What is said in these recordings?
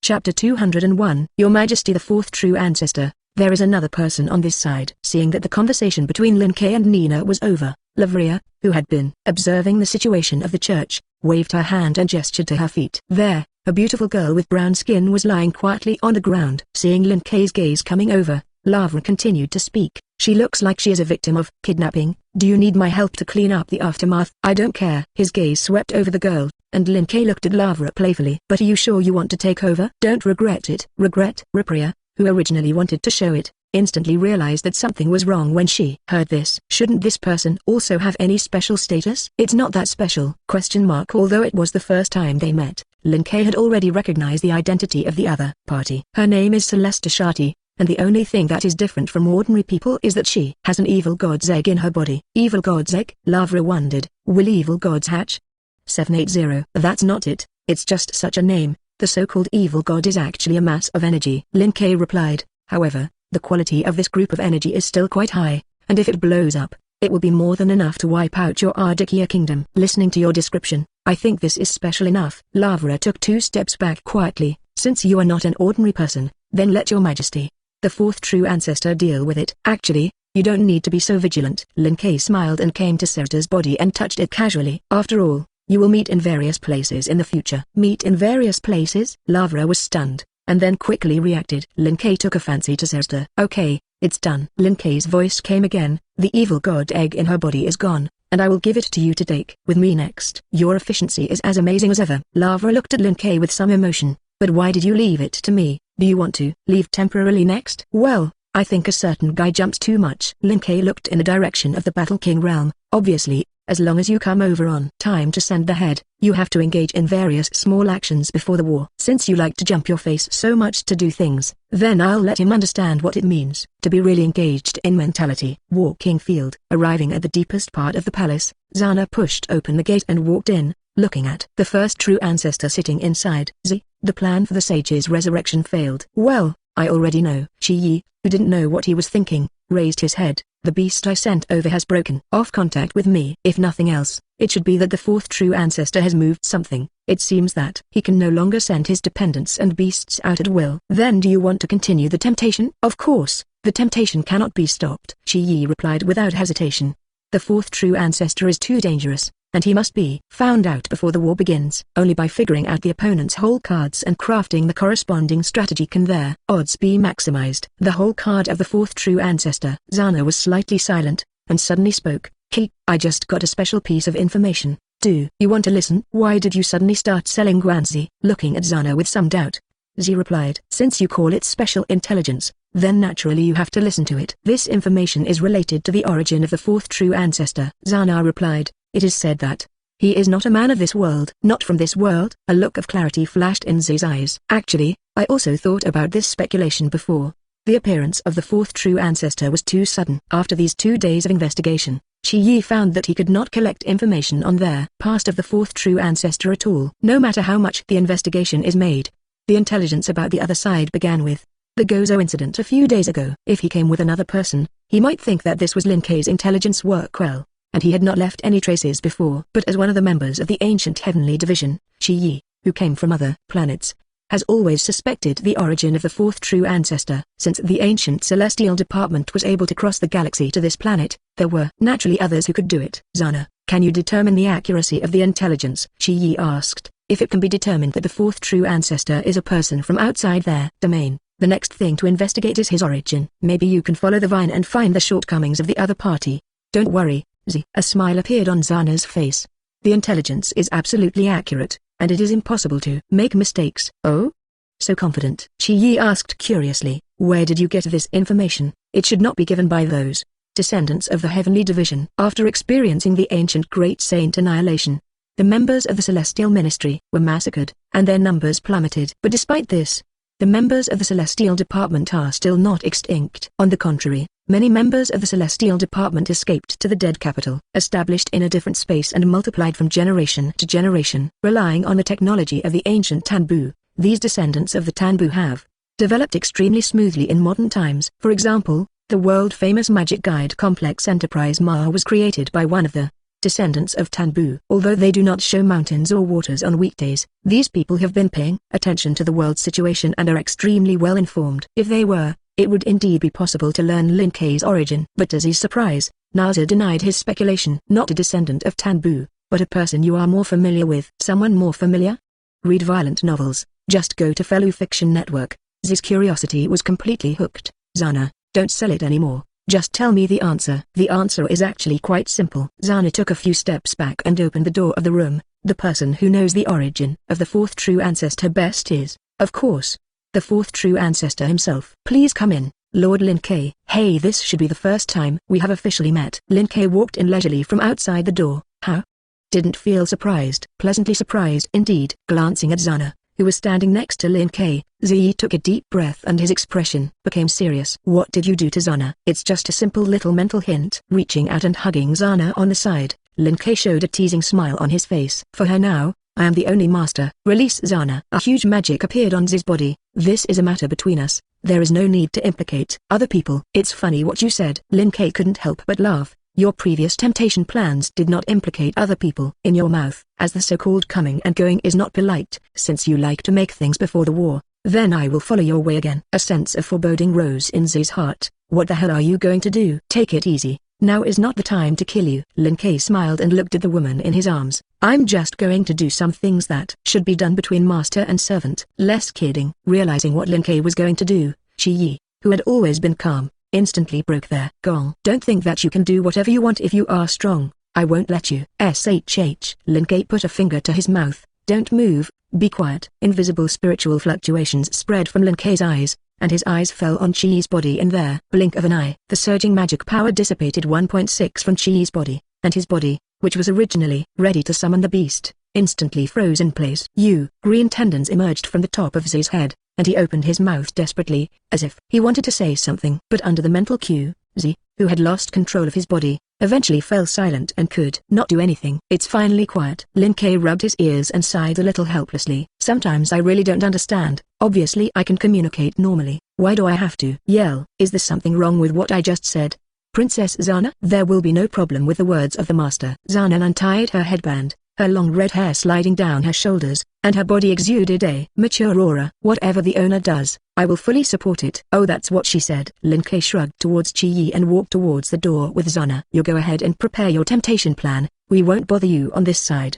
Chapter 201. Your Majesty, the fourth true ancestor. There is another person on this side. Seeing that the conversation between Lin Kuei and Nina was over, Lavria, who had been observing the situation of the church, waved her hand and gestured to her feet. There, a beautiful girl with brown skin was lying quietly on the ground. Seeing Lin Kuei's gaze coming over, Lavria continued to speak. She looks like she is a victim of kidnapping. Do you need my help to clean up the aftermath? I don't care. His gaze swept over the girl, and Lin Kuei looked at Lavria playfully. But are you sure you want to take over? Don't regret it. Regret? Ripria, who originally wanted to show it, instantly realized that something was wrong when she heard this. Shouldn't this person also have any special status? It's not that special. Although it was the first time they met, Lin Kuei had already recognized the identity of the other party. Her name is Celeste Shati, and the only thing that is different from ordinary people is that she has an evil god's egg in her body. Evil god's egg? Lavria wondered. Will evil gods hatch? 780. That's not it. It's just such a name. The so-called evil god is actually a mass of energy. Lin Kuei replied. However, the quality of this group of energy is still quite high, and if it blows up, it will be more than enough to wipe out your Ardikia kingdom. Listening to your description, I think this is special enough. Lavria took 2 steps back quietly. Since you are not an ordinary person, then let your Majesty, the fourth true ancestor, deal with it. Actually, you don't need to be so vigilant. Lin Kuei smiled and came to Serta's body and touched it casually. After all, you will meet in various places in the future. Meet in various places? Lavria was stunned, and then quickly reacted. Lin Kuei took a fancy to Serta. Okay, it's done. Lin Kuei's voice came again. The evil god egg in her body is gone, and I will give it to you to take with me next. Your efficiency is as amazing as ever. Lavria looked at Lin Kuei with some emotion. But why did you leave it to me? Do you want to leave temporarily next? Well, I think a certain guy jumps too much. Lin Kuei looked in the direction of the Battle King realm. Obviously, as long as you come over on time to send the head, you have to engage in various small actions before the war. Since you like to jump your face so much to do things, then I'll let him understand what it means to be really engaged in mentality. Walking field. Arriving at the deepest part of the palace, Zana pushed open the gate and walked in, looking at the first true ancestor sitting inside. The plan for the sage's resurrection failed. Well, I already know. Shi Yi, who didn't know what he was thinking, raised his head. The beast I sent over has broken off contact with me. If nothing else, it should be that the fourth true ancestor has moved something. It seems that he can no longer send his dependents and beasts out at will. Then do you want to continue the temptation? Of course, the temptation cannot be stopped. Shi Yi replied without hesitation. The fourth true ancestor is too dangerous, and he must be found out before the war begins. Only by figuring out the opponent's whole cards and crafting the corresponding strategy can their odds be maximized. The whole card of the fourth true ancestor. Zana was slightly silent, and suddenly spoke. I just got a special piece of information. Do you want to listen? Why did you suddenly start selling Guanzi? Looking at Zana with some doubt, Z replied. Since you call it special intelligence, then naturally you have to listen to it. This information is related to the origin of the fourth true ancestor. Zana replied. It is said that he is not a man of this world. Not from this world? A look of clarity flashed in Zi's eyes. Actually, I also thought about this speculation before. The appearance of the fourth true ancestor was too sudden. After these 2 days of investigation, Shi Yi found that he could not collect information on their past of the fourth true ancestor at all. No matter how much the investigation is made, the intelligence about the other side began with the Gozo incident a few days ago. If he came with another person, he might think that this was Lin Kuei's intelligence work well, and he had not left any traces before. But as one of the members of the ancient heavenly division, Shi Yi, who came from other planets, has always suspected the origin of the fourth true ancestor. Since the ancient celestial department was able to cross the galaxy to this planet, there were naturally others who could do it. Zana, can you determine the accuracy of the intelligence? Shi Yi asked. If it can be determined that the fourth true ancestor is a person from outside their domain, the next thing to investigate is his origin. Maybe you can follow the vine and find the shortcomings of the other party. Don't worry, Z. A smile appeared on Zana's face. The intelligence is absolutely accurate, and it is impossible to make mistakes. Oh? So confident? Shi Yi asked curiously. Where did you get this information? It should not be given by those descendants of the heavenly division. After experiencing the ancient great saint annihilation, the members of the celestial ministry were massacred, and their numbers plummeted. But despite this, the members of the celestial department are still not extinct. On the contrary, many members of the celestial department escaped to the dead capital, established in a different space and multiplied from generation to generation. Relying on the technology of the ancient Tanbu, these descendants of the Tanbu have developed extremely smoothly in modern times. For example, the world-famous magic guide complex enterprise Ma was created by one of the descendants of Tanbu. Although they do not show mountains or waters on weekdays, these people have been paying attention to the world's situation and are extremely well informed. If they were, it would indeed be possible to learn Lin Kei's origin. But to his surprise, Naza denied his speculation. Not a descendant of Tanbu, but a person you are more familiar with. Someone more familiar? Read violent novels. Just go to Fellow Fiction Network. Z's curiosity was completely hooked. Zana, don't sell it anymore. Just tell me the answer. The answer is actually quite simple. Zana took a few steps back and opened the door of the room. The person who knows the origin of the fourth true ancestor best is, of course, the fourth true ancestor himself. Please come in, Lord Lin Kei. Hey, this should be the first time we have officially met. Lin Kei walked in leisurely from outside the door. How? Didn't feel surprised. Pleasantly surprised indeed. Glancing at Zana, who was standing next to Lin Kei, Zi took a deep breath and his expression became serious. What did you do to Zana? It's just a simple little mental hint. Reaching out and hugging Zana on the side, Lin Kei showed a teasing smile on his face. For her now, I am the only master. Release Zana. A huge magic appeared on Zi's body. This is a matter between us. There is no need to implicate other people. It's funny what you said. Lin Kei couldn't help but laugh. Your previous temptation plans did not implicate other people. In your mouth, as the so-called coming and going is not polite, since you like to make things before the war, then I will follow your way again. A sense of foreboding rose in Zi's heart. What the hell are you going to do? Take it easy. Now is not the time to kill you. Lin Kei smiled and looked at the woman in his arms. I'm just going to do some things that should be done between master and servant. Less kidding. Realizing what Lin Kei was going to do, Qi Yi, who had always been calm, instantly broke their gong. Don't think that you can do whatever you want if you are strong. I won't let you. SHH. Lin Kei put a finger to his mouth. Don't move, be quiet. Invisible spiritual fluctuations spread from Lin Kei's eyes, and his eyes fell on Qi Yi's body in there. Blink of an eye. The surging magic power dissipated 1.6 from Qi Yi's body, and his body, which was originally ready to summon the beast, instantly froze in place. Green tendons emerged from the top of Zi's head, and he opened his mouth desperately, as if he wanted to say something. But under the mental cue, Zi, who had lost control of his body, eventually fell silent and could not do anything. It's finally quiet. Lin Kei rubbed his ears and sighed a little helplessly. Sometimes I really don't understand. Obviously I can communicate normally. Why do I have to yell? Is there something wrong with what I just said? Princess Zana? There will be no problem with the words of the master. Zana untied her headband, her long red hair sliding down her shoulders, and her body exuded a mature aura. Whatever the owner does, I will fully support it. Oh, that's what she said. Lin Kei shrugged towards Qi Yi and walked towards the door with Zana. You go ahead and prepare your temptation plan. We won't bother you on this side.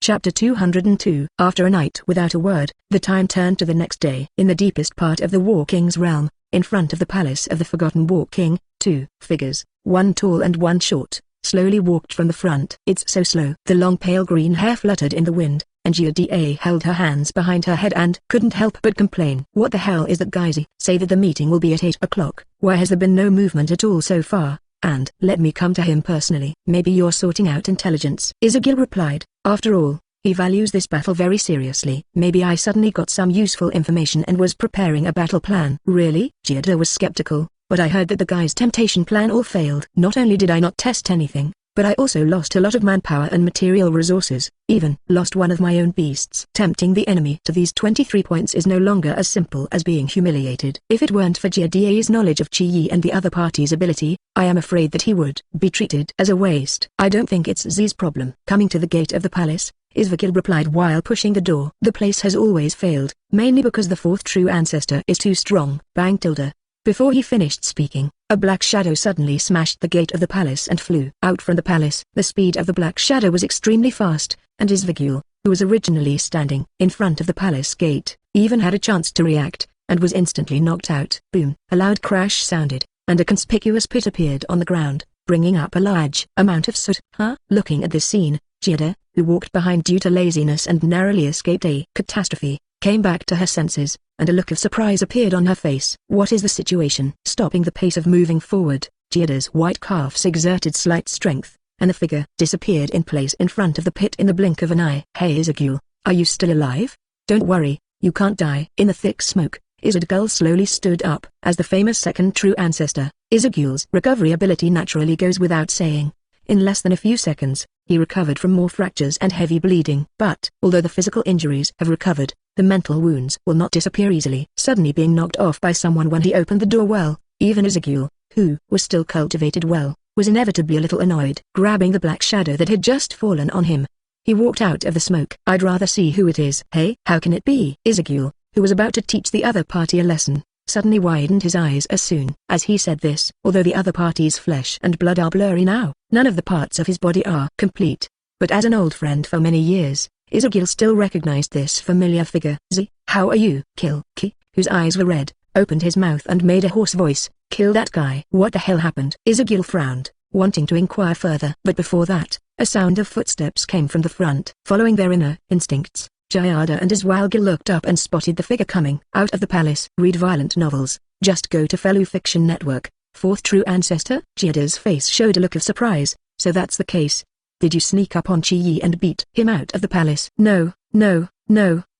Chapter 202. After a night without a word, the time turned to the next day. In the deepest part of the War King's realm, in front of the palace of the Forgotten War King, two figures, one tall and one short, slowly walked from the front. It's so slow. The long pale green hair fluttered in the wind, and Jia Da held her hands behind her head and couldn't help but complain. What the hell is that, Gaizi? Say that the meeting will be at 8 o'clock. Why has there been no movement at all so far? And let me come to him personally. Maybe you're sorting out intelligence. Izagil replied. After all, he values this battle very seriously. Maybe I suddenly got some useful information and was preparing a battle plan. Really? Jia Da was skeptical. But I heard that the guy's temptation plan all failed. Not only did I not test anything, but I also lost a lot of manpower and material resources, even lost one of my own beasts. Tempting the enemy to these 23 points is no longer as simple as being humiliated. If it weren't for Jia Da's knowledge of Qi Yi and the other party's ability, I am afraid that he would be treated as a waste. I don't think it's Zi's problem. Coming to the gate of the palace, Isvakil replied while pushing the door. The place has always failed, mainly because the fourth true ancestor is too strong. Bang tilde. Before he finished speaking, a black shadow suddenly smashed the gate of the palace and flew out from the palace. The speed of the black shadow was extremely fast, and Isvakil, who was originally standing in front of the palace gate, even had a chance to react, and was instantly knocked out. Boom! A loud crash sounded, and a conspicuous pit appeared on the ground, bringing up a large amount of soot. Looking at this scene, Jia, who walked behind due to laziness and narrowly escaped a catastrophe, came back to her senses, and a look of surprise appeared on her face. What is the situation? Stopping the pace of moving forward, Jida's white calves exerted slight strength, and the figure disappeared in place in front of the pit in the blink of an eye. Hey Izagul, are you still alive? Don't worry, you can't die. In the thick smoke, Izagul slowly stood up. As the famous second true ancestor, Izagul's recovery ability naturally goes without saying. In less than a few seconds, he recovered from more fractures and heavy bleeding. But, although the physical injuries have recovered, the mental wounds will not disappear easily. Suddenly being knocked off by someone when he opened the door, well, even Izagul, who was still cultivated well, was inevitably a little annoyed. Grabbing the black shadow that had just fallen on him, he walked out of the smoke. "I'd rather see who it is." "Hey, how can it be?" Izagul, who was about to teach the other party a lesson, suddenly widened his eyes as soon as he said this. Although the other party's flesh and blood are blurry now, none of the parts of his body are complete. But as an old friend for many years, Izagul still recognized this familiar figure. "Z, how are you?" Ki, whose eyes were red, opened his mouth and made a hoarse voice, "Kill that guy." "What the hell happened?" Izagul frowned, wanting to inquire further. But before that, a sound of footsteps came from the front. Following their inner instincts, Jayada and Izwalgil looked up and spotted the figure coming out of the palace. Read violent novels, just go to Fellow Fiction Network. Fourth true ancestor? Jayada's face showed a look of surprise. "So that's the case. Did you sneak up on Chi-Yi and beat him out of the palace?" "No,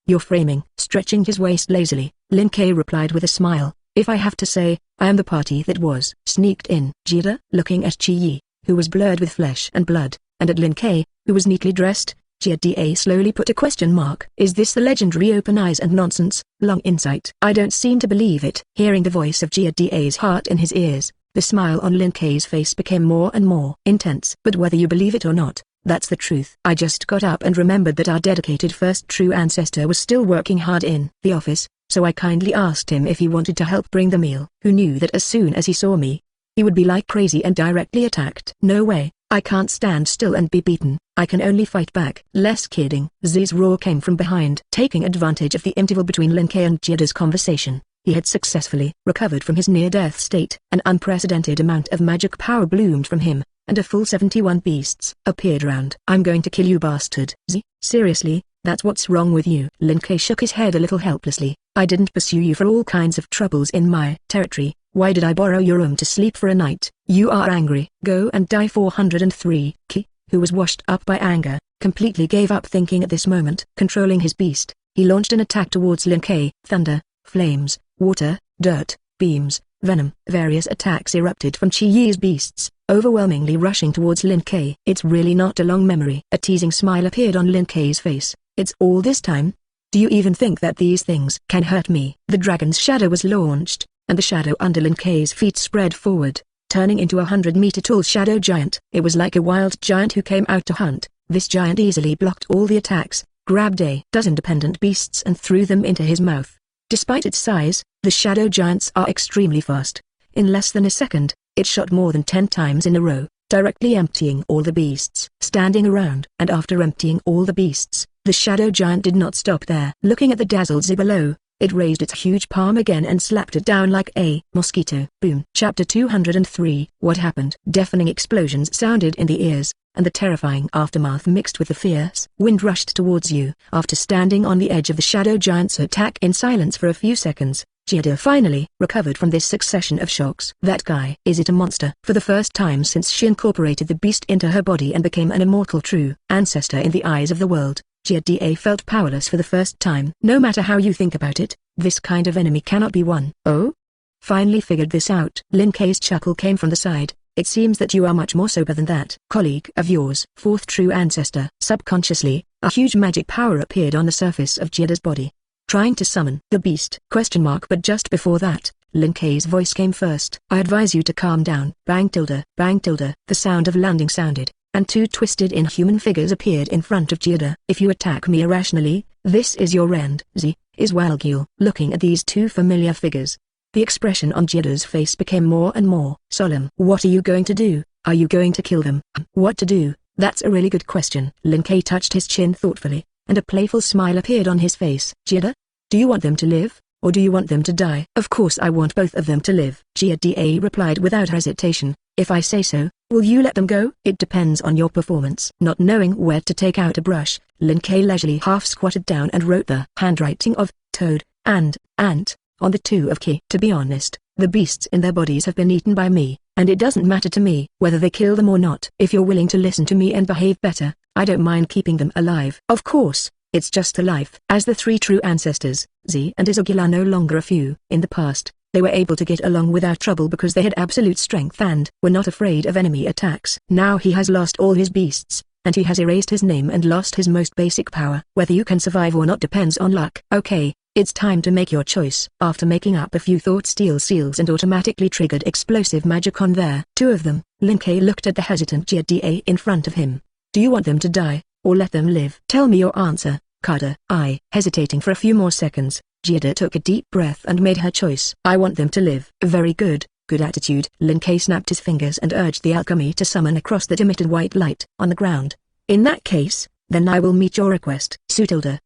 you're framing." Stretching his waist lazily, Lin Kei replied with a smile, "If I have to say, I am the party that was sneaked in." Jayada, looking at Chi-Yi, who was blurred with flesh and blood, and at Lin Kei, who was neatly dressed, Jayada slowly put a question mark. "Is this the legendary open eyes and nonsense, long insight?" "I don't seem to believe it." Hearing the voice of Jayada's heart in his ears, the smile on Lin Kei's face became more and more intense. "But whether you believe it or not, that's the truth. I just got up and remembered that our dedicated first true ancestor was still working hard in the office, so I kindly asked him if he wanted to help bring the meal. Who knew that as soon as he saw me, he would be like crazy and directly attacked." "No way, I can't stand still and be beaten. I can only fight back." "Less kidding." Z's roar came from behind. Taking advantage of the interval between Lin Kei and Jayada's conversation, he had successfully recovered from his near-death state. An unprecedented amount of magic power bloomed from him, and a full 71 beasts appeared around. "I'm going to kill you, bastard." "Z, seriously, that's what's wrong with you?" Lin Kei shook his head a little helplessly. "I didn't pursue you for all kinds of troubles in my territory. Why did I borrow your room to sleep for a night?" "You are angry. Go and die." 403. Ki, who was washed up by anger, completely gave up thinking at this moment. Controlling his beast, he launched an attack towards Lin Kei. Thunder, flames, water, dirt, beams, venom. Various attacks erupted from Chi-Yi's beasts, overwhelmingly rushing towards Lin Kei. "It's really not a long memory." A teasing smile appeared on Lin Kei's face. "It's all this time? Do you even think that these things can hurt me?" The dragon's shadow was launched, and the shadow under Lin Kei's feet spread forward, turning into a 100-meter-tall shadow giant. It was like a wild giant who came out to hunt. This giant easily blocked all the attacks, grabbed a dozen dependent beasts and threw them into his mouth. Despite its size, the shadow giants are extremely fast. In less than a second, it shot more than 10 times in a row, directly emptying all the beasts standing around. And after emptying all the beasts, the shadow giant did not stop there. Looking at the dazzled Z below, it raised its huge palm again and slapped it down like a mosquito. Boom. Chapter 203. What happened? Deafening explosions sounded in the ears, and the terrifying aftermath mixed with the fierce wind rushed towards you. After standing on the edge of the shadow giant's attack in silence for a few seconds, Jayada finally recovered from this succession of shocks. "That guy, is it a monster?" For the first time since she incorporated the beast into her body and became an immortal true ancestor in the eyes of the world, Jayada felt powerless for the first time. "No matter how you think about it, this kind of enemy cannot be won." "Oh? Finally figured this out." Lin Kei's chuckle came from the side. "It seems that you are much more sober than that colleague of yours." Fourth true ancestor. Subconsciously, a huge magic power appeared on the surface of Jayada's body, trying to summon the beast. But just before that, Lin Kei's voice came first. "I advise you to calm down." Bang tilde, bang tilde. The sound of landing sounded, and 2 twisted inhuman figures appeared in front of Jayada. "If you attack me irrationally, this is your end." Z, Izwalgil. Looking at these 2 familiar figures, the expression on Jayada's face became more and more solemn. "What are you going to do? Are you going to kill them?" "What to do? That's a really good question." Lin Kei touched his chin thoughtfully, and a playful smile appeared on his face. "Jayada, do you want them to live, or do you want them to die?" "Of course I want both of them to live." Jayada replied without hesitation. "If I say so, will you let them go?" "It depends on your performance." Not knowing where to take out a brush, Lin Kei leisurely half-squatted down and wrote the handwriting of Toad and Ant on the 2 of Ki. "To be honest, the beasts in their bodies have been eaten by me, and it doesn't matter to me whether they kill them or not. If you're willing to listen to me and behave better, I don't mind keeping them alive." "Of course, it's just a life." As the 3 true ancestors, Z and Izagil, are no longer a few. In the past, they were able to get along without trouble because they had absolute strength and were not afraid of enemy attacks. Now he has lost all his beasts, and he has erased his name and lost his most basic power. Whether you can survive or not depends on luck. "Okay, It's time to make your choice. After making up a few thought steel seals and automatically triggered explosive magic on there. Two of them. Lin Ke looked at the hesitant Jia in front of him. Do you want them to die, or let them live? Tell me your answer, Kada. Hesitating for a few more seconds, Jia took a deep breath and made her choice. I want them to live. Very good. Good attitude. Lin Ke snapped his fingers and urged the alchemy to summon across that emitted white light on the ground. In that case, then I will meet your request. Sutilda.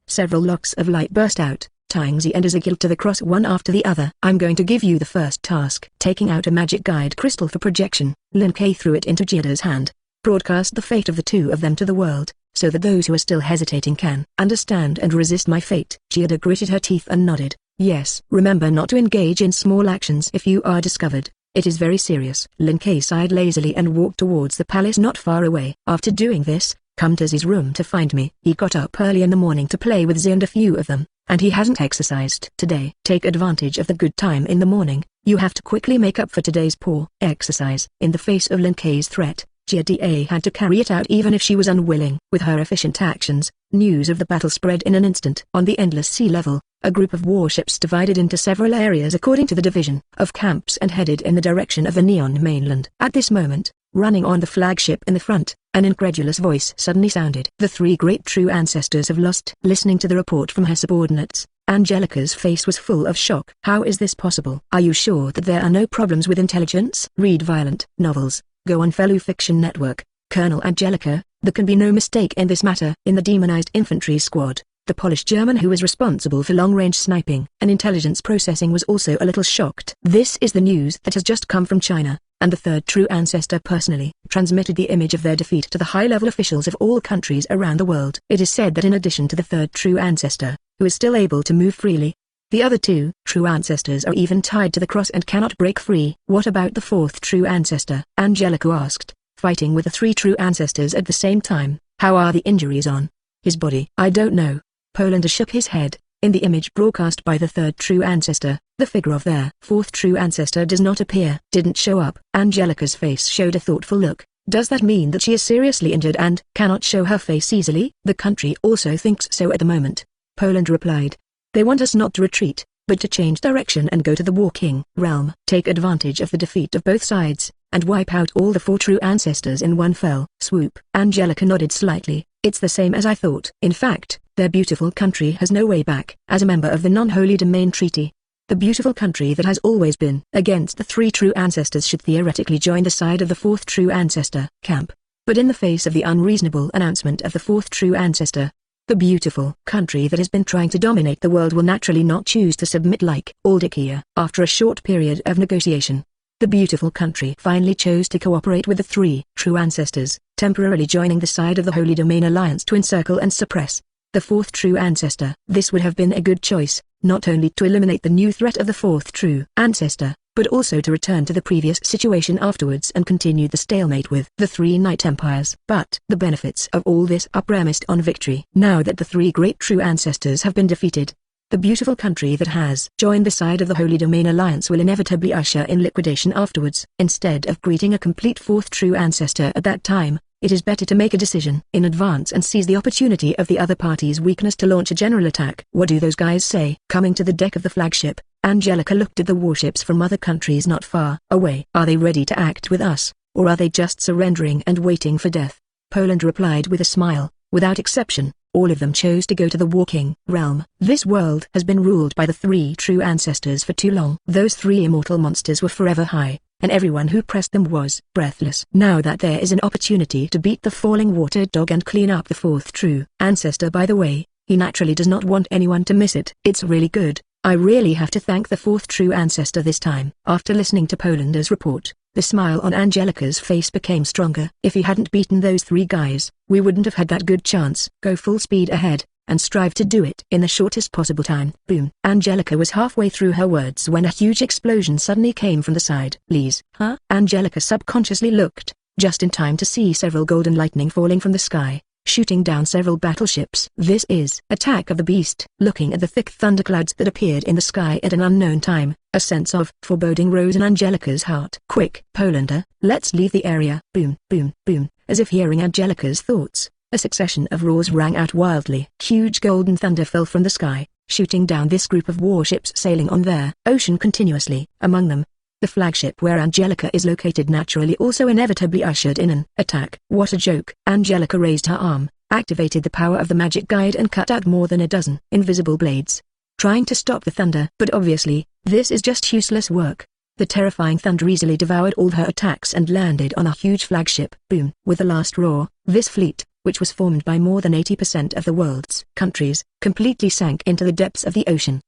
Several locks of light burst out, tying Zi and Ezekiel to the cross one after the other. I'm going to give you the first task. Taking out a magic guide crystal for projection, Lin Ke threw it into Jida's hand. Broadcast the fate of the two of them to the world, so that those who are still hesitating can understand and resist my fate. Jida gritted her teeth and nodded. Yes. Remember not to engage in small actions if you are discovered. It is very serious. Lin Ke sighed lazily and walked towards the palace not far away. After doing this, come to Zi's room to find me. He got up early in the morning to play with Zi and a few of them, and he hasn't exercised today. Take advantage of the good time in the morning. You have to quickly make up for today's poor exercise. In the face of Lin Ke's threat, Jia had to carry it out even if she was unwilling. With her efficient actions, news of the battle spread in an instant. On the endless sea level, a group of warships divided into several areas according to the division of camps and headed in the direction of the Neon mainland. At this moment, running on the flagship in the front, an incredulous voice suddenly sounded. The three great true ancestors have lost. Listening to the report from her subordinates, Angelica's face was full of shock. How is this possible? Are you sure that there are no problems with intelligence? Read violent novels. Go on Fellow Fiction Network. Colonel Angelica, there can be no mistake in this matter. In the demonized infantry squad, the Polish German who was responsible for long-range sniping and intelligence processing was also a little shocked. This is the news that has just come from China, and the third true ancestor personally transmitted the image of their defeat to the high-level officials of all countries around the world. It is said that in addition to the third true ancestor, who is still able to move freely, the other two true ancestors are even tied to the cross and cannot break free. What about the fourth true ancestor? Angelica asked, fighting with the three true ancestors at the same time. How are the injuries on his body? I don't know. Poland shook his head. In the image broadcast by the third true ancestor, the figure of their fourth true ancestor does not appear. Didn't show up. Angelica's face showed a thoughtful look. Does that mean that she is seriously injured and cannot show her face easily? The country also thinks so at the moment. Poland replied. They want us not to retreat, but to change direction and go to the walking realm. Take advantage of the defeat of both sides, and wipe out all the four true ancestors in one fell swoop. Angelica nodded slightly. It's the same as I thought. In fact, their beautiful country has no way back. As a member of the Non-Holy Domain Treaty, the beautiful country that has always been against the three true ancestors should theoretically join the side of the fourth true ancestor camp. But in the face of the unreasonable announcement of the fourth true ancestor, the beautiful country that has been trying to dominate the world will naturally not choose to submit like Aldikia. After a short period of negotiation, the beautiful country finally chose to cooperate with the three true ancestors, temporarily joining the side of the Holy Domain Alliance to encircle and suppress the fourth true ancestor. This would have been a good choice, not only to eliminate the new threat of the fourth true ancestor, but also to return to the previous situation afterwards and continue the stalemate with the three Knight Empires. But the benefits of all this are premised on victory. Now that the three great true ancestors have been defeated, the beautiful country that has joined the side of the Holy Domain Alliance will inevitably usher in liquidation afterwards. Instead of greeting a complete fourth true ancestor at that time, it is better to make a decision in advance and seize the opportunity of the other party's weakness to launch a general attack. What do those guys say? Coming to the deck of the flagship, Angelica looked at the warships from other countries not far away. Are they ready to act with us, or are they just surrendering and waiting for death? Poland replied with a smile. Without exception, all of them chose to go to the walking realm. This world has been ruled by the three true ancestors for too long. Those three immortal monsters were forever high, and everyone who pressed them was breathless. Now that there is an opportunity to beat the falling water dog and clean up the fourth true ancestor, by the way, he naturally does not want anyone to miss it. It's really good. I really have to thank the fourth true ancestor this time. After listening to Polander's report, the smile on Angelica's face became stronger. If he hadn't beaten those three guys, we wouldn't have had that good chance. Go full speed ahead, and strive to do it in the shortest possible time. Boom. Angelica was halfway through her words when a huge explosion suddenly came from the side. Please, huh? Angelica subconsciously looked, just in time to see several golden lightning falling from the sky, shooting down several battleships. This is Attack of the Beast. Looking at the thick thunderclouds that appeared in the sky at an unknown time, a sense of foreboding rose in Angelica's heart. Quick, Polander, let's leave the area. Boom, boom, boom. As if hearing Angelica's thoughts, A succession of roars rang out wildly. Huge golden thunder fell from the sky, shooting down this group of warships sailing on their ocean continuously. Among them, the flagship where Angelica is located naturally also inevitably ushered in an attack. What a joke! Angelica raised her arm, activated the power of the magic guide and cut out more than a dozen invisible blades, trying to stop the thunder. But obviously, this is just useless work. The terrifying thunder easily devoured all her attacks and landed on a huge flagship. Boom! With the last roar, this fleet, which was formed by more than 80% of the world's countries, completely sank into the depths of the ocean.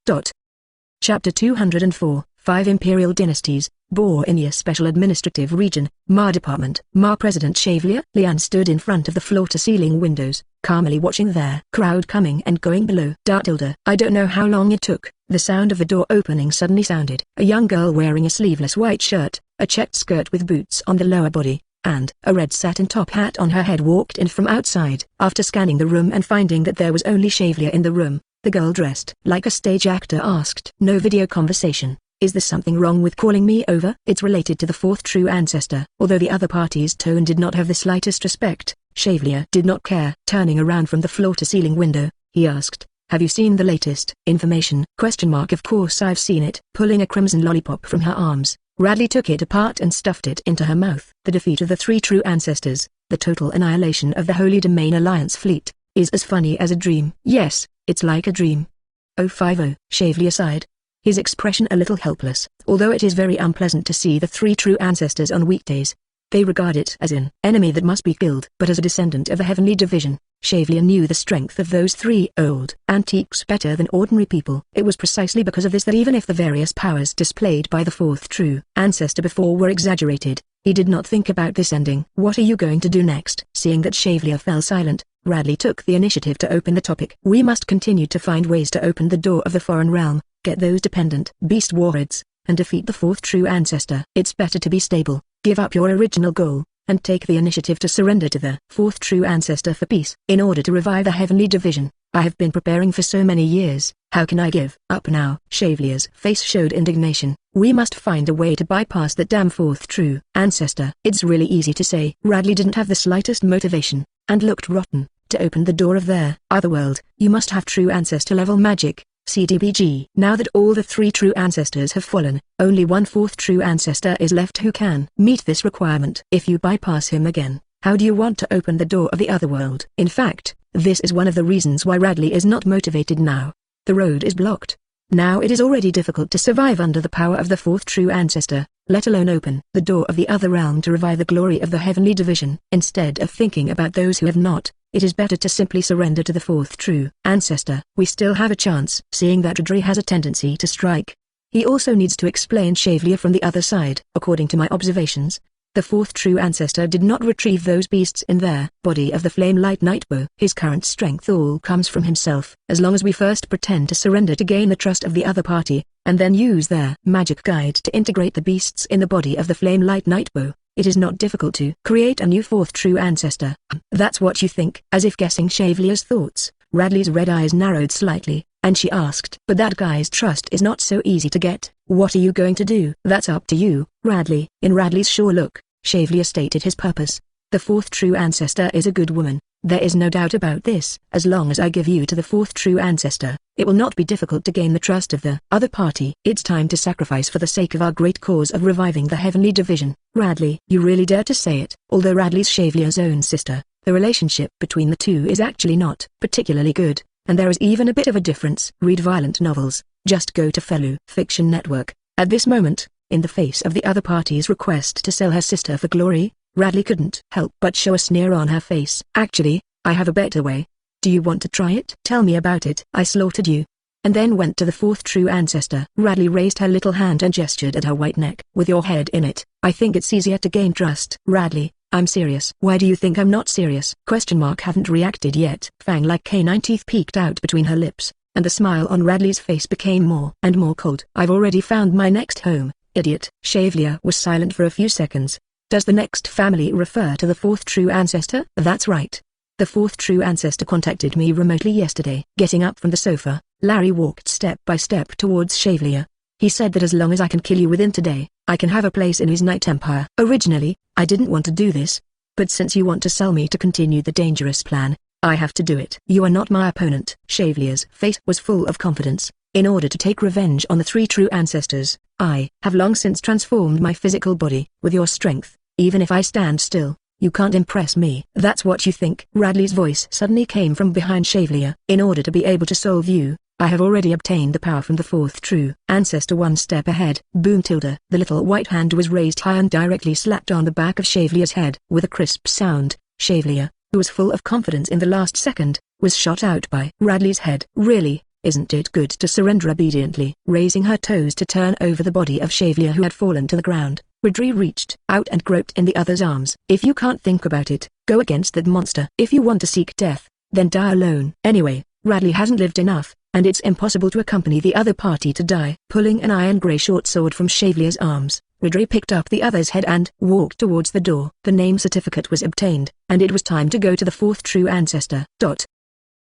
Chapter 204, 5 Imperial Dynasties, Bor-Inia Special Administrative Region, Ma Department. Ma President Chevalier Lian stood in front of the floor-to-ceiling windows, calmly watching their crowd coming and going below. I don't know how long it took. The sound of the door opening suddenly sounded. A young girl wearing a sleeveless white shirt, a checked skirt with boots on the lower body, and a red satin top hat on her head walked in from outside. After scanning the room and finding that there was only Chevalier in the room, the girl dressed like a stage actor asked. No video conversation. Is there something wrong with calling me over? It's related to the fourth true ancestor. Although the other party's tone did not have the slightest respect, Chevalier did not care. Turning around from the floor-to-ceiling window, he asked, "Have you seen the latest information?" Of course I've seen it. Pulling a crimson lollipop from her arms, Radley took it apart and stuffed it into her mouth. The defeat of the three true ancestors, the total annihilation of the Holy Domain Alliance fleet, is as funny as a dream. Yes, it's like a dream. 050, Chevalier sighed, his expression a little helpless. Although it is very unpleasant to see the three true ancestors on weekdays, they regard it as an enemy that must be killed. But as a descendant of the Heavenly Division, Chevalier knew the strength of those three old antiques better than ordinary people. It was precisely because of this that even if the various powers displayed by the fourth true ancestor before were exaggerated, he did not think about this ending. What are you going to do next? Seeing that Chevalier fell silent, Radley took the initiative to open the topic. We must continue to find ways to open the door of the foreign realm, get those dependent beast warheads, and defeat the fourth true ancestor. It's better to be stable, give up your original goal, and take the initiative to surrender to the fourth true ancestor for peace. In order to revive the Heavenly Division, I have been preparing for so many years. How can I give up now? Chevalier's face showed indignation. We must find a way to bypass that damn fourth true ancestor. It's really easy to say. Radley didn't have the slightest motivation, and looked rotten. To open the door of their otherworld, you must have true ancestor level magic. CDBG. Now that all the three true ancestors have fallen, only one fourth true ancestor is left who can meet this requirement. If you bypass him again, how do you want to open the door of the otherworld? In fact, this is one of the reasons why Radley is not motivated now. The road is blocked. Now it is already difficult to survive under the power of the fourth true ancestor, let alone open the door of the other realm to revive the glory of the Heavenly Division. Instead of thinking about those who have not, it is better to simply surrender to the fourth true ancestor. We still have a chance. Seeing that Radley has a tendency to strike, he also needs to explain Chevalier from the other side. According to my observations, the fourth true ancestor did not retrieve those beasts in their body of the flame light nightbow. His current strength all comes from himself. As long as we first pretend to surrender to gain the trust of the other party, and then use their magic guide to integrate the beasts in the body of the flame light nightbow, it is not difficult to create a new fourth true ancestor. That's what you think? As if guessing Chevalier's thoughts, Radley's red eyes narrowed slightly, and she asked, "But that guy's trust is not so easy to get. What are you going to do?" "That's up to you, Radley." In Radley's sure look, Chevalier stated his purpose. "The fourth true ancestor is a good woman, there is no doubt about this. As long as I give you to the fourth true ancestor, it will not be difficult to gain the trust of the other party. It's time to sacrifice for the sake of our great cause of reviving the Heavenly Division." "Radley, you really dare to say it?" Although Radley's Chevalier's own sister, the relationship between the two is actually not particularly good, and there is even a bit of a difference. Read violent novels, just go to Fellow Fiction Network. At this moment, in the face of the other party's request to sell her sister for glory, Radley couldn't help but show a sneer on her face. "Actually, I have a better way. Do you want to try it?" "Tell me about it." "I slaughtered you, and then went to the fourth true ancestor." Radley raised her little hand and gestured at her white neck. "With your head in it, I think it's easier to gain trust." "Radley, I'm serious." "Why do you think I'm not serious?" Haven't reacted yet. Fang-like canine teeth peeked out between her lips, and the smile on Radley's face became more and more cold. "I've already found my next home, idiot." Chevalier was silent for a few seconds. "Does the next family refer to the fourth true ancestor?" "That's right. The fourth true ancestor contacted me remotely yesterday." Getting up from the sofa, Larry walked step by step towards Chevalier. "He said that as long as I can kill you within today, I can have a place in his night empire." "Originally, I didn't want to do this. But since you want to sell me to continue the dangerous plan, I have to do it. You are not my opponent. Chevalier's face was full of confidence. In order to take revenge on the three true ancestors, I have long since transformed my physical body. With your strength, even if I stand still, you can't impress me. That's what you think. Radley's voice suddenly came from behind Chevalier. In order to be able to solve you, I have already obtained the power from the fourth true ancestor. One step ahead. Boom tilde. The little white hand was raised high and directly slapped on the back of Chevalier's head. With a crisp sound, Chevalier, who was full of confidence in the last second, was shot out by Radley's head. Really? Isn't it good to surrender obediently? Raising her toes to turn over the body of Chevalier who had fallen to the ground, Radley reached out and groped in the other's arms. If you can't think about it, go against that monster. If you want to seek death, then die alone. Anyway, Radley hasn't lived enough, and it's impossible to accompany the other party to die. Pulling an iron-grey short sword from Chevalier's arms, Radley picked up the other's head and walked towards the door. The name certificate was obtained, and it was time to go to the fourth true ancestor.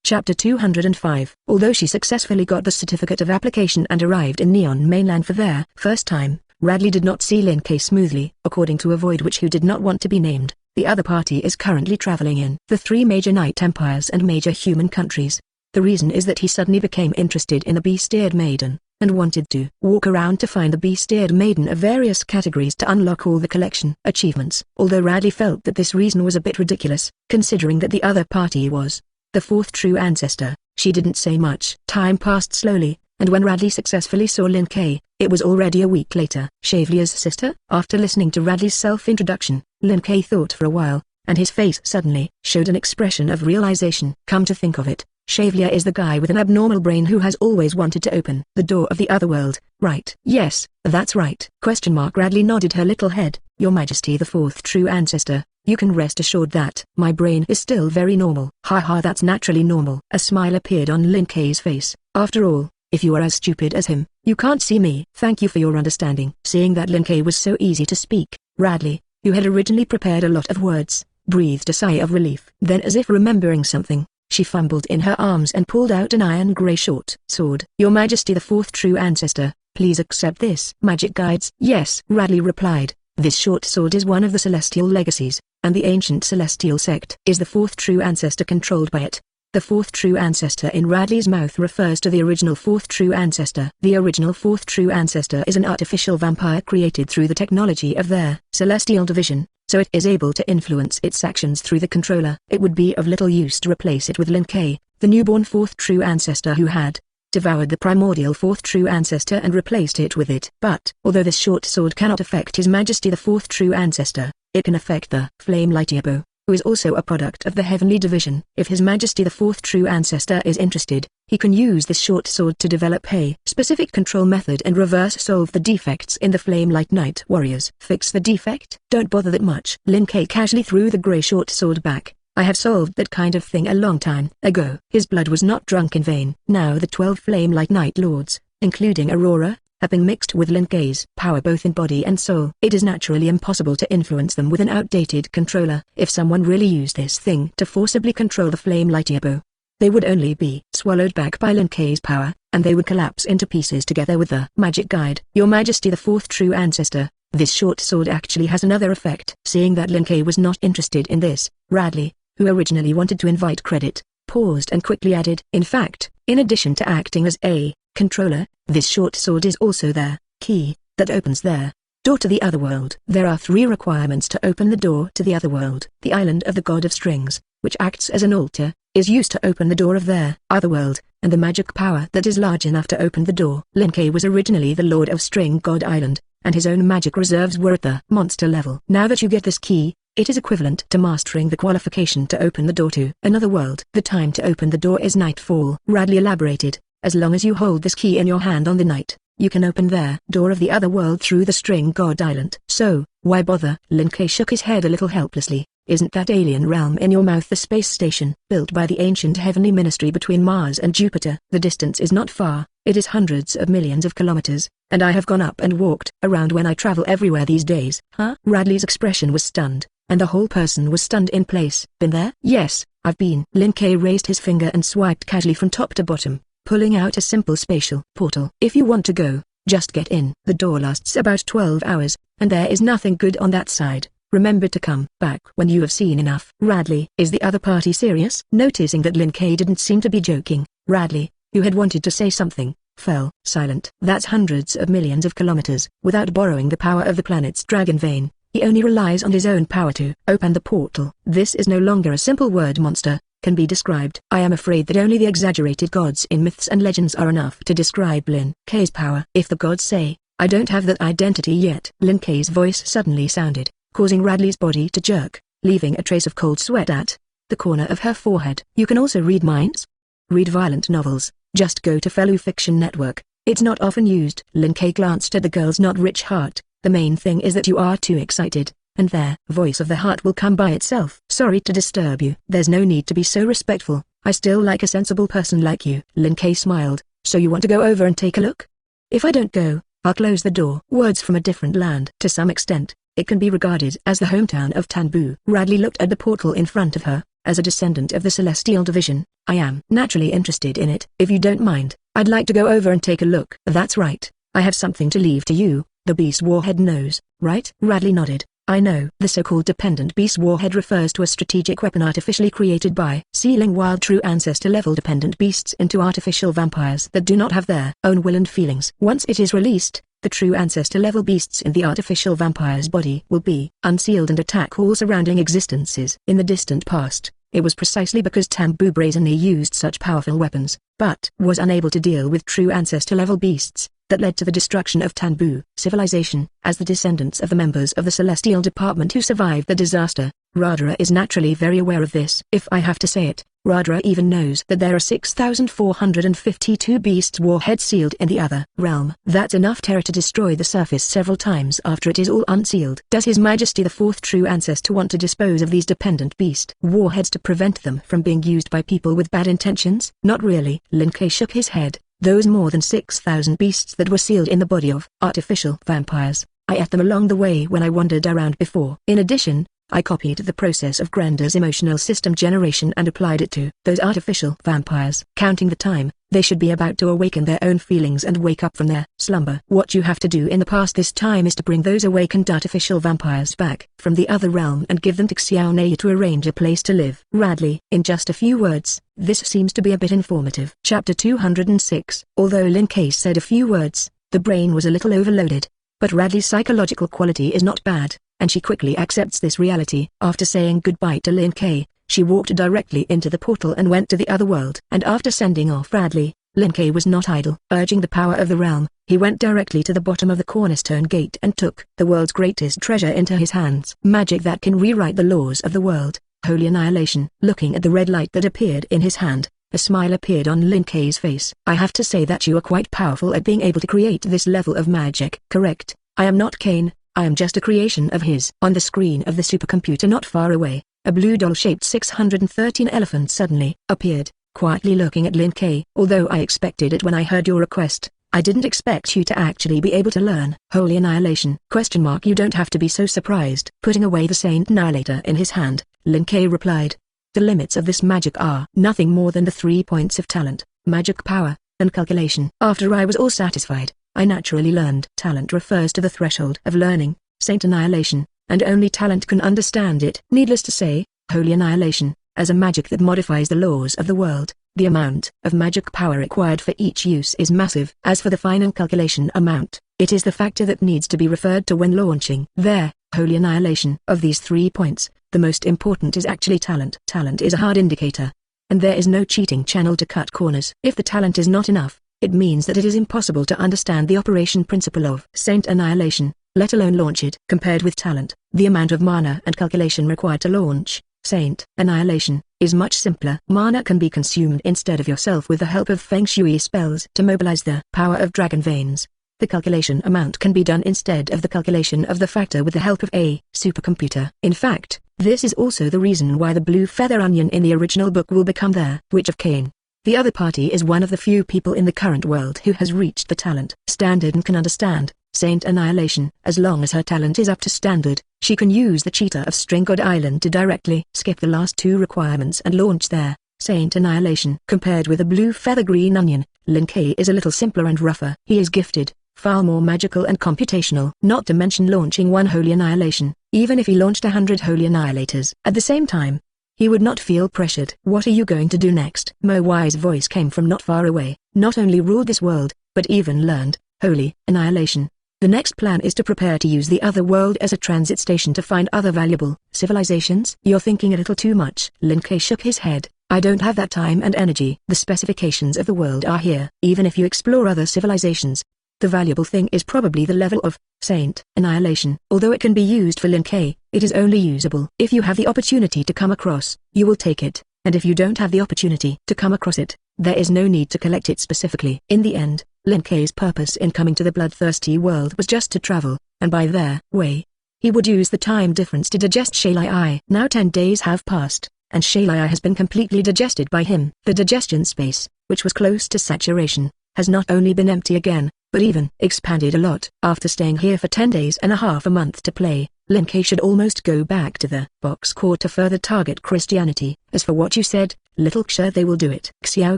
Chapter 205. Although she successfully got the certificate of application and arrived in Neon Mainland for their first time, Radley did not see Lin Kei smoothly. According to a void witch who did not want to be named, the other party is currently traveling in the three major night empires and major human countries. The reason is that he suddenly became interested in the beast-eared maiden, and wanted to walk around to find the beast-eared maiden of various categories to unlock all the collection achievements. Although Radley felt that this reason was a bit ridiculous, considering that the other party was the fourth true ancestor, she didn't say much. Time passed slowly, and when Radley successfully saw Lin Kei, it was already a week later. Chevalier's sister? After listening to Radley's self-introduction, Lin Kei thought for a while, and his face suddenly showed an expression of realization. Come to think of it, Chevalier is the guy with an abnormal brain who has always wanted to open the door of the other world, right? Yes, that's right. Radley nodded her little head. Your Majesty the fourth true ancestor, you can rest assured that my brain is still very normal. Haha, that's naturally normal. A smile appeared on Lin Kei's face. After all, if you are as stupid as him, you can't see me. Thank you for your understanding. Seeing that Lin Kei was so easy to speak, Radley, who had originally prepared a lot of words, breathed a sigh of relief. Then, as if remembering something, she fumbled in her arms and pulled out an iron-grey short sword. Your Majesty the fourth true ancestor, please accept this. Magic guides? Yes, Radley replied. This short sword is one of the celestial legacies, and the ancient celestial sect is the fourth true ancestor controlled by it. The fourth true ancestor in Radley's mouth refers to the original fourth true ancestor. The original fourth true ancestor is an artificial vampire created through the technology of their celestial division, so it is able to influence its actions through the controller. It would be of little use to replace it with Lin Kei, the newborn fourth true ancestor who had devoured the primordial fourth true ancestor and replaced it with it. But, although this short sword cannot affect His Majesty the fourth true ancestor, it can affect the Flame Lightyear, who is also a product of the Heavenly Division. If His Majesty the fourth true ancestor is interested, he can use this short sword to develop a specific control method and reverse solve the defects in the Flame Light Knight warriors. Fix the defect? Don't bother that much. Lin Kei casually threw the grey short sword back. I have solved that kind of thing a long time ago. His blood was not drunk in vain. Now the 12 Flame Light Knight Lords, including Aurora, have been mixed with Lin Kei's power both in body and soul. It is naturally impossible to influence them with an outdated controller. If someone really used this thing to forcibly control the Flame Lightyear, they would only be swallowed back by Lin Kei's power, and they would collapse into pieces together with the magic guide. Your Majesty the fourth true ancestor, this short sword actually has another effect. Seeing that Lin Kei was not interested in this, Radley, who originally wanted to invite credit, paused and quickly added, in fact, in addition to acting as a controller, this short sword is also their key that opens their door to the other world. There are 3 requirements to open the door to the other world. The island of the God of Strings, which acts as an altar, is used to open the door of their other world, and the magic power that is large enough to open the door. Lin Kei was originally the Lord of String God Island, and his own magic reserves were at the monster level. Now that you get this key, it is equivalent to mastering the qualification to open the door to another world. The time to open the door is nightfall. Radley elaborated, as long as you hold this key in your hand on the night, you can open their door of the other world through the String God Island. So, why bother? Lin Kei shook his head a little helplessly. Isn't that alien realm in your mouth the space station, built by the ancient heavenly ministry between Mars and Jupiter? The distance is not far, it is hundreds of millions of kilometers, and I have gone up and walked around when I travel everywhere these days. Huh? Radley's expression was stunned, and the whole person was stunned in place. Been there? Yes, I've been. Lin Kei raised his finger and swiped casually from top to bottom, pulling out a simple spatial portal. If you want to go, just get in. The door lasts about 12 hours, and there is nothing good on that side. Remember to come back when you have seen enough. Radley, is the other party serious? Noticing that Lin Kei didn't seem to be joking, Radley, who had wanted to say something, fell silent. That's hundreds of millions of kilometers. Without borrowing the power of the planet's dragon vein, he only relies on his own power to open the portal. This is no longer a simple word monster, can be described. I am afraid that only the exaggerated gods in myths and legends are enough to describe Lin Kei's power. If the gods say, I don't have that identity yet. Lin Kei's voice suddenly sounded, causing Radley's body to jerk, leaving a trace of cold sweat at the corner of her forehead. You can also read minds? Read violent novels. Just go to Fellow Fiction Network. It's not often used. Lin Kei glanced at the girl's not rich heart. The main thing is that you are too excited, and their voice of the heart will come by itself. Sorry to disturb you. There's no need to be so respectful. I still like a sensible person like you. Lin Kei smiled. So you want to go over and take a look? If I don't go, I'll close the door. Words from a different land. To some extent, it can be regarded as the hometown of Tanbu. Radley looked at the portal in front of her. As a descendant of the Celestial Division, I am naturally interested in it. If you don't mind, I'd like to go over and take a look. That's right. I have something to leave to you. The Beast Warhead knows, right? Radley nodded. I know. The so-called dependent Beast Warhead refers to a strategic weapon artificially created by sealing wild true ancestor-level dependent beasts into artificial vampires that do not have their own will and feelings. Once it is released, the true ancestor-level beasts in the artificial vampire's body will be unsealed and attack all surrounding existences. In the distant past, it was precisely because Tanbu brazenly used such powerful weapons, but was unable to deal with true ancestor-level beasts, that led to the destruction of Tanbu civilization. As the descendants of the members of the Celestial Department who survived the disaster, Radra is naturally very aware of this. If I have to say it, Radra even knows that there are 6,452 beasts warheads sealed in the other realm. That's enough terror to destroy the surface several times after it is all unsealed. Does His Majesty the Fourth True Ancestor want to dispose of these dependent beast warheads to prevent them from being used by people with bad intentions? Not really. Lin Kei shook his head. Those more than 6,000 beasts that were sealed in the body of artificial vampires, I ate them along the way when I wandered around before. In addition, I copied the process of Grender's emotional system generation and applied it to those artificial vampires. Counting the time, they should be about to awaken their own feelings and wake up from their slumber. What you have to do in the past this time is to bring those awakened artificial vampires back from the other realm and give them to Xiaonia to arrange a place to live. Radley, in just a few words, this seems to be a bit informative. Chapter 206. Although Lin Kei said a few words, the brain was a little overloaded, but Radley's psychological quality is not bad, and she quickly accepts this reality. After saying goodbye to Lin Kei, she walked directly into the portal and went to the other world. And after sending off Radley, Lin Kei was not idle. Urging the power of the realm, he went directly to the bottom of the cornerstone gate and took the world's greatest treasure into his hands. Magic that can rewrite the laws of the world. Holy annihilation. Looking at the red light that appeared in his hand, a smile appeared on Lin Kei's face. I have to say that you are quite powerful at being able to create this level of magic. Correct. I am not Kane. I am just a creation of his. On the screen of the supercomputer not far away, a blue doll-shaped 613 elephant suddenly appeared, quietly looking at Lin Kei. Although I expected it when I heard your request, I didn't expect you to actually be able to learn Holy Annihilation. You don't have to be so surprised. Putting away the Saint Annihilator in his hand, Lin Kei replied. The limits of this magic are nothing more than the 3 points of talent, magic power, and calculation. After I was all satisfied, I naturally learned. Talent refers to the threshold of learning, Saint Annihilation, and only talent can understand it. Needless to say, Holy Annihilation, as a magic that modifies the laws of the world, the amount of magic power required for each use is massive. As for the final calculation amount, it is the factor that needs to be referred to when launching. There, Holy Annihilation. Of these 3 points, the most important is actually talent. Talent is a hard indicator, and there is no cheating channel to cut corners. If the talent is not enough, it means that it is impossible to understand the operation principle of Saint Annihilation, let alone launch it. Compared with talent, the amount of mana and calculation required to launch Saint Annihilation is much simpler. Mana can be consumed instead of yourself with the help of Feng Shui spells to mobilize the power of dragon veins. The calculation amount can be done instead of the calculation of the factor with the help of a supercomputer. In fact, this is also the reason why the blue feather onion in the original book will become the Witch of Cain. The other party is one of the few people in the current world who has reached the talent standard and can understand Saint Annihilation. As long as her talent is up to standard, she can use the cheetah of String God Island to directly skip the last 2 requirements and launch their Saint Annihilation. Compared with a blue feather green onion, Lin Kei is a little simpler and rougher. He is gifted, far more magical and computational. Not to mention launching one holy annihilation, even if he launched 100 holy annihilators at the same time, he would not feel pressured. What are you going to do next? Mo Wai's voice came from not far away. Not only ruled this world, but even learned holy annihilation. The next plan is to prepare to use the other world as a transit station to find other valuable civilizations. You're thinking a little too much. Lin Kuei shook his head. I don't have that time and energy. The specifications of the world are here. Even if you explore other civilizations, the valuable thing is probably the level of saint annihilation. Although it can be used for Lin Kuei, it is only usable if you have the opportunity to come across. You will take it, and if you don't have the opportunity to come across it, there is no need to collect it specifically. In the end, Lin Kuei's purpose in coming to the bloodthirsty world was just to travel, and by their way, he would use the time difference to digest Shalai. Now 10 days have passed, and Shalai has been completely digested by him. The digestion space, which was close to saturation, has not only been empty again, but even expanded a lot. After staying here for 10 days and a month to play, Lin Kuei should almost go back to the box court to further target Christianity. As for what you said, little Ksha, they will do it. Xiao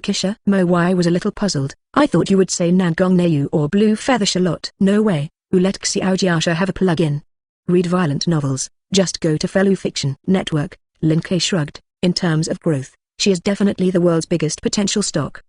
Kisha? Mo Wai was a little puzzled. I thought you would say Nangong Neu or Blue Feather Shallot. No way. Who let Xiao Jiasha have a plug-in? Read violent novels. Just go to Fellow Fiction Network. Lin Kuei shrugged. In terms of growth, she is definitely the world's biggest potential stock.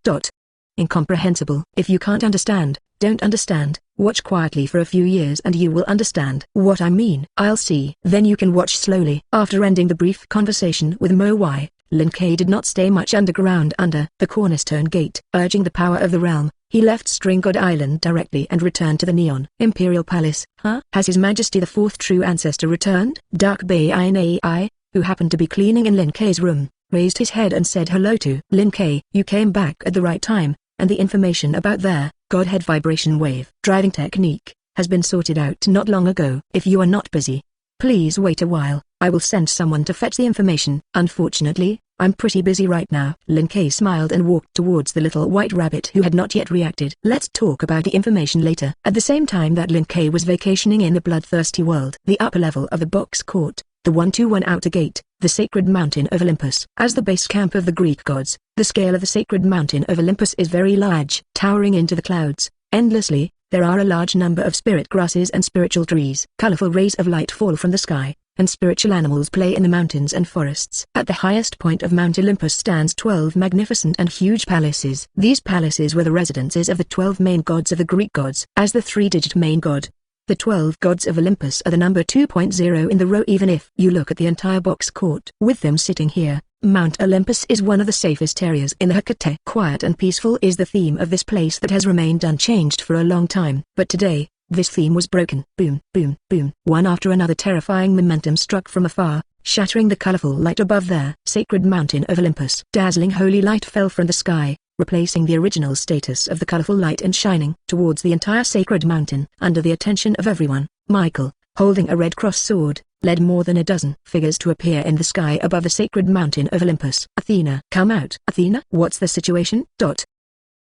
Incomprehensible. If you can't understand, don't understand. Watch quietly for a few years and you will understand what I mean. I'll see. Then you can watch slowly. After ending the brief conversation with Mo Wai, Lin Kuei did not stay much underground under the Cornerstone Gate. Urging the power of the realm, he left String God Island directly and returned to the Neon Imperial Palace. Has His Majesty the Fourth True Ancestor returned? Dark Bei Nai, who happened to be cleaning in Lin Kuei's room, raised his head and said hello to Lin Kuei. You came back at the right time, and the information about their Godhead vibration wave driving technique has been sorted out not long ago. If you are not busy, please wait a while. I will send someone to fetch the information. Unfortunately, I'm pretty busy right now. Lin Kuei smiled and walked towards the little white rabbit who had not yet reacted. Let's talk about the information later. At the same time that Lin Kuei was vacationing in the bloodthirsty world, the upper level of the box court, the 121 outer gate, the sacred mountain of Olympus. As the base camp of the Greek gods, the scale of the sacred mountain of Olympus is very large. Towering into the clouds, endlessly, there are a large number of spirit grasses and spiritual trees. Colorful rays of light fall from the sky, and spiritual animals play in the mountains and forests. At the highest point of Mount Olympus stands 12 magnificent and huge palaces. These palaces were the residences of the 12 main gods of the Greek gods. As the three-digit main god, the 12 gods of Olympus are the number 2.0 in the row. Even if you look at the entire box court. With them sitting here, Mount Olympus is one of the safest areas in the Hecate. Quiet and peaceful is the theme of this place that has remained unchanged for a long time. But today, this theme was broken. Boom, boom, boom. One after another terrifying momentum struck from afar, shattering the colorful light above their sacred mountain of Olympus. Dazzling holy light fell from the sky, replacing the original status of the colorful light and shining towards the entire sacred mountain. Under the attention of everyone, Michael, holding a red cross sword, led more than a dozen figures to appear in the sky above the sacred mountain of Olympus. Athena, come out. Athena, what's the situation?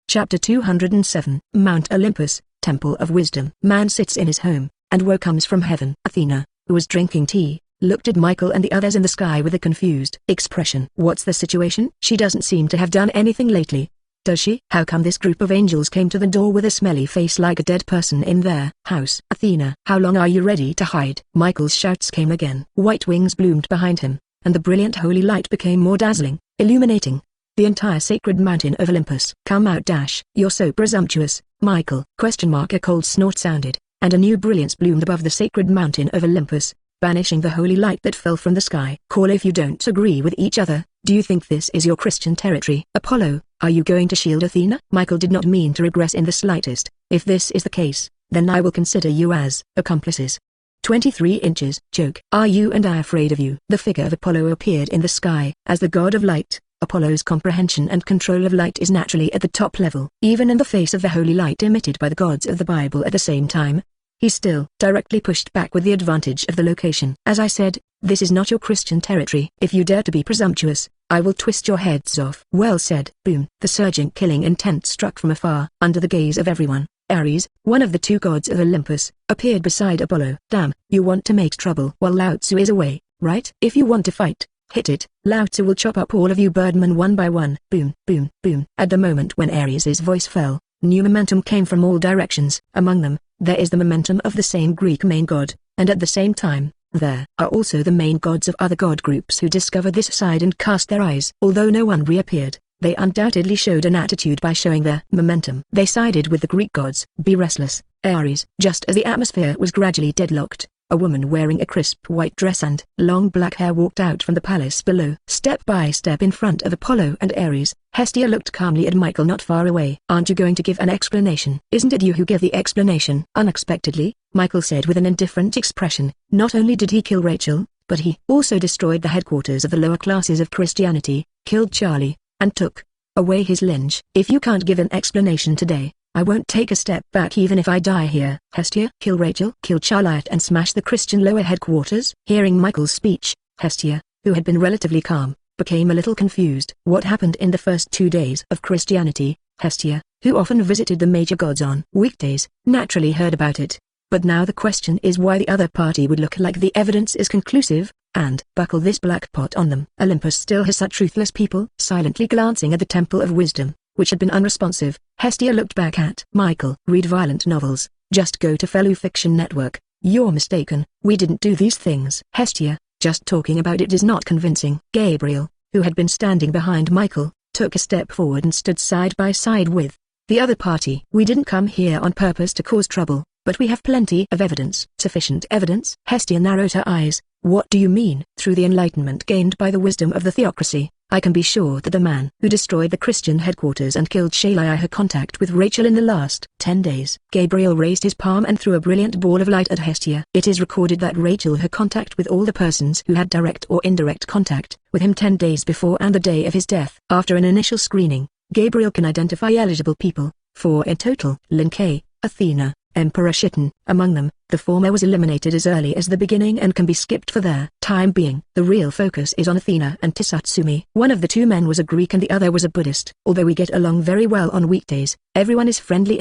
Chapter 207. Mount Olympus, Temple of Wisdom. Man sits in his home, and woe comes from heaven. Athena, who was drinking tea, looked at Michael and the others in the sky with a confused expression. What's the situation? She doesn't seem to have done anything lately, does she? How come this group of angels came to the door with a smelly face like a dead person in their house? Athena, how long are you ready to hide? Michael's shouts came again. White wings bloomed behind him, and the brilliant holy light became more dazzling, illuminating the entire sacred mountain of Olympus. Come out. You're so presumptuous, Michael. A cold snort sounded, and a new brilliance bloomed above the sacred mountain of Olympus, banishing the holy light that fell from the sky. Call if you don't agree with each other. Do you think this is your Christian territory? Apollo, are you going to shield Athena? Michael did not mean to regress in the slightest. If this is the case, then I will consider you as accomplices. 23 inches. Joke. Are you and I afraid of you? The figure of Apollo appeared in the sky. As the god of light, Apollo's comprehension and control of light is naturally at the top level. Even in the face of the holy light emitted by the gods of the Bible at the same time, he still directly pushed back with the advantage of the location. As I said, this is not your Christian territory. If you dare to be presumptuous, I will twist your heads off. Well said. Boom. The surging killing intent struck from afar. Under the gaze of everyone, Ares, one of the two gods of Olympus, appeared beside Apollo. Damn, you want to make trouble while Lao Tzu is away, right? If you want to fight, hit it. Lao Tzu will chop up all of you birdmen one by one. Boom, boom, boom. At the moment when Ares's voice fell, New momentum came from all directions. Among them, there is the momentum of the same Greek main god, and at the same time, there are also the main gods of other god groups who discover this side and cast their eyes. Although no one reappeared, they undoubtedly showed an attitude by showing their momentum. They sided with the Greek gods. Be restless, Ares. Just as the atmosphere was gradually deadlocked, a woman wearing a crisp white dress and long black hair walked out from the palace below. Step by step in front of Apollo and Ares, Hestia looked calmly at Michael not far away. Aren't you going to give an explanation? Isn't it you who give the explanation? Unexpectedly, Michael said with an indifferent expression. Not only did he kill Rachel, but he also destroyed the headquarters of the lower classes of Christianity, killed Charlie, and took away his lineage. If you can't give an explanation today, I won't take a step back even if I die here. Hestia, kill Rachel, kill Charlie and smash the Christian lower headquarters. Hearing Michael's speech, Hestia, who had been relatively calm, became a little confused. What happened in the first 2 days of Christianity? Hestia, who often visited the major gods on weekdays, naturally heard about it. But now the question is why the other party would look like the evidence is conclusive, and buckle this black pot on them. Olympus still has such ruthless people. Silently glancing at the Temple of Wisdom, which had been unresponsive, Hestia looked back at Michael. Read violent novels, just go to Fellow Fiction Network. You're mistaken, we didn't do these things. Hestia, just talking about it is not convincing. Gabriel, who had been standing behind Michael, took a step forward and stood side by side with the other party. We didn't come here on purpose to cause trouble, but we have plenty of evidence. Sufficient evidence? Hestia narrowed her eyes. What do you mean? Through the enlightenment gained by the wisdom of the theocracy, I can be sure that the man who destroyed the Christian headquarters and killed Shalai had contact with Rachel in the last 10 days. Gabriel raised his palm and threw a brilliant ball of light at Hestia. It is recorded that Rachel had contact with all the persons who had direct or indirect contact with him 10 days before and the day of his death. After an initial screening, Gabriel can identify eligible people, 4 in total. Linke, Athena, Emperor Shitten. Among them, the former was eliminated as early as the beginning and can be skipped for their time being. The real focus is on Athena and Tisatsumi. One of the 2 men was a Greek and the other was a Buddhist. Although we get along very well on weekdays, everyone is friendly,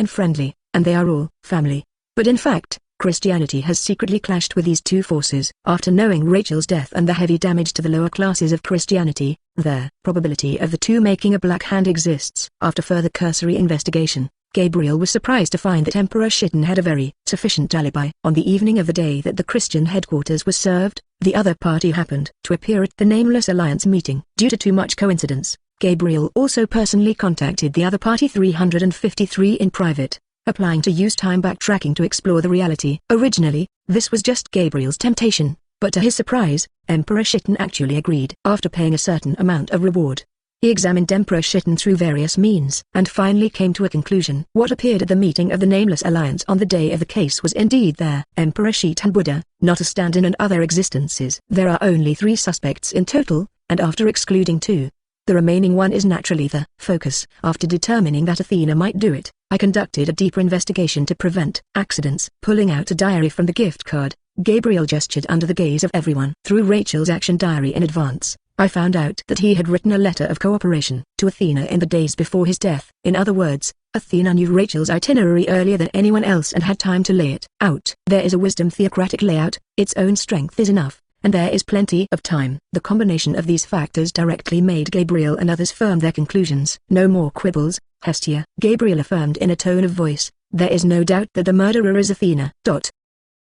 and they are all family. But in fact, Christianity has secretly clashed with these 2 forces. After knowing Rachel's death and the heavy damage to the lower classes of Christianity, the probability of the 2 making a black hand exists. After further cursory investigation, Gabriel was surprised to find that Emperor Shitten had a very sufficient alibi. On the evening of the day that the Christian headquarters was served, the other party happened to appear at the Nameless Alliance meeting. Due to too much coincidence, Gabriel also personally contacted the other party 353 in private, applying to use time backtracking to explore the reality. Originally, this was just Gabriel's temptation, but to his surprise, Emperor Shitten actually agreed. After paying a certain amount of reward, he examined Emperor Shitten through various means and finally came to a conclusion. What appeared at the meeting of the Nameless Alliance on the day of the case was indeed there. Emperor Shitten Buddha, not a stand-in and other existences. There are only 3 suspects in total, and after excluding 2, the remaining one is naturally the focus. After determining that Athena might do it, I conducted a deeper investigation to prevent accidents. Pulling out a diary from the gift card, Gabriel gestured under the gaze of everyone. Through Rachel's action diary in advance, I found out that he had written a letter of cooperation to Athena in the days before his death. In other words, Athena knew Rachel's itinerary earlier than anyone else and had time to lay it out. There is a wisdom theocratic layout, its own strength is enough, and there is plenty of time. The combination of these factors directly made Gabriel and others firm their conclusions. No more quibbles, Hestia, Gabriel affirmed in a tone of voice. There is no doubt that the murderer is Athena.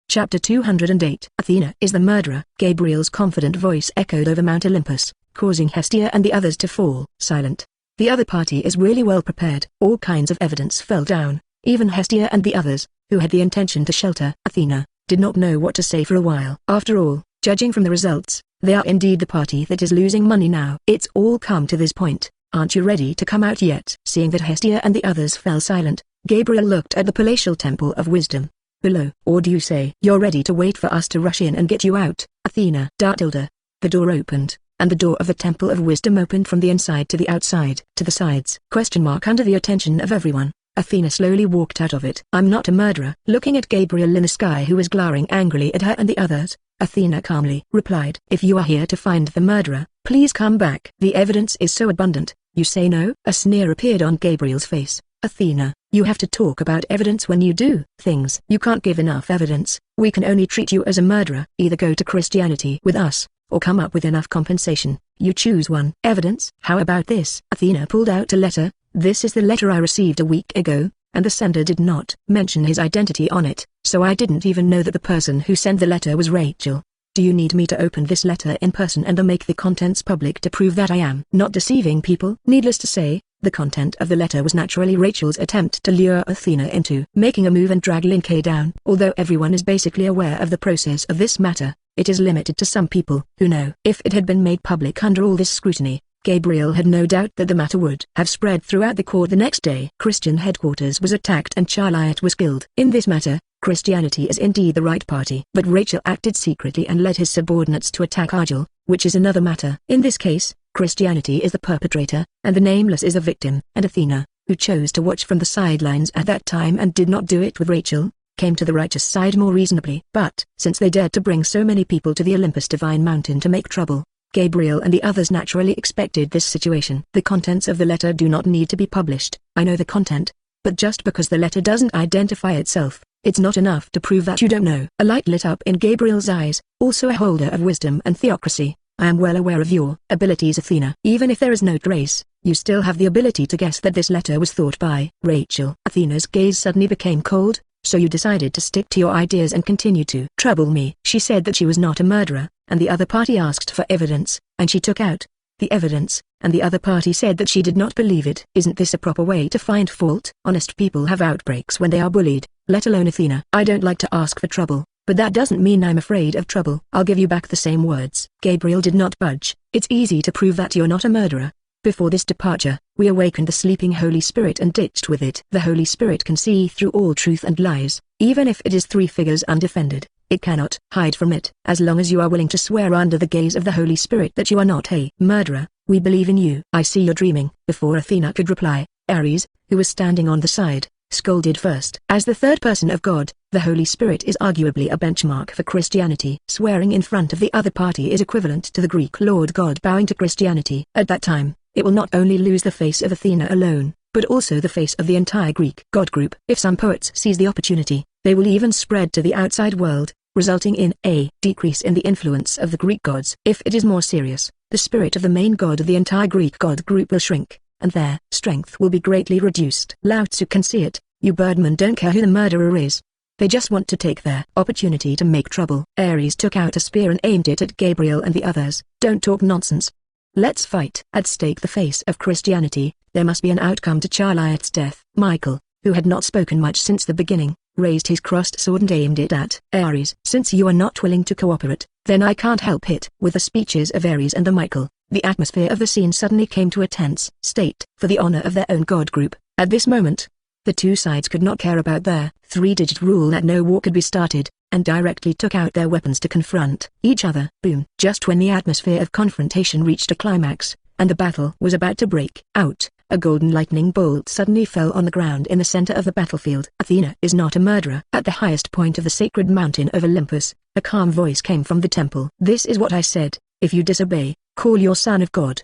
Chapter 208. Athena is the murderer. Gabriel's confident voice echoed over Mount Olympus, causing Hestia and the others to fall silent. The other party is really well prepared. All kinds of evidence fell down. Even Hestia and the others, who had the intention to shelter Athena, did not know what to say for a while. After all, judging from the results, they are indeed the party that is losing money now. It's all come to this point. Aren't you ready to come out yet? Seeing that Hestia and the others fell silent, Gabriel looked at the palatial Temple of Wisdom below. Or do you say you're ready to wait for us to rush in and get you out? Athena. The door opened, and the door of the Temple of Wisdom opened from the inside to the outside. To the sides. Under the attention of everyone, Athena slowly walked out of it. I'm not a murderer. Looking at Gabriel in the sky who was glaring angrily at her and the others, Athena calmly replied. If you are here to find the murderer, please come back. The evidence is so abundant, you say no? A sneer appeared on Gabriel's face. Athena, you have to talk about evidence when you do things. You can't give enough evidence. We can only treat you as a murderer. Either go to Christianity with us, or come up with enough compensation. You choose one. Evidence? How about this? Athena pulled out a letter. This is the letter I received a week ago. and the sender did not mention his identity on it, so I didn't even know that the person who sent the letter was Rachel. Do you need me to open this letter in person and make the contents public to prove that I am not deceiving people? Needless to say, the content of the letter was naturally Rachel's attempt to lure Athena into making a move and drag Lin K down. Although everyone is basically aware of the process of this matter, it is limited to some people who know. If it had been made public under all this scrutiny, Gabriel had no doubt that the matter would have spread throughout the court the next day. Christian headquarters was attacked and Charlotte was killed. In this matter, Christianity is indeed the right party. But Rachel acted secretly and led his subordinates to attack Argel, which is another matter. In this case, Christianity is the perpetrator, and the Nameless is a victim. And Athena, who chose to watch from the sidelines at that time and did not do it with Rachel, came to the righteous side more reasonably. But, since they dared to bring so many people to the Olympus Divine Mountain to make trouble, Gabriel and the others naturally expected this situation. The contents of the letter do not need to be published. I know the content, but just because the letter doesn't identify itself, it's not enough to prove that you don't know. A light lit up in Gabriel's eyes, also a holder of wisdom and theocracy. I am well aware of your abilities, Athena. Even if there is no trace, you still have the ability to guess that this letter was thought by Rachel. Athena's gaze suddenly became cold. So you decided to stick to your ideas and continue to trouble me. She said that she was not a murderer, and the other party asked for evidence, and she took out the evidence, and the other party said that she did not believe it. Isn't this a proper way to find fault? Honest people have outbreaks when they are bullied, let alone Athena. I don't like to ask for trouble, but that doesn't mean I'm afraid of trouble. I'll give you back the same words. Gabriel did not budge. It's easy to prove that you're not a murderer. Before this departure, we awakened the sleeping Holy Spirit and ditched with it. The Holy Spirit can see through all truth and lies, even if it is 3 figures undefended. It cannot hide from it. As long as you are willing to swear under the gaze of the Holy Spirit that you are not a murderer, we believe in you. I see you're dreaming. Before Athena could reply, Ares, who was standing on the side, scolded first. As the third person of God, the Holy Spirit is arguably a benchmark for Christianity. Swearing in front of the other party is equivalent to the Greek Lord God bowing to Christianity. At that time, it will not only lose the face of Athena alone, but also the face of the entire Greek god group. If some poets seize the opportunity, they will even spread to the outside world, resulting in a decrease in the influence of the Greek gods. If it is more serious, the spirit of the main god of the entire Greek god group will shrink, and their strength will be greatly reduced. Lao Tzu can see it. You birdmen don't care who the murderer is. They just want to take their opportunity to make trouble. Ares took out a spear and aimed it at Gabriel and the others. Don't talk nonsense. Let's fight. At stake the face of Christianity, there must be an outcome to Charlotte's death. Michael, who had not spoken much since the beginning, raised his crossed sword and aimed it at Ares. Since you are not willing to cooperate, then I can't help it. With the speeches of Ares and the Michael, the atmosphere of the scene suddenly came to a tense state. For the honor of their own god group, at this moment, the two sides could not care about their 3-digit rule that no war could be started, and directly took out their weapons to confront each other. Boom! Just when the atmosphere of confrontation reached a climax, and the battle was about to break out, a golden lightning bolt suddenly fell on the ground in the center of the battlefield. Athena is not a murderer. At the highest point of the sacred mountain of Olympus, a calm voice came from the temple. This is what I said, if you disobey, call your son of God.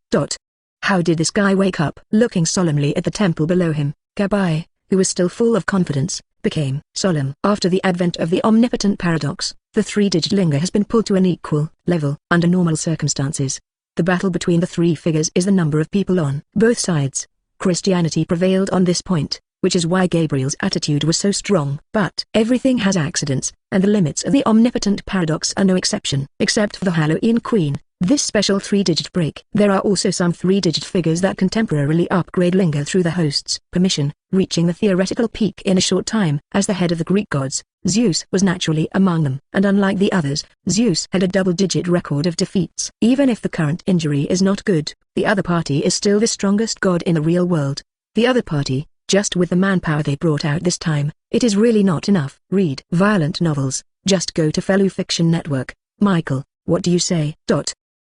How did this guy wake up? Looking solemnly at the temple below him, Gabai, who was still full of confidence, became solemn. After the advent of the omnipotent paradox, the 3-digit linga has been pulled to an equal level. Under normal circumstances, the battle between the 3 figures is the number of people on both sides. Christianity prevailed on this point, which is why Gabriel's attitude was so strong. But everything has accidents, and the limits of the omnipotent paradox are no exception. Except for the Halloween Queen, this special 3-digit break. There are also some 3-digit figures that can temporarily upgrade linga through the host's permission, reaching the theoretical peak in a short time. As the head of the Greek gods, Zeus was naturally among them. And unlike the others, Zeus had a double-digit record of defeats. Even if the current injury is not good, the other party is still the strongest god in the real world. The other party, just with the manpower they brought out this time, it is really not enough. Read violent novels, just go to Fellow Fiction Network. Michael, what do you say?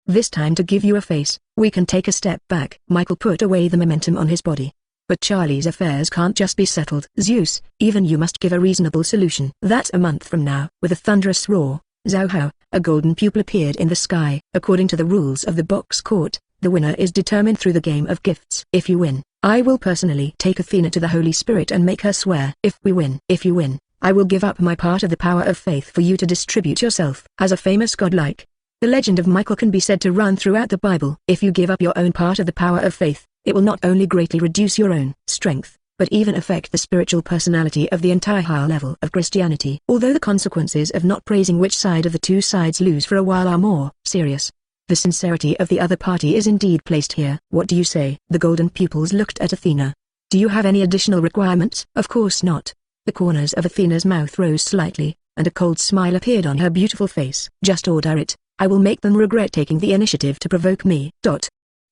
This time to give you a face, we can take a step back. Michael put away the momentum on his body. But Charlie's affairs can't just be settled. Zeus, even you must give a reasonable solution. That's a month from now. With a thunderous roar, Zhao Hao, a golden pupil appeared in the sky. According to the rules of the box court, the winner is determined through the game of gifts. If you win, I will personally take Athena to the Holy Spirit and make her swear. If you win, I will give up my part of the power of faith for you to distribute yourself. As a famous godlike, the legend of Michael can be said to run throughout the Bible. If you give up your own part of the power of faith, it will not only greatly reduce your own strength, but even affect the spiritual personality of the entire higher level of Christianity. Although the consequences of not praising which side of the two sides lose for a while are more serious, the sincerity of the other party is indeed placed here. What do you say? The golden pupils looked at Athena. Do you have any additional requirements? Of course not. The corners of Athena's mouth rose slightly, and a cold smile appeared on her beautiful face. Just order it. I will make them regret taking the initiative to provoke me.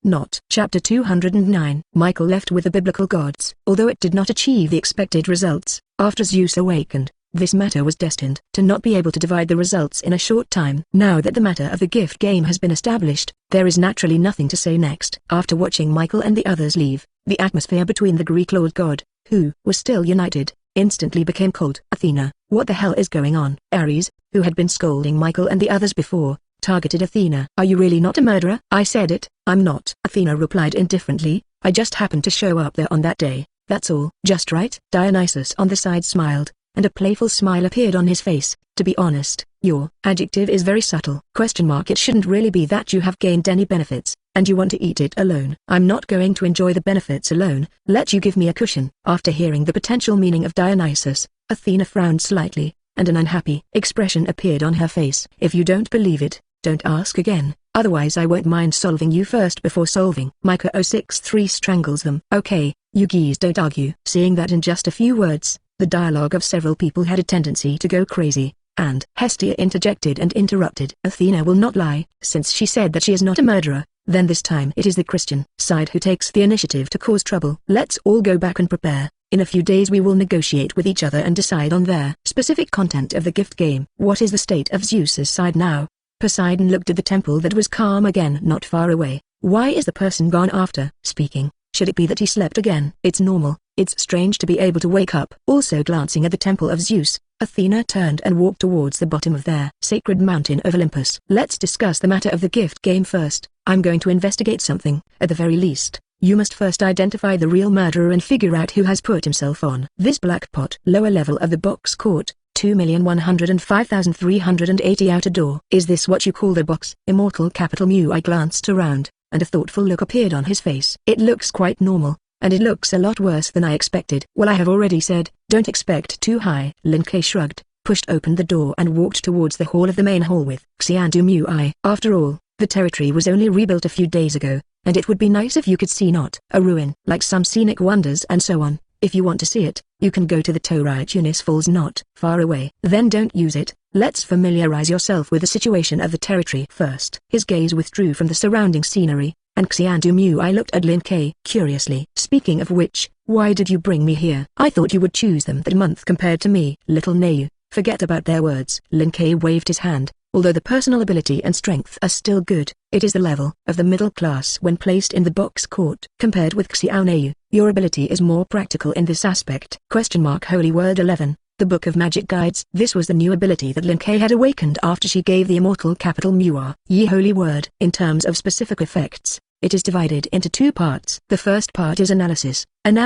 Not. Chapter 209. Michael left with the biblical gods. Although it did not achieve the expected results, after Zeus awakened, this matter was destined to not be able to divide the results in a short time. Now that the matter of the gift game has been established, there is naturally nothing to say next. After watching Michael and the others leave, the atmosphere between the Greek Lord God, who was still united, instantly became cold. Athena, what the hell is going on? Ares, who had been scolding Michael and the others before, targeted Athena. Are you really not a murderer? I said it, I'm not. Athena replied indifferently, I just happened to show up there on that day, that's all. Just right? Dionysus on the side smiled, and a playful smile appeared on his face. To be honest, your adjective is very subtle. It shouldn't really be that you have gained any benefits, and you want to eat it alone. I'm not going to enjoy the benefits alone. Let you give me a cushion. After hearing the potential meaning of Dionysus, Athena frowned slightly, and an unhappy expression appeared on her face. If you don't believe it, don't ask again, otherwise I won't mind solving you first before solving. Micah 063 strangles them. Okay, you geese don't argue. Seeing that in just a few words, the dialogue of several people had a tendency to go crazy, and Hestia interjected and interrupted. Athena will not lie, since she said that she is not a murderer, then this time it is the Christian side who takes the initiative to cause trouble. Let's all go back and prepare. In a few days we will negotiate with each other and decide on their specific content of the gift game. What is the state of Zeus's side now? Poseidon looked at the temple that was calm again not far away. Why is the person gone after speaking? Should it be that he slept again? It's normal. It's strange to be able to wake up. Also glancing at the temple of Zeus, Athena turned and walked towards the bottom of their sacred mountain of Olympus. Let's discuss the matter of the gift game first. I'm going to investigate something. At the very least, you must first identify the real murderer and figure out who has put himself on this black pot. Lower level of the box court, 2,105,380 outer door. Is this what you call the box? Immortal capital Mu. I glanced around, and a thoughtful look appeared on his face. It looks quite normal, and it looks a lot worse than I expected. Well, I have already said, don't expect too high. Lin Kei shrugged, pushed open the door and walked towards the hall of the main hall with Xiandu Mu. After all, the territory was only rebuilt a few days ago, and it would be nice if you could see not a ruin, like some scenic wonders and so on. If you want to see it, you can go to the Tunis Falls not far away. Then don't use it. Let's familiarize yourself with the situation of the territory first. His gaze withdrew from the surrounding scenery, and Xiandu Mu looked at Lin Kei curiously. Speaking of which, why did you bring me here? I thought you would choose them that month compared to me. Little Neu, forget about their words. Lin Kei waved his hand. Although the personal ability and strength are still good, it is the level of the middle class when placed in the box court. Compared with Xiaoneu, your ability is more practical in this aspect. Holy Word 11, the Book of Magic Guides. This was the new ability that Lin Kei had awakened after she gave the immortal capital Mu'a. Ye Holy Word. In terms of specific effects, it is divided into two parts. The first part is analysis and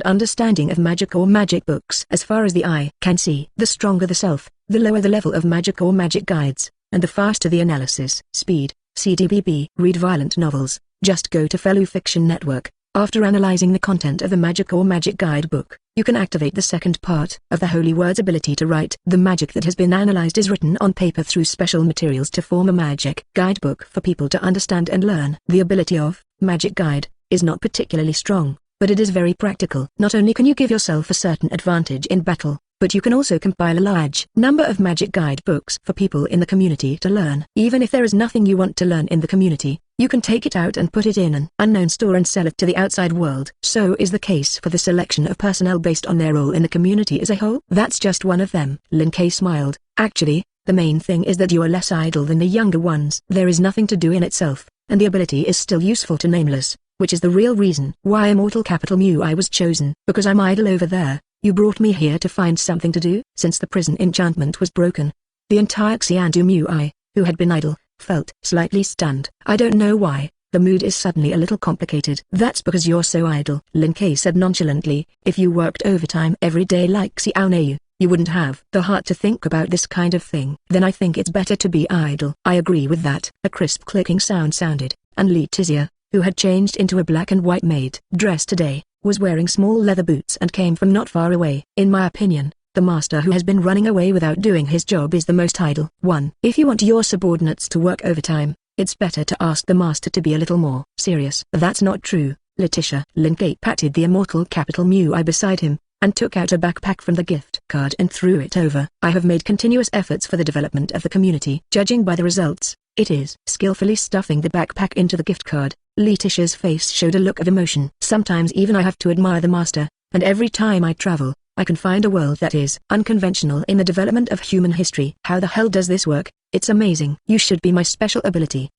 understanding of magic or magic books. As far as the eye can see, the stronger the self, the lower the level of magic or magic guides, and the faster the analysis speed. CDBB. Read violent novels. Just go to Fellow Fiction Network. After analyzing the content of the magic or magic guide book, you can activate the second part of the Holy Word's ability to write. The magic that has been analyzed is written on paper through special materials to form a magic guidebook for people to understand and learn. The ability of magic guide is not particularly strong, but it is very practical. Not only can you give yourself a certain advantage in battle, but you can also compile a large number of magic guide books for people in the community to learn. Even if there is nothing you want to learn in the community, you can take it out and put it in an unknown store and sell it to the outside world. So is the case for the selection of personnel based on their role in the community as a whole. That's just one of them. Lin Kei smiled. Actually, the main thing is that you are less idle than the younger ones. There is nothing to do in itself, and the ability is still useful to Nameless, which is the real reason why Immortal Capital Mu I was chosen. Because I'm idle over there, you brought me here to find something to do? Since the prison enchantment was broken, the entire Xiandu Mu who had been idle, felt slightly stunned. I don't know why, the mood is suddenly a little complicated. That's because you're so idle, Lin Kei said nonchalantly. If you worked overtime every day like Xiaoneu, you wouldn't have the heart to think about this kind of thing. Then I think it's better to be idle. I agree with that. A crisp clicking sound sounded, and Letizia, who had changed into a black and white maid dress today, was wearing small leather boots and came from not far away. In my opinion, the master who has been running away without doing his job is the most idle one. If you want your subordinates to work overtime, it's better to ask the master to be a little more serious. That's not true, Letitia. Lin Kei patted the immortal capital Mu I beside him, and took out a backpack from the gift card and threw it over. I have made continuous efforts for the development of the community. Judging by the results, it is. Skillfully stuffing the backpack into the gift card, Letitia's face showed a look of emotion. Sometimes even I have to admire the master, and every time I travel, I can find a world that is unconventional in the development of human history. How the hell does this work? It's amazing. You should be my special ability.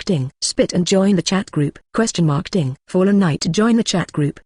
Ding. Spit and join the chat group. Ding. Fallen Knight join the chat group.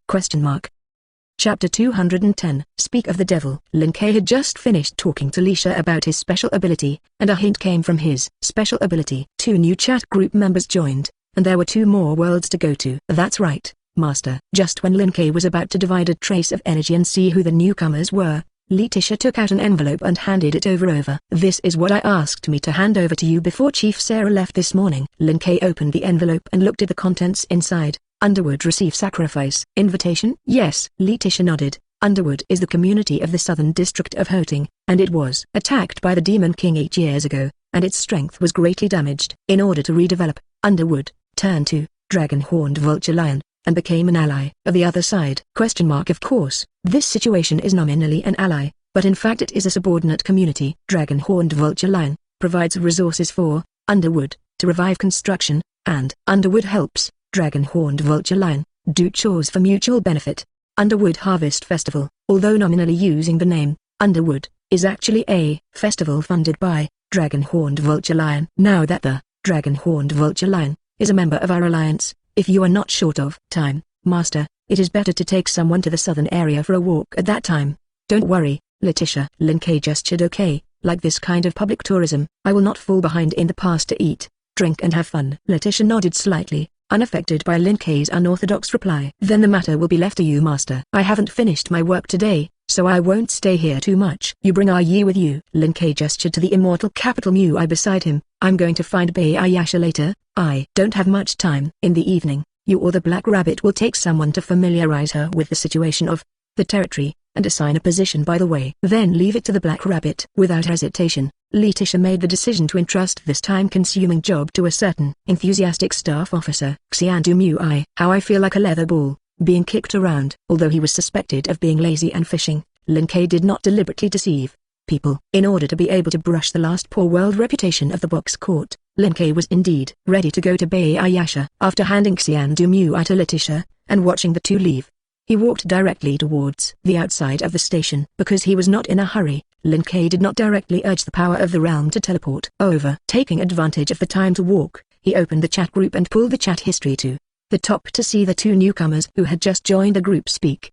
Chapter 210. Speak of the Devil. Lin Kei had just finished talking to Leisha about his special ability, and a hint came from his special ability. 2 new chat group members joined, and there were 2 more worlds to go to. That's right, Master. Just when Lin Kei was about to divide a trace of energy and see who the newcomers were, Letitia took out an envelope and handed it over. This is what I asked me to hand over to you before Chief Sarah left this morning. Lin Kei opened the envelope and looked at the contents inside. Underwood receive sacrifice. Invitation? Yes. Letitia nodded. Underwood is the community of the southern district of Hoting, and it was attacked by the Demon King 8 years ago, and its strength was greatly damaged. In order to redevelop, Underwood turned to Dragon-Horned Vulture Lion, and became an ally of the other side. Of course, this situation is nominally an ally, but in fact it is a subordinate community. Dragon-Horned Vulture Lion provides resources for Underwood to revive construction, and Underwood helps Dragon-Horned Vulture Lion do chores for mutual benefit. Underwood Harvest Festival, although nominally using the name Underwood, is actually a festival funded by Dragon-Horned Vulture Lion. Now that the Dragon-Horned Vulture Lion is a member of our alliance, if you are not short of time, Master, it is better to take someone to the southern area for a walk at that time. Don't worry, Letitia. Lin Kei gestured. Okay, like this kind of public tourism, I will not fall behind in the past to eat, drink and have fun. Letitia nodded slightly, unaffected by Lin Kei's unorthodox reply. Then the matter will be left to you, Master. I haven't finished my work today, so I won't stay here too much. You bring our Yi with you. Lin Kei gestured to the immortal capital Mu I beside him. I'm going to find Bei Ayasha later. I don't have much time. In the evening, you or the Black Rabbit will take someone to familiarize her with the situation of the territory, and assign a position by the way. Then leave it to the Black Rabbit. Without hesitation, Letitia made the decision to entrust this time-consuming job to a certain enthusiastic staff officer. Xiandu Mu. How I feel like a leather ball, being kicked around. Although he was suspected of being lazy and fishing, Lin Kei did not deliberately deceive people. In order to be able to brush the last poor world reputation of the box court, Lin Kei was indeed ready to go to Bei Ayasha. After handing Xiandu Mu to Letitia, and watching the two leave, he walked directly towards the outside of the station. Because he was not in a hurry, Lin Kei did not directly urge the power of the realm to teleport over. Taking advantage of the time to walk, he opened the chat group and pulled the chat history to the top to see the two newcomers who had just joined the group speak.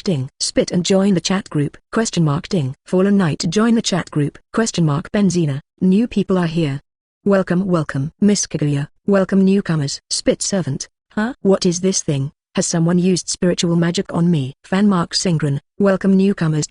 Ding. Spit and join the chat group. Ding. Fallen Knight join the chat group. Benzina. New people are here. Welcome. Miss Kaguya. Welcome newcomers. Spit servant. Huh? What is this thing? Has someone used spiritual magic on me? Singren. Welcome newcomers.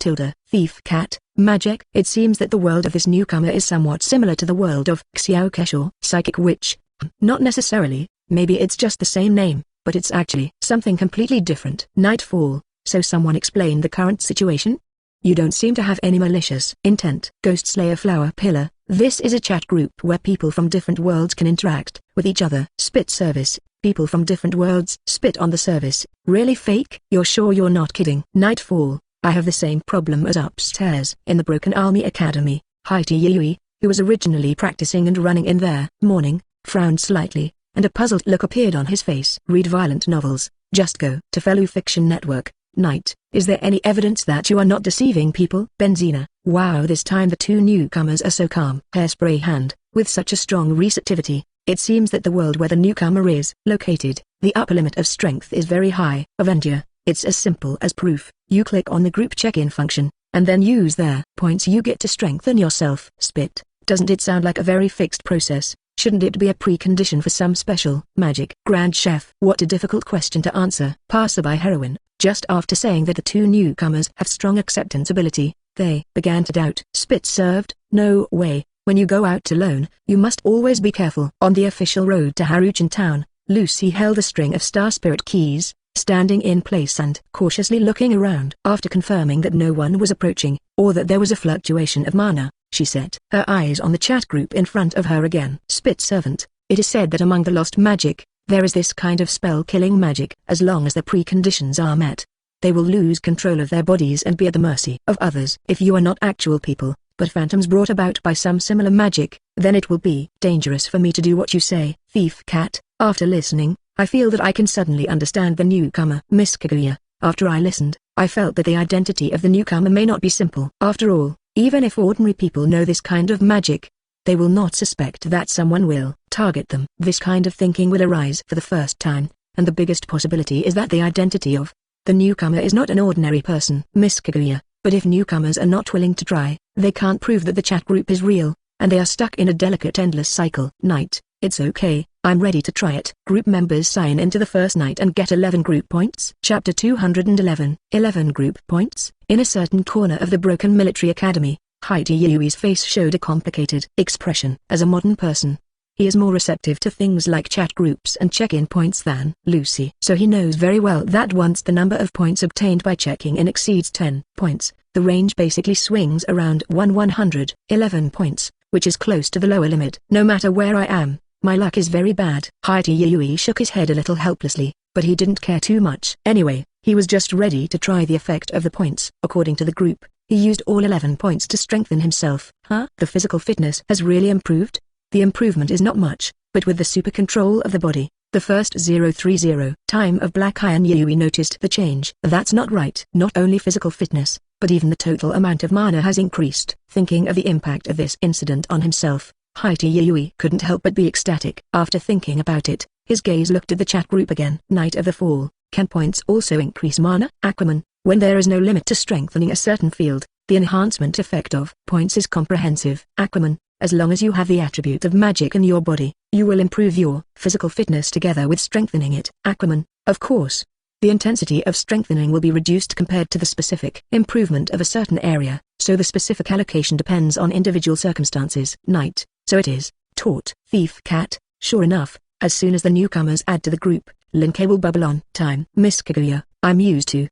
Thief cat. Magic. It seems that the world of this newcomer is somewhat similar to the world of Xiao Keshaw. Psychic witch. Not necessarily. Maybe it's just the same name, but it's actually something completely different. Nightfall. So someone explain the current situation? You don't seem to have any malicious intent. Ghost Slayer Flower Pillar. This is a chat group where people from different worlds can interact with each other. Spit service. People from different worlds spit on the service. Really fake? You're sure you're not kidding? Nightfall. I have the same problem as upstairs in the Broken Army Academy. Haiti Yui, who was originally practicing and running in there. Morning, frowned slightly, and a puzzled look appeared on his face. Read violent novels. Just go to Fellow Fiction Network. Night. Is there any evidence that you are not deceiving people? Benzina. Wow, this time the two newcomers are so calm. Hairspray Hand. With such a strong receptivity, it seems that the world where the newcomer is located, the upper limit of strength is very high. Avenger. It's as simple as proof. You click on the group check-in function, and then use their points you get to strengthen yourself. Spit. Doesn't it sound like a very fixed process? Shouldn't it be a precondition for some special magic? Grand Chef. What a difficult question to answer. Passerby Heroine. Just after saying that the two newcomers have strong acceptance ability, they began to doubt. Spit served. No way. When you go out alone, you must always be careful. On the official road to Haruchan Town, Lucy held a string of Star Spirit keys, standing in place and cautiously looking around. After confirming that no one was approaching, or that there was a fluctuation of mana, she set her eyes on the chat group in front of her again. Spit Servant, it is said that among the lost magic, there is this kind of spell-killing magic. As long as the preconditions are met, they will lose control of their bodies and be at the mercy of others. If you are not actual people, but phantoms brought about by some similar magic, then it will be dangerous for me to do what you say. Thief Cat, after listening, I feel that I can suddenly understand the newcomer. Miss Kaguya, after I listened, I felt that the identity of the newcomer may not be simple. After all, even if ordinary people know this kind of magic, they will not suspect that someone will target them. This kind of thinking will arise for the first time, and the biggest possibility is that the identity of the newcomer is not an ordinary person. Miss Kaguya, but if newcomers are not willing to try, they can't prove that the chat group is real, and they are stuck in a delicate endless cycle. Night, it's okay, I'm ready to try it. Group members sign into the first night and get 11 group points. Chapter 211, 11 group points. In a certain corner of the broken military academy, Haiti Yui's face showed a complicated expression. As a modern person, he is more receptive to things like chat groups and check-in points than Lucy. So he knows very well that once the number of points obtained by checking in exceeds 10 points, the range basically swings around 111 points, which is close to the lower limit. No matter where I am, my luck is very bad. Haiti Yui shook his head a little helplessly, but he didn't care too much. Anyway, he was just ready to try the effect of the points. According to the group, he used all 11 points to strengthen himself. The physical fitness has really improved? The improvement is not much, but with the super control of the body, the first 030 time of Black Iron Yui noticed the change. That's not right. Not only physical fitness, but even the total amount of mana has increased. Thinking of the impact of this incident on himself, Haiti Yui couldn't help but be ecstatic. After thinking about it, his gaze looked at the chat group again. Night of the Fall, can points also increase mana? Aquaman, when there is no limit to strengthening a certain field, the enhancement effect of points is comprehensive. Aquaman, as long as you have the attribute of magic in your body, you will improve your physical fitness together with strengthening it. Aquaman, of course. The intensity of strengthening will be reduced compared to the specific improvement of a certain area, so the specific allocation depends on individual circumstances. Night, so it is, taught. Thief Cat, sure enough, as soon as the newcomers add to the group, Lin-Kei will bubble on time. Miss Kaguya, I'm used to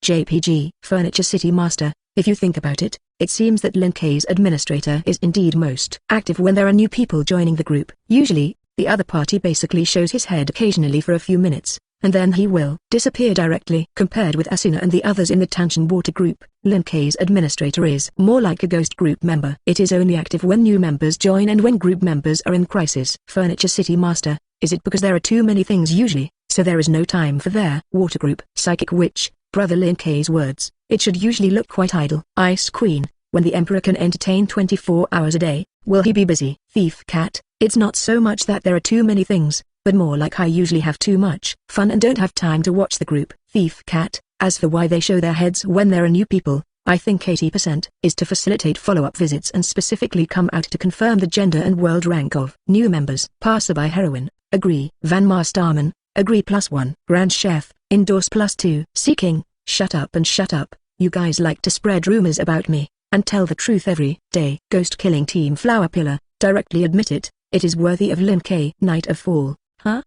JPG. Furniture City Master, if you think about it, it seems that Lin-Kei's administrator is indeed most active when there are new people joining the group. Usually, the other party basically shows his head occasionally for a few minutes, and then he will disappear directly. Compared with Asuna and the others in the Tanshin Water group, Lin-Kei's administrator is more like a ghost group member. It is only active when new members join and when group members are in crisis. Furniture City Master, is it because there are too many things usually, so there is no time for their water group? Psychic Witch, Brother Lin-Kei's words, it should usually look quite idle. Ice Queen, when the Emperor can entertain 24 hours a day, will he be busy? Thief Cat, it's not so much that there are too many things, but more like I usually have too much fun and don't have time to watch the group. Thief Cat, as for why they show their heads when there are new people, I think 80% is to facilitate follow-up visits and specifically come out to confirm the gender and world rank of new members. Passerby Heroine, agree. Van Masterman, agree +1. Grand Chef, endorse +2. Seeking, shut up and shut up, you guys like to spread rumors about me, and tell the truth every day. Ghost Killing Team Flower Pillar, directly admit it, it is worthy of Lin-Kei. Night of Fall,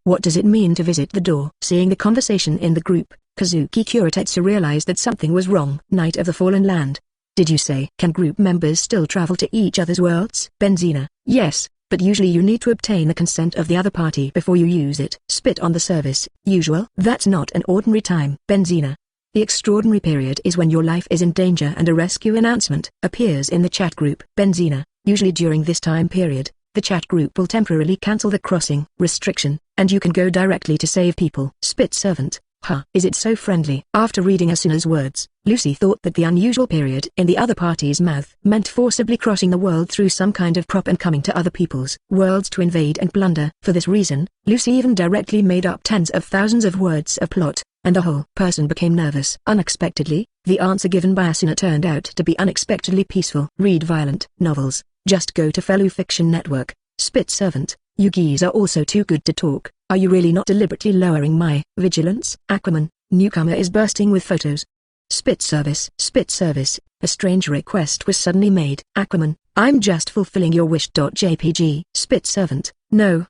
what does it mean to visit the door? Seeing the conversation in the group, Kazuki Kuratetsu realized that something was wrong. Night of the Fallen Land, did you say? Can group members still travel to each other's worlds? Benzina, yes, but usually you need to obtain the consent of the other party before you use it. Spit on the service, usual. That's not an ordinary time. Benzina, the extraordinary period is when your life is in danger and a rescue announcement appears in the chat group. Benzina, usually during this time period, the chat group will temporarily cancel the crossing restriction, and you can go directly to save people. Spit Servant, is it so friendly? After reading Asuna's words, Lucy thought that the unusual period in the other party's mouth meant forcibly crossing the world through some kind of prop and coming to other people's worlds to invade and plunder. For this reason, Lucy even directly made up tens of thousands of words of plot, and the whole person became nervous. Unexpectedly, the answer given by Asuna turned out to be unexpectedly peaceful. Read violent novels, just go to Fellow Fiction Network. Spit Servant, you geese are also too good to talk. Are you really not deliberately lowering my vigilance? Aquaman, newcomer is bursting with photos. Spit Service, a strange request was suddenly made. Aquaman, I'm just fulfilling your wish. JPG. Spit Servant, no,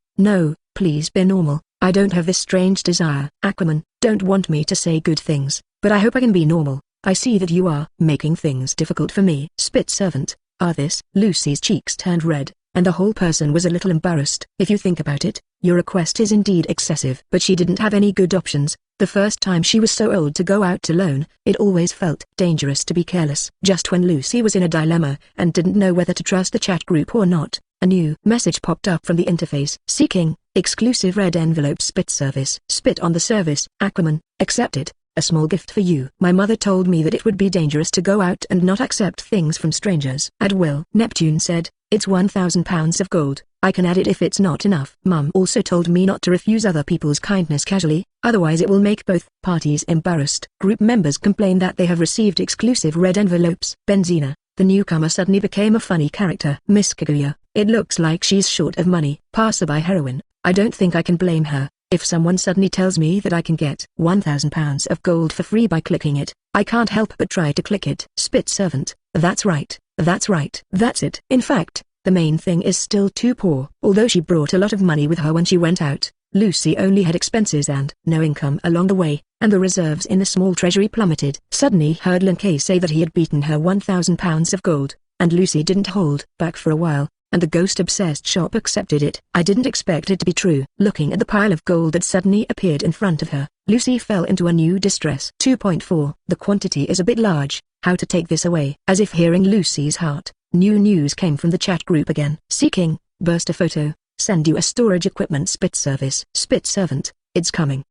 please be normal, I don't have this strange desire. Aquaman, don't want me to say good things, but I hope I can be normal. I see that you are making things difficult for me. Spit servant. This. Lucy's cheeks turned red, and the whole person was a little embarrassed. If you think about it, your request is indeed excessive. But she didn't have any good options. The first time she was so old to go out alone, it always felt dangerous to be careless. Just when Lucy was in a dilemma and didn't know whether to trust the chat group or not, a new message popped up from the interface. Seeking exclusive red envelope spit service. Spit on the service. Aquaman, accepted. A small gift for you. My mother told me that it would be dangerous to go out and not accept things from strangers at will. Neptune said, it's £1,000 of gold. I can add it if it's not enough. Mum also told me not to refuse other people's kindness casually, otherwise it will make both parties embarrassed. Group members complain that they have received exclusive red envelopes. Benzina, the newcomer, suddenly became a funny character. Miss Kaguya, it looks like she's short of money. Passerby heroine, I don't think I can blame her. If someone suddenly tells me that I can get £1,000 of gold for free by clicking it, I can't help but try to click it. Spit servant, that's right, that's right. That's it. In fact, the main thing is still too poor. Although she brought a lot of money with her when she went out, Lucy only had expenses and no income along the way, and the reserves in the small treasury plummeted. Suddenly heard Lin Kay say that he had beaten her £1,000 of gold, and Lucy didn't hold back for a while, and the ghost-obsessed shop accepted it. I didn't expect it to be true. Looking at the pile of gold that suddenly appeared in front of her, Lucy fell into a new distress. 2.4. The quantity is a bit large. How to take this away? As if hearing Lucy's heart, new news came from the chat group again. Seeking, burst a photo, send you a storage equipment spit service. Spit servant, it's coming.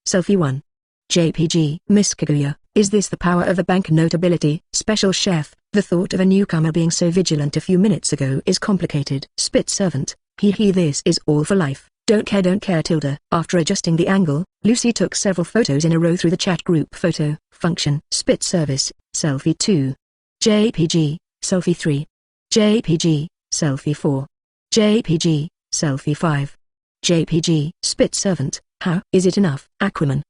Selfie 1. JPG. Miss Kaguya, is this the power of the banknote ability? Special chef, the thought of a newcomer being so vigilant a few minutes ago is complicated. Spit servant, hee this is all for life. Don't care tilde. After adjusting the angle, Lucy took several photos in a row through the chat group photo function. Spit service, selfie 2. JPG, selfie 3. JPG, selfie 4. JPG, selfie 5. JPG. Spit servant, how is it enough? Aquaman.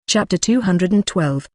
Chapter 212.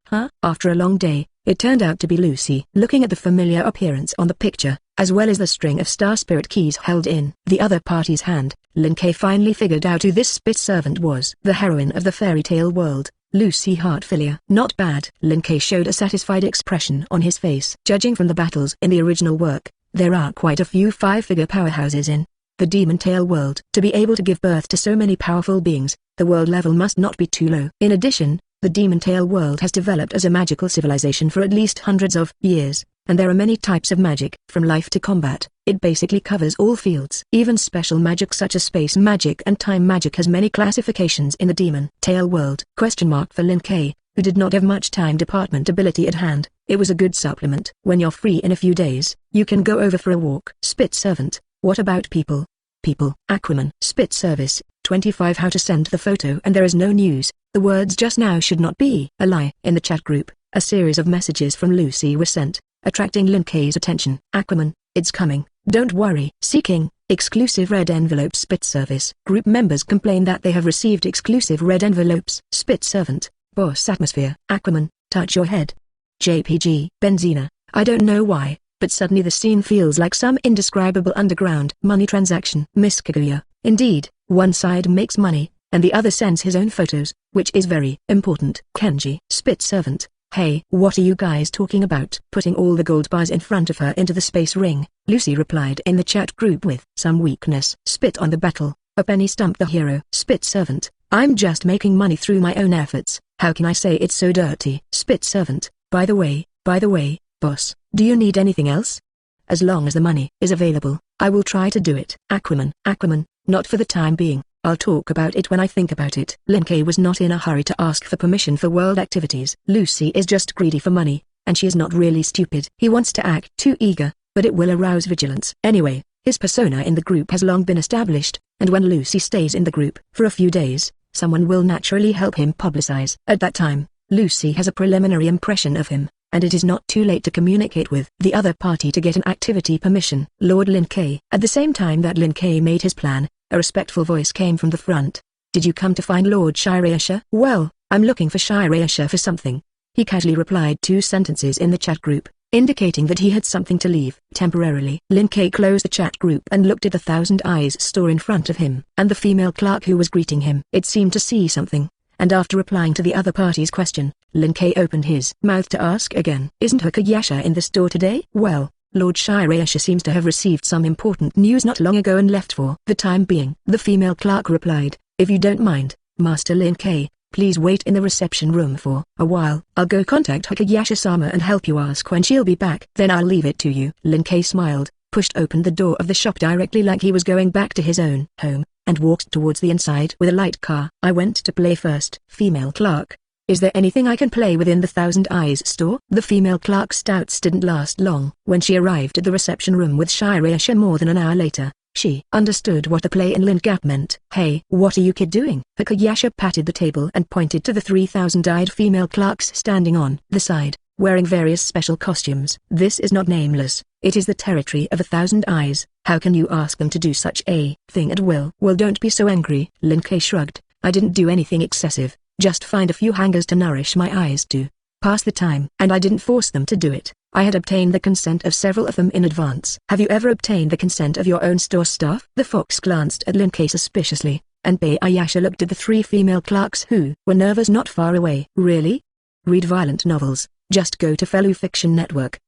After a long day, it turned out to be Lucy. Looking at the familiar appearance on the picture, as well as the string of star spirit keys held in the other party's hand, Lin Kay finally figured out who this spit servant was. The heroine of the fairy tale world, Lucy Heartfilia. Not bad. Lin Kay showed a satisfied expression on his face. Judging from the battles in the original work, there are quite a few five-figure powerhouses in the Demon Tale world. To be able to give birth to so many powerful beings, the world level must not be too low. In addition, the Demon Tale world has developed as a magical civilization for at least hundreds of years, and there are many types of magic. From life to combat, it basically covers all fields. Even special magic such as space magic and time magic has many classifications in the Demon Tale world. For Lin Kay, who did not have much time department ability at hand, it was a good supplement. When you're free in a few days, you can go over for a walk. Spit servant, what about people? Aquaman. Spit service, 25. How to send the photo and there is no news. The words just now should not be a lie. In the chat group, a series of messages from Lucy were sent, attracting Lin Kay's attention. Aquaman, it's coming, don't worry. Seeking exclusive red envelope spit service. Group members complain that they have received exclusive red envelopes. Spit servant, boss atmosphere. Aquaman, touch your head. JPG. Benzina, I don't know why, but suddenly the scene feels like some indescribable underground money transaction. Miss Kaguya, indeed, one side makes money, and the other sends his own photos, which is very important. Kenji. Spit servant, hey, what are you guys talking about? Putting all the gold bars in front of her into the space ring, Lucy replied in the chat group with some weakness. Spit on the battle, a penny stumped the hero. Spit servant, I'm just making money through my own efforts, how can I say it's so dirty? Spit servant, by the way, boss, do you need anything else? As long as the money is available, I will try to do it. Aquaman, not for the time being, I'll talk about it when I think about it. Lin Kay was not in a hurry to ask for permission for world activities. Lucy is just greedy for money, and she is not really stupid. He wants to act too eager, but it will arouse vigilance. Anyway, his persona in the group has long been established, and when Lucy stays in the group for a few days, someone will naturally help him publicize. At that time, Lucy has a preliminary impression of him, and it is not too late to communicate with the other party to get an activity permission. Lord Lin Kay. At the same time that Lin Kay made his plan, a respectful voice came from the front. Did you come to find Lord Shirayasha? Well, I'm looking for Shirayasha for something. He casually replied 2 sentences in the chat group, indicating that he had something to leave. Temporarily, Lin Kay closed the chat group and looked at the Thousand Eyes store in front of him, and the female clerk who was greeting him. It seemed to see something, and after replying to the other party's question, Lin Kei opened his mouth to ask again. Isn't Hakayasha in the store today? Well, Lord Shirayasha seems to have received some important news not long ago and left for the time being. The female clerk replied, if you don't mind, Master Lin Kei, please wait in the reception room for a while. I'll go contact Hakayasha-sama and help you ask when she'll be back. Then I'll leave it to you. Lin Kei smiled, pushed open the door of the shop directly like he was going back to his own home, and walked towards the inside with a light car. I went to play first. Female clerk. Is there anything I can play within the Thousand Eyes store? The female clerk's doubts didn't last long. When she arrived at the reception room with Shirayasha more than an hour later, she understood what the play in Lin Gap meant. Hey, what are you kid doing? Hakayasha patted the table and pointed to the 3,000-eyed female clerks standing on the side, wearing various special costumes. This is not nameless. It is the territory of 1,000 eyes. How can you ask them to do such a thing at will? Well, don't be so angry. Lin Kei shrugged. I didn't do anything excessive. Just find a few hangers to nourish my eyes to pass the time. And I didn't force them to do it. I had obtained the consent of several of them in advance. Have you ever obtained the consent of your own store staff? The fox glanced at Lin Kei suspiciously, and Ayasha looked at the 3 female clerks who were nervous not far away. Really? Read violent novels. Just go to Fellow Fiction Network.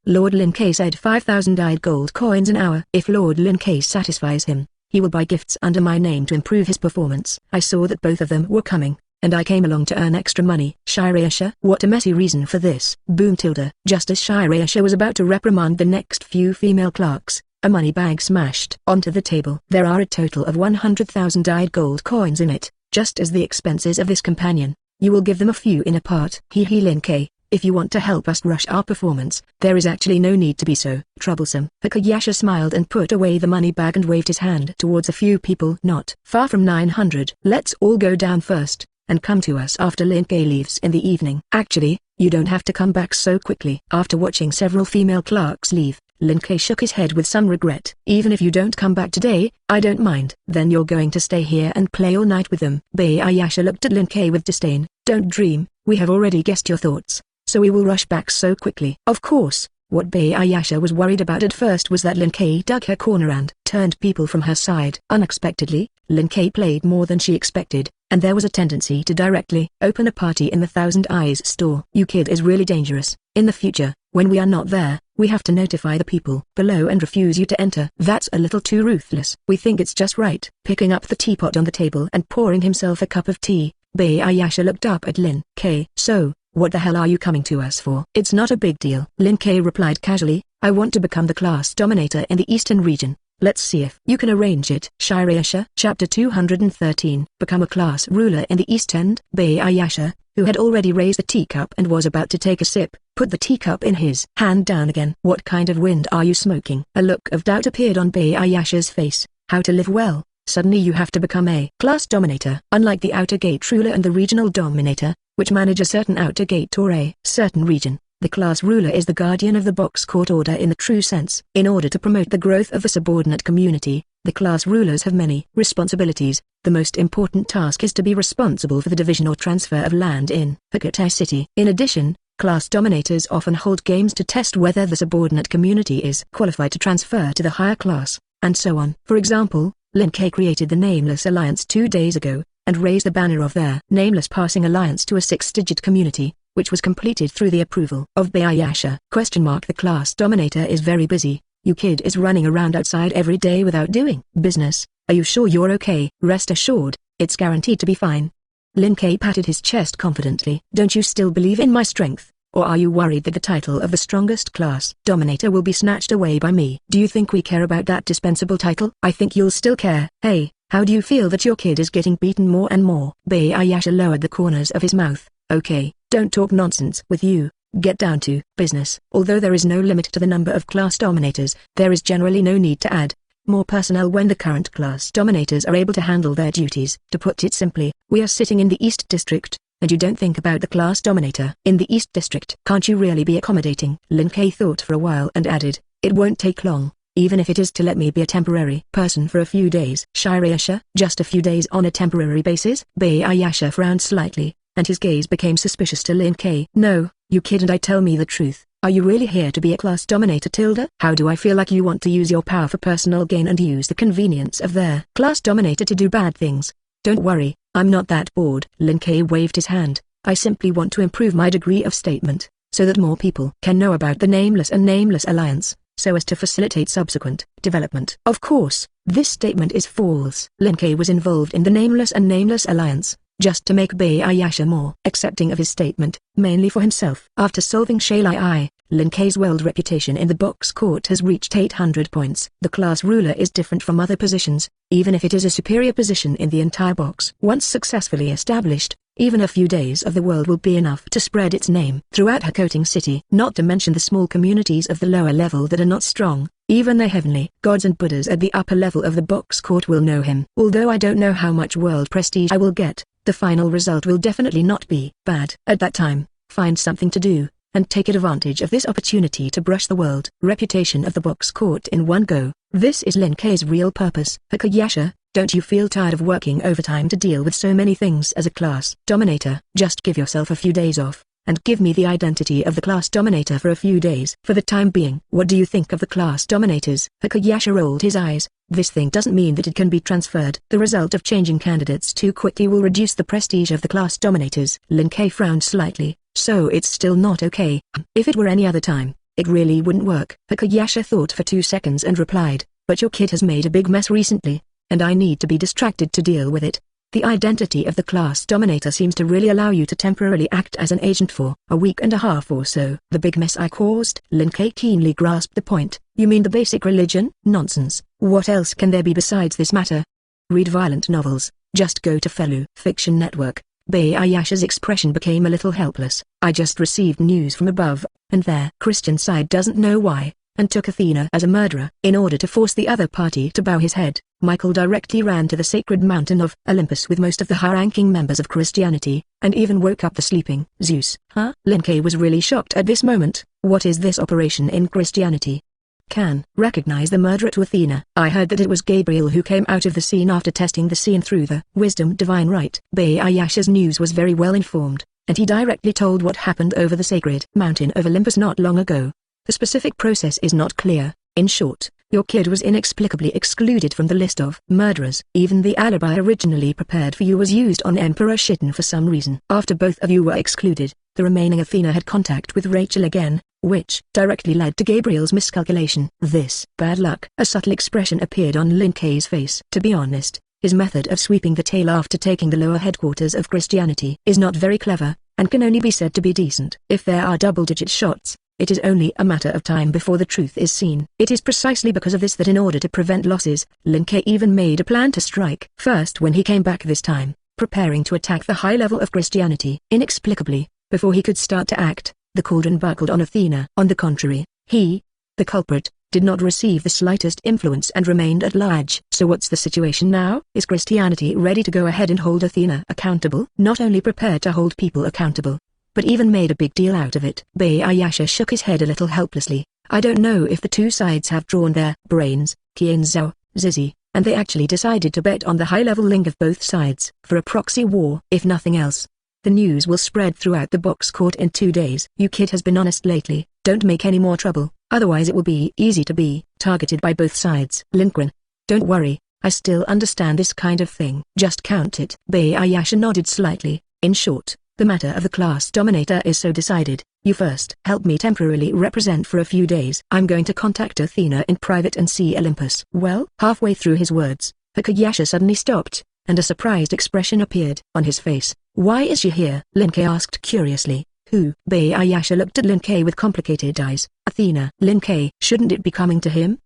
Lord Lin Kei said 5,000-eyed gold coins an hour. If Lord Lin Kei satisfies him, he will buy gifts under my name to improve his performance. I saw that both of them were coming, and I came along to earn extra money. Shirayasha, what a messy reason for this. Boom tilde. Just as Shirayasha was about to reprimand the next few female clerks, a money bag smashed onto the table. There are a total of 100,000-eyed gold coins in it, just as the expenses of this companion. You will give them a few in a part. Lin Kei, if you want to help us rush our performance, there is actually no need to be so troublesome. Hakayasha smiled and put away the money bag and waved his hand towards a few people not far from 900. Let's all go down first, and come to us after Lin Kei leaves in the evening. Actually, you don't have to come back so quickly. After watching several female clerks leave, Lin Kei shook his head with some regret. Even if you don't come back today, I don't mind. Then you're going to stay here and play all night with them. Ayasha looked at Lin Kei with disdain. Don't dream, we have already guessed your thoughts, so we will rush back so quickly. Of course, what Ayasha was worried about at first was that Lin Kei dug her corner and turned people from her side. Unexpectedly, Lin Kei played more than she expected, and there was a tendency to directly open a party in the Thousand Eyes store. You kid is really dangerous. In the future, when we are not there, we have to notify the people below and refuse you to enter. That's a little too ruthless. We think it's just right. Picking up the teapot on the table and pouring himself a cup of tea, Ayasha looked up at Lin Kei. So, what the hell are you coming to us for? It's not a big deal. Lin Kei replied casually, I want to become the class dominator in the eastern region. Let's see if you can arrange it. Shirayasha, Chapter 213. Become a class ruler in the East End. Ayasha, who had already raised a teacup and was about to take a sip, put the teacup in his hand down again. What kind of wind are you smoking? A look of doubt appeared on Ayasha's face. How to live well? Suddenly you have to become a class dominator. Unlike the outer gate ruler and the regional dominator, which manage a certain outer gate or a certain region, the class ruler is the guardian of the box court order in the true sense. In order to promote the growth of the subordinate community, the class rulers have many responsibilities. The most important task is to be responsible for the division or transfer of land in Hakata City. In addition, class dominators often hold games to test whether the subordinate community is qualified to transfer to the higher class, and so on. For example, Lin Kei created the Nameless Alliance 2 days ago, and raised the banner of their Nameless Passing Alliance to a 6-digit community, which was completed through the approval of Ayasha. The class dominator is very busy. You kid is running around outside every day without doing business. Are you sure you're okay? Rest assured, it's guaranteed to be fine. Lin Kei patted his chest confidently. Don't you still believe in my strength, or are you worried that the title of the strongest class dominator will be snatched away by me? Do you think we care about that dispensable title? I think you'll still care. Hey, how do you feel that your kid is getting beaten more and more? Ayasha lowered the corners of his mouth. Okay, don't talk nonsense with you. Get down to business. Although there is no limit to the number of class dominators, there is generally no need to add more personnel when the current class dominators are able to handle their duties. To put it simply, we are sitting in the East District, and you don't think about the class dominator in the East District. Can't you really be accommodating? Lin Kei thought for a while and added, it won't take long, even if it is to let me be a temporary person for a few days. Shirayasha, just a few days on a temporary basis? Ayasha frowned slightly, and his gaze became suspicious to Lin Kei. No, you kid, and I tell me the truth. Are you really here to be a class dominator tilde? How do I feel like you want to use your power for personal gain and use the convenience of their class dominator to do bad things? Don't worry, I'm not that bored. Lin Kei waved his hand. I simply want to improve my degree of statement, so that more people can know about the Nameless and Nameless Alliance, so as to facilitate subsequent development. Of course, this statement is false. Lin Kei was involved in the Nameless and Nameless Alliance, just to make Bayayasha more accepting of his statement, mainly for himself. After solving Shalai, Lin Kei's world reputation in the box court has reached 800 points. The class ruler is different from other positions, even if it is a superior position in the entire box. Once successfully established, even a few days of the world will be enough to spread its name throughout Hakoting City. Not to mention the small communities of the lower level that are not strong, even the heavenly gods and Buddhas at the upper level of the box court will know him. Although I don't know how much world prestige I will get, the final result will definitely not be bad. At that time, find something to do, and take advantage of this opportunity to brush the world reputation of the box court in one go. This is Lin Kei's real purpose. Hakayasha, don't you feel tired of working overtime to deal with so many things as a class dominator? Just give yourself a few days off, and give me the identity of the class dominator for a few days. For the time being, what do you think of the class dominators? Hakayasha rolled his eyes. This thing doesn't mean that it can be transferred. The result of changing candidates too quickly will reduce the prestige of the class dominators. Lin Kei frowned slightly. So it's still not okay. If it were any other time, it really wouldn't work. Hakayasha thought for 2 seconds and replied, but your kid has made a big mess recently, and I need to be distracted to deal with it. The identity of the class dominator seems to really allow you to temporarily act as an agent for a week and a half or so. The big mess I caused? Lin Kei keenly grasped the point. You mean the basic religion? Nonsense. What else can there be besides this matter? Read violent novels. Just go to Fellow Fiction Network. Bayayasha's expression became a little helpless. I just received news from above, and their Christian side doesn't know why, and took Athena as a murderer. In order to force the other party to bow his head, Michael directly ran to the sacred mountain of Olympus with most of the high-ranking members of Christianity, and even woke up the sleeping Zeus. Huh? Lin Kei was really shocked at this moment. What is this operation in Christianity? Can recognize the murderer to Athena. I heard that it was Gabriel who came out of the scene after testing the scene through the wisdom divine right. Bayayasha's news was very well informed, and he directly told what happened over the sacred mountain of Olympus not long ago. The specific process is not clear. In short, your kid was inexplicably excluded from the list of murderers. Even the alibi originally prepared for you was used on Emperor Shitten for some reason. After both of you were excluded, the remaining Athena had contact with Rachel again, which directly led to Gabriel's miscalculation. This bad luck. A subtle expression appeared on Lin Kei's face. To be honest, his method of sweeping the tail after taking the lower headquarters of Christianity is not very clever, and can only be said to be decent. If there are double-digit shots, it is only a matter of time before the truth is seen. It is precisely because of this that in order to prevent losses, Lin Kei even made a plan to strike first when he came back this time, preparing to attack the high level of Christianity. Inexplicably, before he could start to act, the cauldron buckled on Athena. On the contrary, he, the culprit, did not receive the slightest influence and remained at large. So what's the situation now? Is Christianity ready to go ahead and hold Athena accountable? Not only prepared to hold people accountable, but even made a big deal out of it. Bayayasha shook his head a little helplessly. I don't know if the two sides have drawn their brains, Qianzhou, Zizi, and they actually decided to bet on the high-level link of both sides for a proxy war. If nothing else, the news will spread throughout the box court in 2 days. You kid has been honest lately. Don't make any more trouble, otherwise it will be easy to be targeted by both sides. Linquin, don't worry, I still understand this kind of thing. Just count it. Bayayasha nodded slightly. In short, the matter of the class dominator is so decided. You first help me temporarily represent for a few days. I'm going to contact Athena in private and see Olympus. Well, halfway through his words, Hakayasha suddenly stopped, and a surprised expression appeared on his face. Why is she here? Lin Kei asked curiously. Who? Bayayasha looked at Lin Kei with complicated eyes. Athena. Lin Kei. Shouldn't it be coming to him?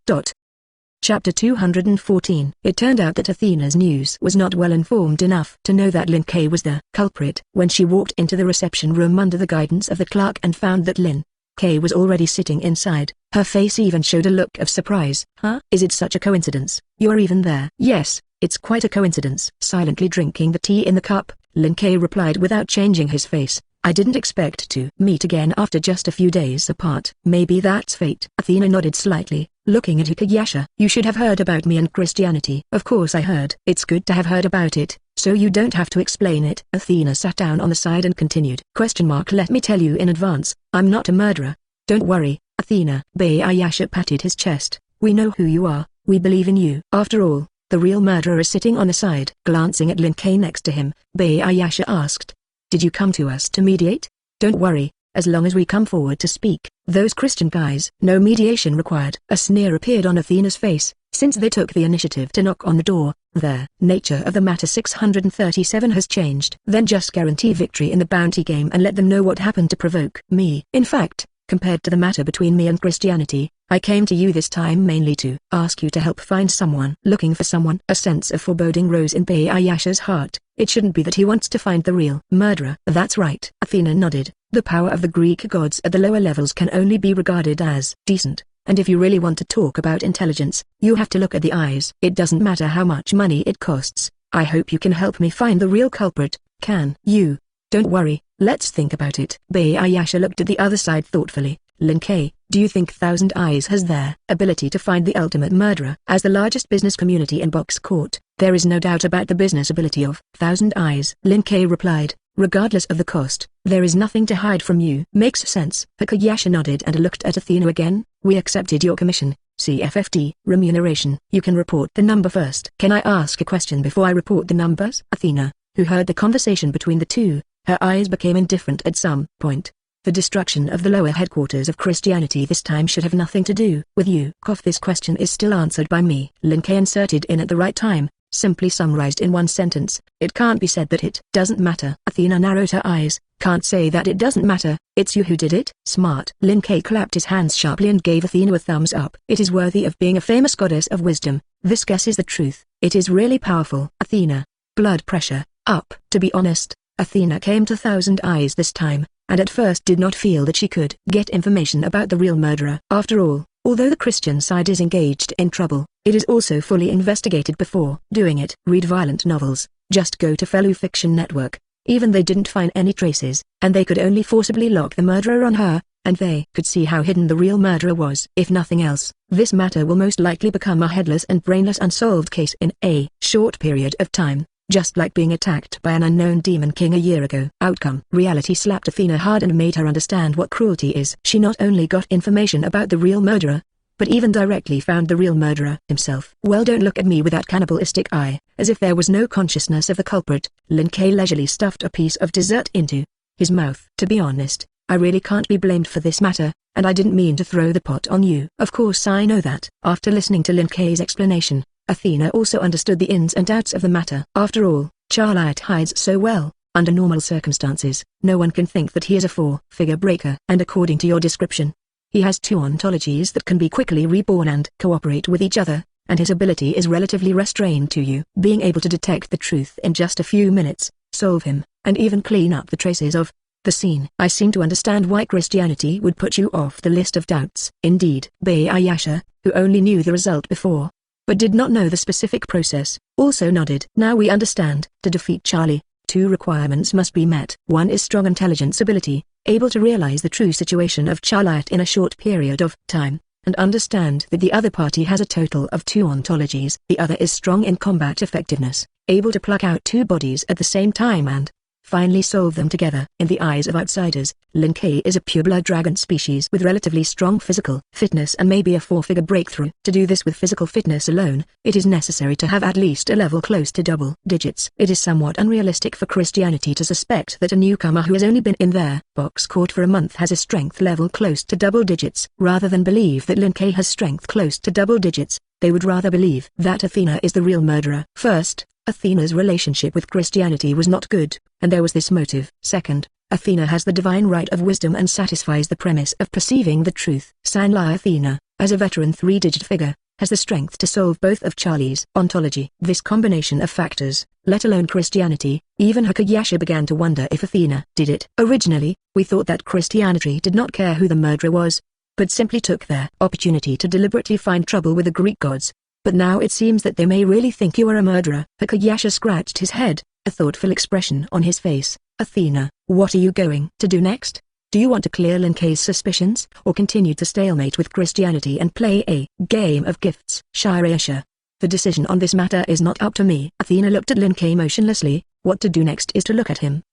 Chapter 214. It turned out that Athena's news was not well informed enough to know that Lin Kei was the culprit. When she walked into the reception room under the guidance of the clerk and found that Lin Kei was already sitting inside, her face even showed a look of surprise. Huh? Is it such a coincidence? You're even there? Yes, it's quite a coincidence. Silently drinking the tea in the cup, Lin Kei replied without changing his face. I didn't expect to meet again after just a few days apart. Maybe that's fate. Athena nodded slightly, looking at Hakayasha. You should have heard about me and Christianity. Of course I heard. It's good to have heard about it, so you don't have to explain it. Athena sat down on the side and continued. Let me tell you in advance, I'm not a murderer. Don't worry, Athena. Bayayasha patted his chest. We know who you are, we believe in you. After all, The real murderer is sitting on the side. Glancing at Lin Kei next to him, Bayasha asked, "Did you come to us to mediate?" "Don't worry, as long as we come forward to speak. Those Christian guys, no mediation required." A sneer appeared on Athena's face. Since they took the initiative to knock on the door, the nature of the matter 637 has changed. Then just guarantee victory in the bounty game and let them know what happened to provoke me. In fact, compared to the matter between me and Christianity, I came to you this time mainly to ask you to help find someone. Looking for someone? A sense of foreboding rose in Bayasha's heart. It shouldn't be that he wants to find the real murderer. That's right. Athena nodded. The power of the Greek gods at the lower levels can only be regarded as decent. And if you really want to talk about intelligence, you have to look at the eyes. It doesn't matter how much money it costs. I hope you can help me find the real culprit. Can you? Don't worry, let's think about it. Bayasha looked at the other side thoughtfully. Lin Kei, do you think Thousand Eyes has their ability to find the ultimate murderer? As the largest business community in Box Court, there is no doubt about the business ability of Thousand Eyes. Lin Kei replied, regardless of the cost, there is nothing to hide from you. Makes sense. Hakayasha nodded and looked at Athena again. We accepted your commission. CFFD, remuneration. You can report the number first. Can I ask a question before I report the numbers? Athena, who heard the conversation between the two, her eyes became indifferent at some point. The destruction of the lower headquarters of Christianity this time should have nothing to do with you. This question is still answered by me. Lin Kei inserted in at the right time, simply summarized in one sentence. It can't be said that it doesn't matter. Athena narrowed her eyes. Can't say that it doesn't matter. It's you who did it. Smart. Lin Kei clapped his hands sharply and gave Athena a thumbs up. It is worthy of being a famous goddess of wisdom. This guess is the truth. It is really powerful. Athena. Blood pressure up. To be honest, Athena came to Thousand Eyes this time, and at first did not feel that she could get information about the real murderer. After all, although the Christian side is engaged in trouble, it is also fully investigated before doing it. Read violent novels, just go to Fellow Fiction Network. Even they didn't find any traces, and they could only forcibly lock the murderer on her, and they could see how hidden the real murderer was. If nothing else, this matter will most likely become a headless and brainless unsolved case in a short period of time. Just like being attacked by an unknown demon king a year ago. Outcome. Reality slapped Athena hard and made her understand what cruelty is. She not only got information about the real murderer, but even directly found the real murderer himself. Well, don't look at me with that cannibalistic eye, as if there was no consciousness of the culprit. Lin Kei leisurely stuffed a piece of dessert into his mouth. To be honest, I really can't be blamed for this matter, and I didn't mean to throw the pot on you. Of course I know that. After listening to Lin Kei's explanation, Athena also understood the ins and outs of the matter. After all, Charlotte hides so well. Under normal circumstances, no one can think that he is a four-figure breaker. And according to your description, he has two ontologies that can be quickly reborn and cooperate with each other, and his ability is relatively restrained to you. Being able to detect the truth in just a few minutes, solve him, and even clean up the traces of the scene. I seem to understand why Christianity would put you off the list of doubts. Indeed. Bayasha, who only knew the result before, but did not know the specific process, also nodded. Now we understand. To defeat Charlie, two requirements must be met. One is strong intelligence ability, able to realize the true situation of Charlotte in a short period of time, and understand that the other party has a total of two ontologies. The other is strong in combat effectiveness, able to pluck out two bodies at the same time and finally solve them together. In the eyes of outsiders, Lin Kei is a pure-blood dragon species with relatively strong physical fitness and maybe a four-figure breakthrough. To do this with physical fitness alone, it is necessary to have at least a level close to double digits. It is somewhat unrealistic for Christianity to suspect that a newcomer who has only been in their box court for a month has a strength level close to double digits. Rather than believe that Lin Kei has strength close to double digits, they would rather believe that Athena is the real murderer. First, Athena's relationship with Christianity was not good, and there was this motive. Second, Athena has the divine right of wisdom and satisfies the premise of perceiving the truth. Sanla Athena, as a veteran three-digit figure, has the strength to solve both of Charlie's ontology. This combination of factors, let alone Christianity, even Hakayasha began to wonder if Athena did it. Originally, we thought that Christianity did not care who the murderer was, but simply took their opportunity to deliberately find trouble with the Greek gods. But now it seems that they may really think you are a murderer. Hakayasha scratched his head, a thoughtful expression on his face. Athena, what are you going to do next? Do you want to clear Lin Kei's suspicions, or continue to stalemate with Christianity and play a game of gifts? Shirayasha, the decision on this matter is not up to me. Athena looked at Lin Kei motionlessly. What to do next is to look at him.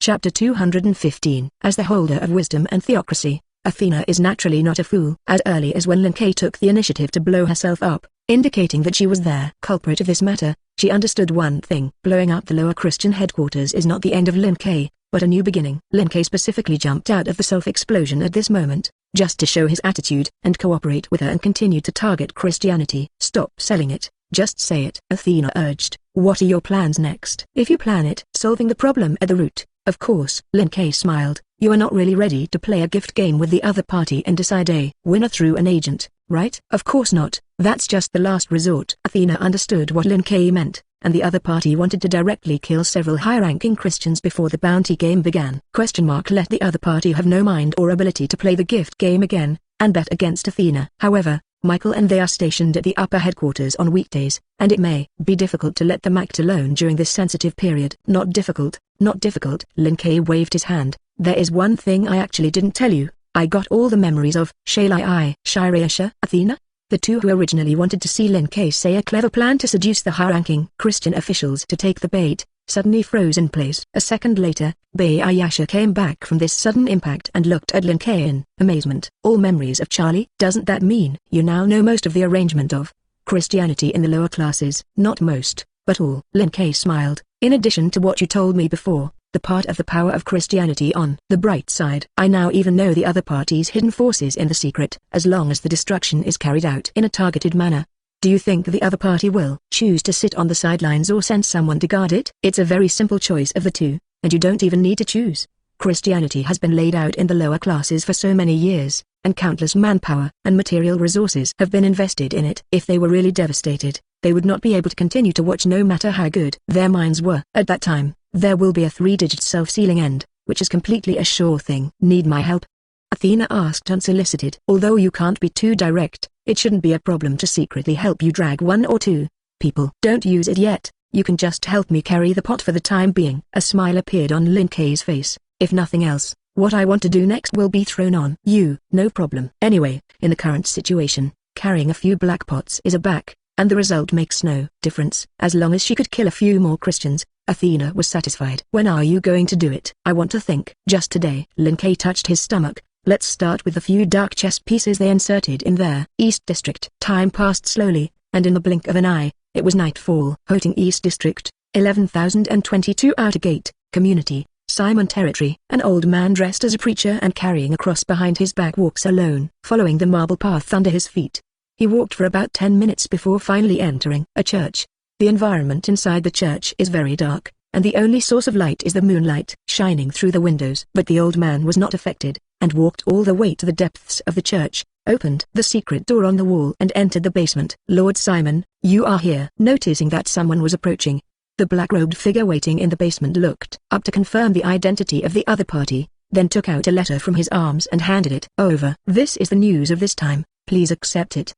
Chapter 215. As the holder of wisdom and theocracy, Athena is naturally not a fool. As early as when Lin Kei took the initiative to blow herself up, indicating that she was their culprit of this matter. She understood one thing: blowing up the lower Christian headquarters is not the end of Lin Kei, but a new beginning. Lin Kei specifically jumped out of the self-explosion at this moment, just to show his attitude and cooperate with her, and continued to target Christianity. Stop selling it, just say it, Athena urged. What are your plans next? If you plan it, solving the problem at the root, of course. Lin Kei smiled. You are not really ready to play a gift game with the other party and decide a winner through an agent, right? Of course not. That's just the last resort. Athena understood what Lin Kei meant, and the other party wanted to directly kill several high-ranking Christians before the bounty game began. Let the other party have no mind or ability to play the gift game again, and bet against Athena. However, Michael and they are stationed at the upper headquarters on weekdays, and it may be difficult to let them act alone during this sensitive period. Not difficult, not difficult. Lin Kei waved his hand. There is one thing I actually didn't tell you. I got all the memories of Shirayasha, Athena? The two who originally wanted to see Lin Kei say a clever plan to seduce the high-ranking Christian officials to take the bait, suddenly froze in place. A second later, Ayasha came back from this sudden impact and looked at Lin Kei in amazement. All memories of Charlie? Doesn't that mean you now know most of the arrangement of Christianity in the lower classes? Not most, but all. Lin Kei smiled. In addition to what you told me before, the part of the power of Christianity on the bright side, I now even know the other party's hidden forces in the secret. As long as the destruction is carried out in a targeted manner, do you think the other party will choose to sit on the sidelines or send someone to guard it? It's a very simple choice of the two, and you don't even need to choose. Christianity has been laid out in the lower classes for so many years, and countless manpower and material resources have been invested in it. If they were really devastated, they would not be able to continue to watch no matter how good their minds were. At that time, there will be a 3-digit self-sealing end, which is completely a sure thing. Need my help? Athena asked unsolicited. Although you can't be too direct, it shouldn't be a problem to secretly help you drag 1 or 2 people. Don't use it yet. You can just help me carry the pot for the time being. A smile appeared on Lin Kei's face. If nothing else, what I want to do next will be thrown on you. No problem. Anyway, in the current situation, carrying a few black pots is a back, and the result makes no difference. As long as she could kill a few more Christians, Athena was satisfied. When are you going to do it? I want to think. Just today. Lin Kei touched his stomach. Let's start with the few dark chess pieces they inserted in their East District. Time passed slowly, and in the blink of an eye, it was nightfall. Hoting East District, 11,022 Outer Gate, Community, Simon Territory. An old man dressed as a preacher and carrying a cross behind his back walks alone, following the marble path under his feet. He walked for about 10 minutes before finally entering a church. The environment inside the church is very dark, and the only source of light is the moonlight shining through the windows. But the old man was not affected, and walked all the way to the depths of the church, opened the secret door on the wall and entered the basement. Lord Simon, you are here. Noticing that someone was approaching, the black-robed figure waiting in the basement looked up to confirm the identity of the other party, then took out a letter from his arms and handed it over. This is the news of this time, please accept it.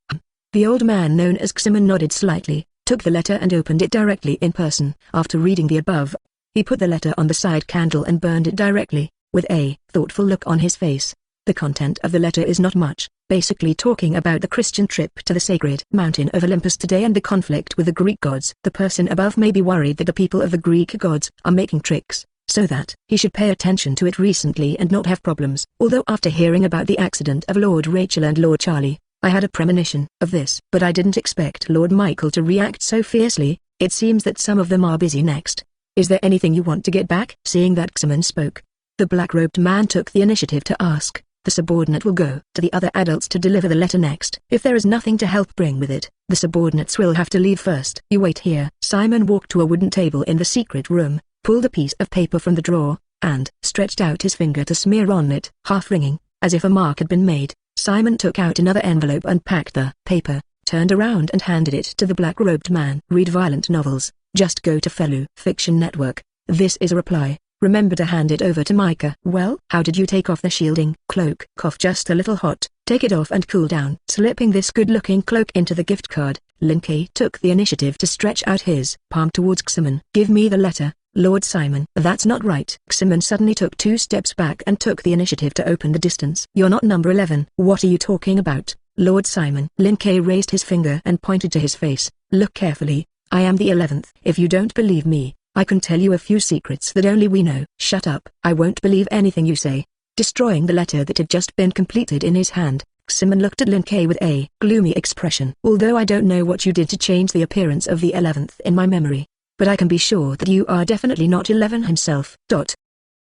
The old man known as Ximen nodded slightly, took the letter and opened it directly in person. After reading the above, he put the letter on the side candle and burned it directly, with a thoughtful look on his face. The content of the letter is not much, basically talking about the Christian trip to the sacred mountain of Olympus today and the conflict with the Greek gods. The person above may be worried that the people of the Greek gods are making tricks, so that he should pay attention to it recently and not have problems. Although after hearing about the accident of Lord Rachel and Lord Charlie, I had a premonition of this. But I didn't expect Lord Michael to react so fiercely. It seems that some of them are busy next. Is there anything you want to get back? Seeing that Ximen spoke, the black-robed man took the initiative to ask. The subordinate will go to the other adults to deliver the letter next. If there is nothing to help bring with it, the subordinates will have to leave first. You wait here. Simon walked to a wooden table in the secret room, pulled a piece of paper from the drawer, and stretched out his finger to smear on it. Half ringing, as if a mark had been made, Simon took out another envelope and packed the paper, turned around and handed it to the black-robed man. Read violent novels, just go to Fellow Fiction Network. This is a reply. Remember to hand it over to Micah. Well, how did you take off the shielding cloak? Cough just a little hot. Take it off and cool down. Slipping this good-looking cloak into the gift card, Lin Kei took the initiative to stretch out his palm towards Ximen. Give me the letter, Lord Simon. That's not right. Ximen suddenly took 2 steps back and took the initiative to open the distance. You're not number 11. What are you talking about, Lord Simon? Lin Kei raised his finger and pointed to his face. Look carefully. I am the 11th. If you don't believe me, I can tell you a few secrets that only we know. Shut up. I won't believe anything you say. Destroying the letter that had just been completed in his hand, Simon looked at Lin Kei with a gloomy expression. Although I don't know what you did to change the appearance of the 11th in my memory, but I can be sure that you are definitely not 11 himself.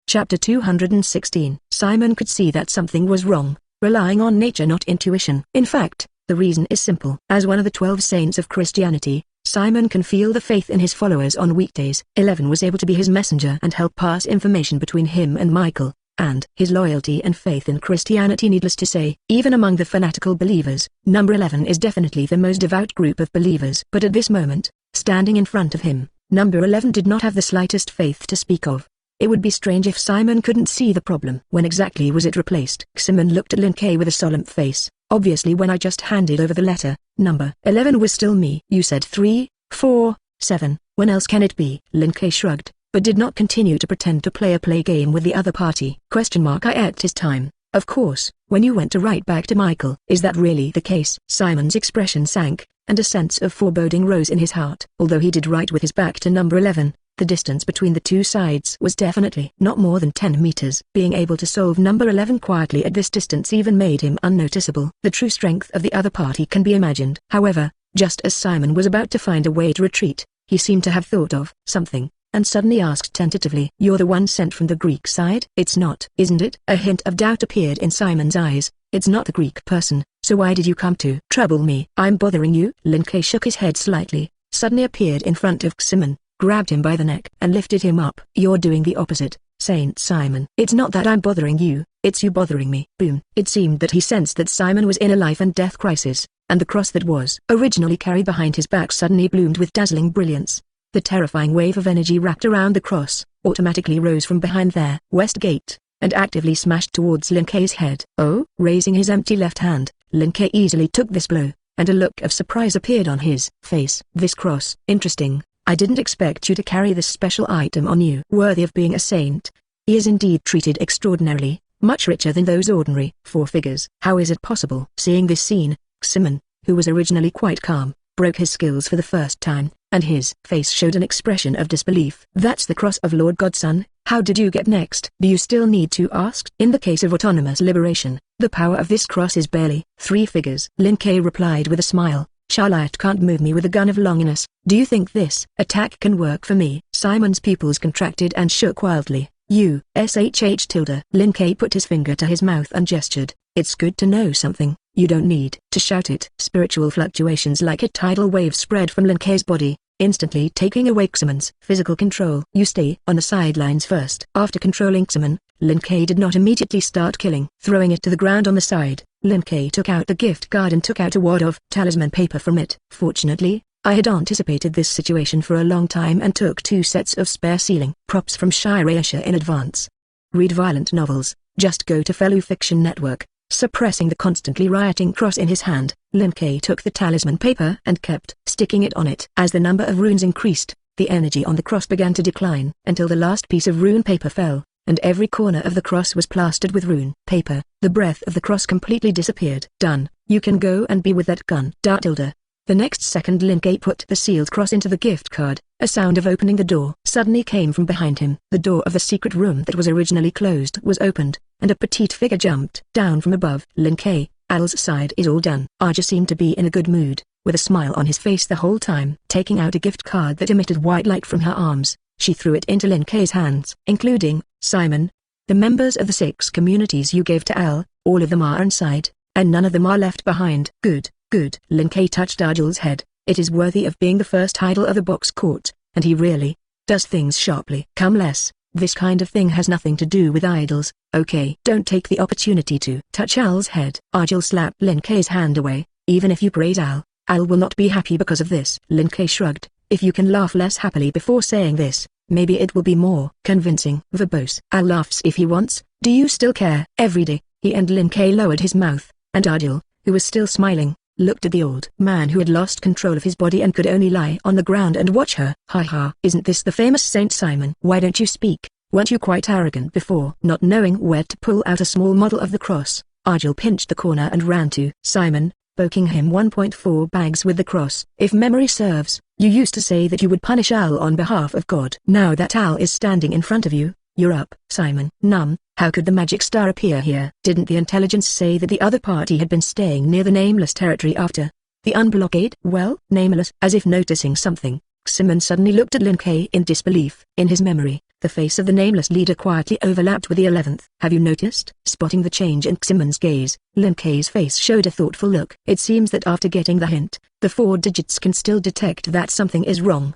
Chapter 216. Simon could see that something was wrong, relying on nature not intuition. In fact, the reason is simple. As one of the 12 saints of Christianity, Simon can feel the faith in his followers on weekdays. 11 was able to be his messenger and help pass information between him and Michael, and his loyalty and faith in Christianity, needless to say, even among the fanatical believers, number 11 is definitely the most devout group of believers. But at this moment, standing in front of him, number 11 did not have the slightest faith to speak of. It would be strange if Simon couldn't see the problem. When exactly was it replaced? Simon looked at Lin Kei with a solemn face. Obviously when I just handed over the letter, number 11 was still me. You said 3, 4, 7, when else can it be? Lin Kei shrugged, but did not continue to pretend to play a play game with the other party. I ate his time. Of course, when you went to write back to Michael. Is that really the case? Simon's expression sank, and a sense of foreboding rose in his heart. Although he did write with his back to number 11, the distance between the two sides was definitely not more than 10 meters. Being able to solve number 11 quietly at this distance even made him unnoticeable. The true strength of the other party can be imagined. However, just as Simon was about to find a way to retreat, he seemed to have thought of something, and suddenly asked tentatively, "You're the one sent from the Greek side?" "It's not, isn't it?" A hint of doubt appeared in Simon's eyes. "It's not the Greek person, so why did you come to trouble me?" "I'm bothering you?" Lin Kei shook his head slightly, suddenly appeared in front of Simon, grabbed him by the neck and lifted him up. "You're doing the opposite, Saint Simon." "It's not that I'm bothering you, it's you bothering me." Boom. It seemed that he sensed that Simon was in a life and death crisis, and the cross that was originally carried behind his back suddenly bloomed with dazzling brilliance. The terrifying wave of energy wrapped around the cross, automatically rose from behind their west gate, and actively smashed towards Lin Kei's head. "Oh?" Raising his empty left hand, Lin Kei easily took this blow, and a look of surprise appeared on his face. "This cross. Interesting. I didn't expect you to carry this special item on you." "Worthy of being a saint. He is indeed treated extraordinarily, much richer than those ordinary four figures." "How is it possible?" Seeing this scene, Simon, who was originally quite calm, broke his skills for the first time, and his face showed an expression of disbelief. "That's the cross of Lord Godson. How did you get next?" "Do you still need to ask?" "In the case of autonomous liberation, the power of this cross is barely 3 figures." Lin Kei replied with a smile. "Charlotte can't move me with a gun of longinus. Do you think this attack can work for me?" Simon's pupils contracted and shook wildly. "U-S-H-H-tilde." Lin Kei put his finger to his mouth and gestured. "It's good to know something. You don't need to shout it." Spiritual fluctuations like a tidal wave spread from Lin Kei's body, instantly taking away Simon's physical control. "You stay on the sidelines first." After controlling Simon, Lin Kei did not immediately start killing. Throwing it to the ground on the side, Lin Kei took out the gift card and took out a wad of talisman paper from it. "Fortunately, I had anticipated this situation for a long time and took 2 sets of spare ceiling props from Shirayasha in advance." Read violent novels, just go to Fellow Fiction Network. Suppressing the constantly rioting cross in his hand, Lin Kei took the talisman paper and kept sticking it on it. As the number of runes increased, the energy on the cross began to decline until the last piece of rune paper fell, and every corner of the cross was plastered with rune paper. The breath of the cross completely disappeared. "Done. You can go and be with that gun." Tilde. The next second Lin Kei put the sealed cross into the gift card. A sound of opening the door suddenly came from behind him. The door of the secret room that was originally closed was opened, and a petite figure jumped down from above. "Lin Kei, Al's side is all done." Aja seemed to be in a good mood, with a smile on his face the whole time. Taking out a gift card that emitted white light from her arms, she threw it into Lin Kei's hands. "Including Simon. The members of the 6 communities you gave to Al, all of them are inside, and none of them are left behind." "Good, good." Lin Kei touched Ajal's head. "It is worthy of being the first idol of the box court, and he really does things sharply." "Come less, this kind of thing has nothing to do with idols, okay? Don't take the opportunity to touch Al's head." Ajal slapped Lin Kei's hand away. "Even if you praise Al, Al will not be happy because of this." Lin Kei shrugged. "If you can laugh less happily before saying this, maybe it will be more convincing." "Verbose." "Al laughs if he wants. Do you still care?" "Every day." He and Lin Kei lowered his mouth, and Ajal, who was still smiling, looked at the old man who had lost control of his body and could only lie on the ground and watch her. "Ha ha. Isn't this the famous Saint Simon? Why don't you speak? Weren't you quite arrogant before?" Not knowing where to pull out a small model of the cross, Ajal pinched the corner and ran to Simon, poking him 1.4 bags with the cross. "If memory serves, you used to say that you would punish Al on behalf of God. Now that Al is standing in front of you, you're up." Simon, numb, How could the magic star appear here? Didn't the intelligence say that the other party had been staying near the Nameless territory after the unblockade? Well, Nameless, as if noticing something, Simon suddenly looked at Lin Kei in disbelief. In his memory, the face of the Nameless leader quietly overlapped with the 11th. Have you noticed? Spotting the change in Simon's gaze, Lin Kei's face showed a thoughtful look. It seems that after getting the hint, the 4 digits can still detect that something is wrong.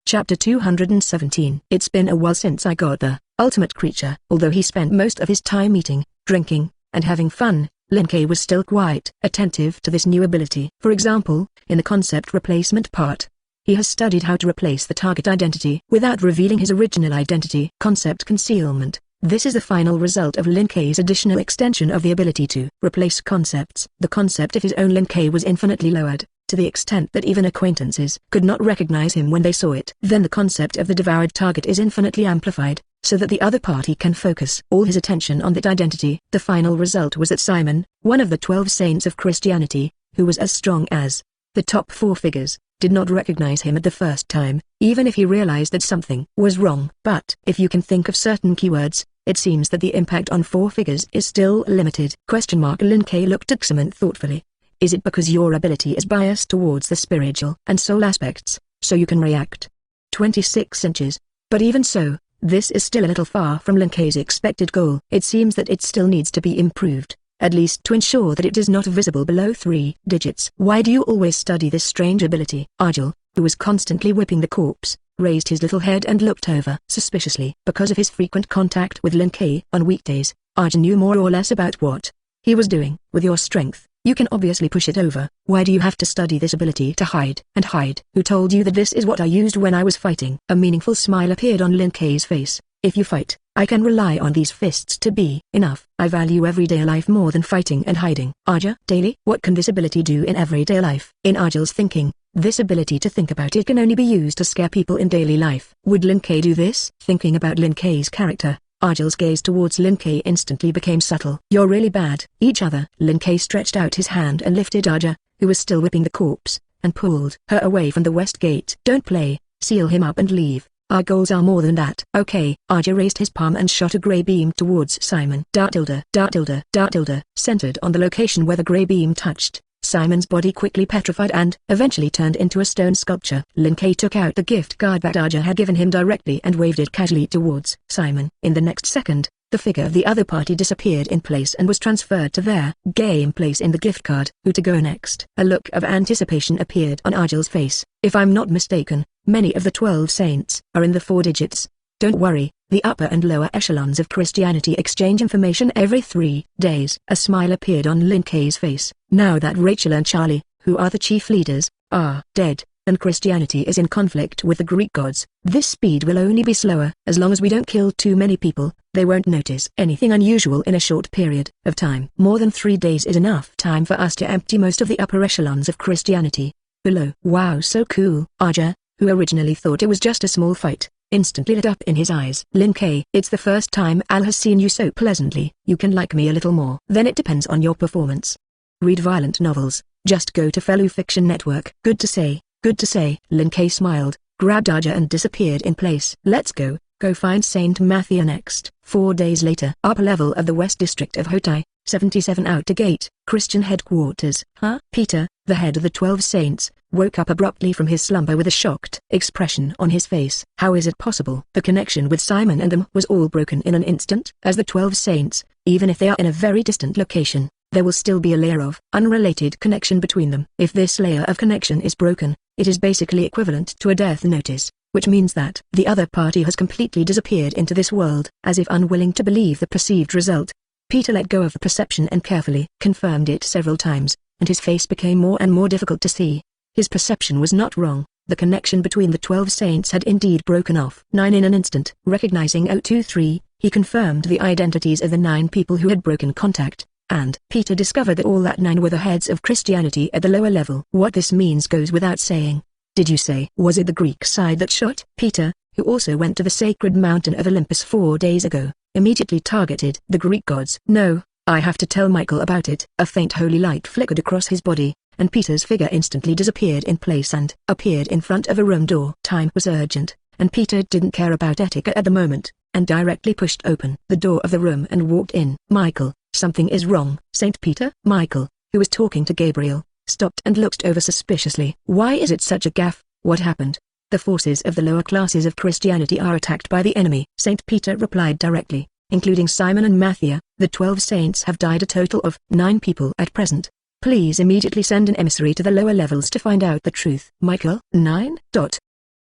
Chapter 217. It's been a while since I got the ultimate creature. Although he spent most of his time eating, drinking, and having fun, Lin Kei was still quite attentive to this new ability. For example, in the concept replacement part, he has studied how to replace the target identity without revealing his original identity. Concept concealment. This is the final result of Lin Kei's additional extension of the ability to replace concepts. The concept of his own Lin Kei was infinitely lowered, to the extent that even acquaintances could not recognize him when they saw it. Then the concept of the devoured target is infinitely amplified, so that the other party can focus all his attention on that identity. The final result was that Simon, one of the 12 saints of Christianity, who was as strong as the top 4 figures, did not recognize him at the first time, even if he realized that something was wrong. But if you can think of certain keywords, it seems that the impact on 4 figures is still limited. Lin Kei looked at Simon thoughtfully. Is it because your ability is biased towards the spiritual and soul aspects, so you can react? 26 inches. But even so, this is still a little far from Lin Kei's expected goal. It seems that it still needs to be improved, at least to ensure that it is not visible below 3 digits. Why do you always study this strange ability? Argyle, who was constantly whipping the corpse, raised his little head and looked over suspiciously. Because of his frequent contact with Lin Kei on weekdays, Argyle knew more or less about what he was doing. With your strength, you can obviously push it over. Why do you have to study this ability to hide and hide? Who told you that this is what I used when I was fighting? A meaningful smile appeared on Lin Kei's face. If you fight, I can rely on these fists to be enough. I value everyday life more than fighting and hiding. Argyle, daily, what can this ability do in everyday life? In Argyle's thinking, this ability to think about it can only be used to scare people in daily life. Would Lin Kei do this? Thinking about Lin Kei's character, Argyle's gaze towards Lin Kei instantly became subtle. You're really bad. Each other. Lin Kei stretched out his hand and lifted Argyle, who was still whipping the corpse, and pulled her away from the west gate. Don't play, seal him up and leave. Our goals are more than that. Okay. Argyle raised his palm and shot a grey beam towards Simon. Centered on the location where the grey beam touched, Simon's body quickly petrified and eventually turned into a stone sculpture. Lin Kei took out the gift card that Argyle had given him directly and waved it casually towards Simon. In the next second, the figure of the other party disappeared in place and was transferred to their game place in the gift card. Who to go next? A look of anticipation appeared on Argyle's face. If I'm not mistaken, many of the 12 saints are in the 4 digits. Don't worry, the upper and lower echelons of Christianity exchange information every 3 days. A smile appeared on Lin Kei's face. Now that Rachel and Charlie, who are the chief leaders, are dead, and Christianity is in conflict with the Greek gods, this speed will only be slower. As long as we don't kill too many people, they won't notice anything unusual in a short period of time. More than 3 days is enough time for us to empty most of the upper echelons of Christianity below. Wow, so cool. Argyle, who originally thought it was just a small fight, instantly lit up in his eyes. Lin Kei, it's the first time Al has seen you so pleasantly. You can like me a little more. Then it depends on your performance. Read violent novels, just go to Fellow Fiction Network. Good to say, good to say. Lin Kei smiled, grabbed Argyle and disappeared in place. Let's go find Saint Matthew next. 4 days later. Upper level of the West District of Hotai, 77 Outer Gate, Christian headquarters. Huh? Peter, the head of the 12 saints, woke up abruptly from his slumber with a shocked expression on his face. How is it possible? The connection with Simon and them was all broken in an instant. As the 12 saints, even if they are in a very distant location, there will still be a layer of unrelated connection between them. If this layer of connection is broken, it is basically equivalent to a death notice, which means that the other party has completely disappeared into this world. As if unwilling to believe the perceived result, Peter let go of the perception and carefully confirmed it several times, and his face became more and more difficult to see. His perception was not wrong. The connection between the 12 saints had indeed broken off. 9 in an instant. Recognizing 023, he confirmed the identities of the 9 people who had broken contact, and Peter discovered that all that 9 were the heads of Christianity at the lower level. What this means goes without saying. Did you say? Was it the Greek side that shot? Peter, who also went to the sacred mountain of Olympus 4 days ago, immediately targeted the Greek gods. No, I have to tell Michael about it. A faint holy light flickered across his body, and Peter's figure instantly disappeared in place and appeared in front of a room door. Time was urgent, and Peter didn't care about etiquette at the moment. and directly pushed open the door of the room and walked in. "Michael, something is wrong." St. Peter, Michael, who was talking to Gabriel, stopped and looked over suspiciously. "Why is it such a gaffe? What happened?" "The forces of the lower classes of Christianity are attacked by the enemy," St. Peter replied directly, "including Simon and Matthew. The 12 saints have died, a total of 9 people at present. Please immediately send an emissary to the lower levels to find out the truth." Michael, 9.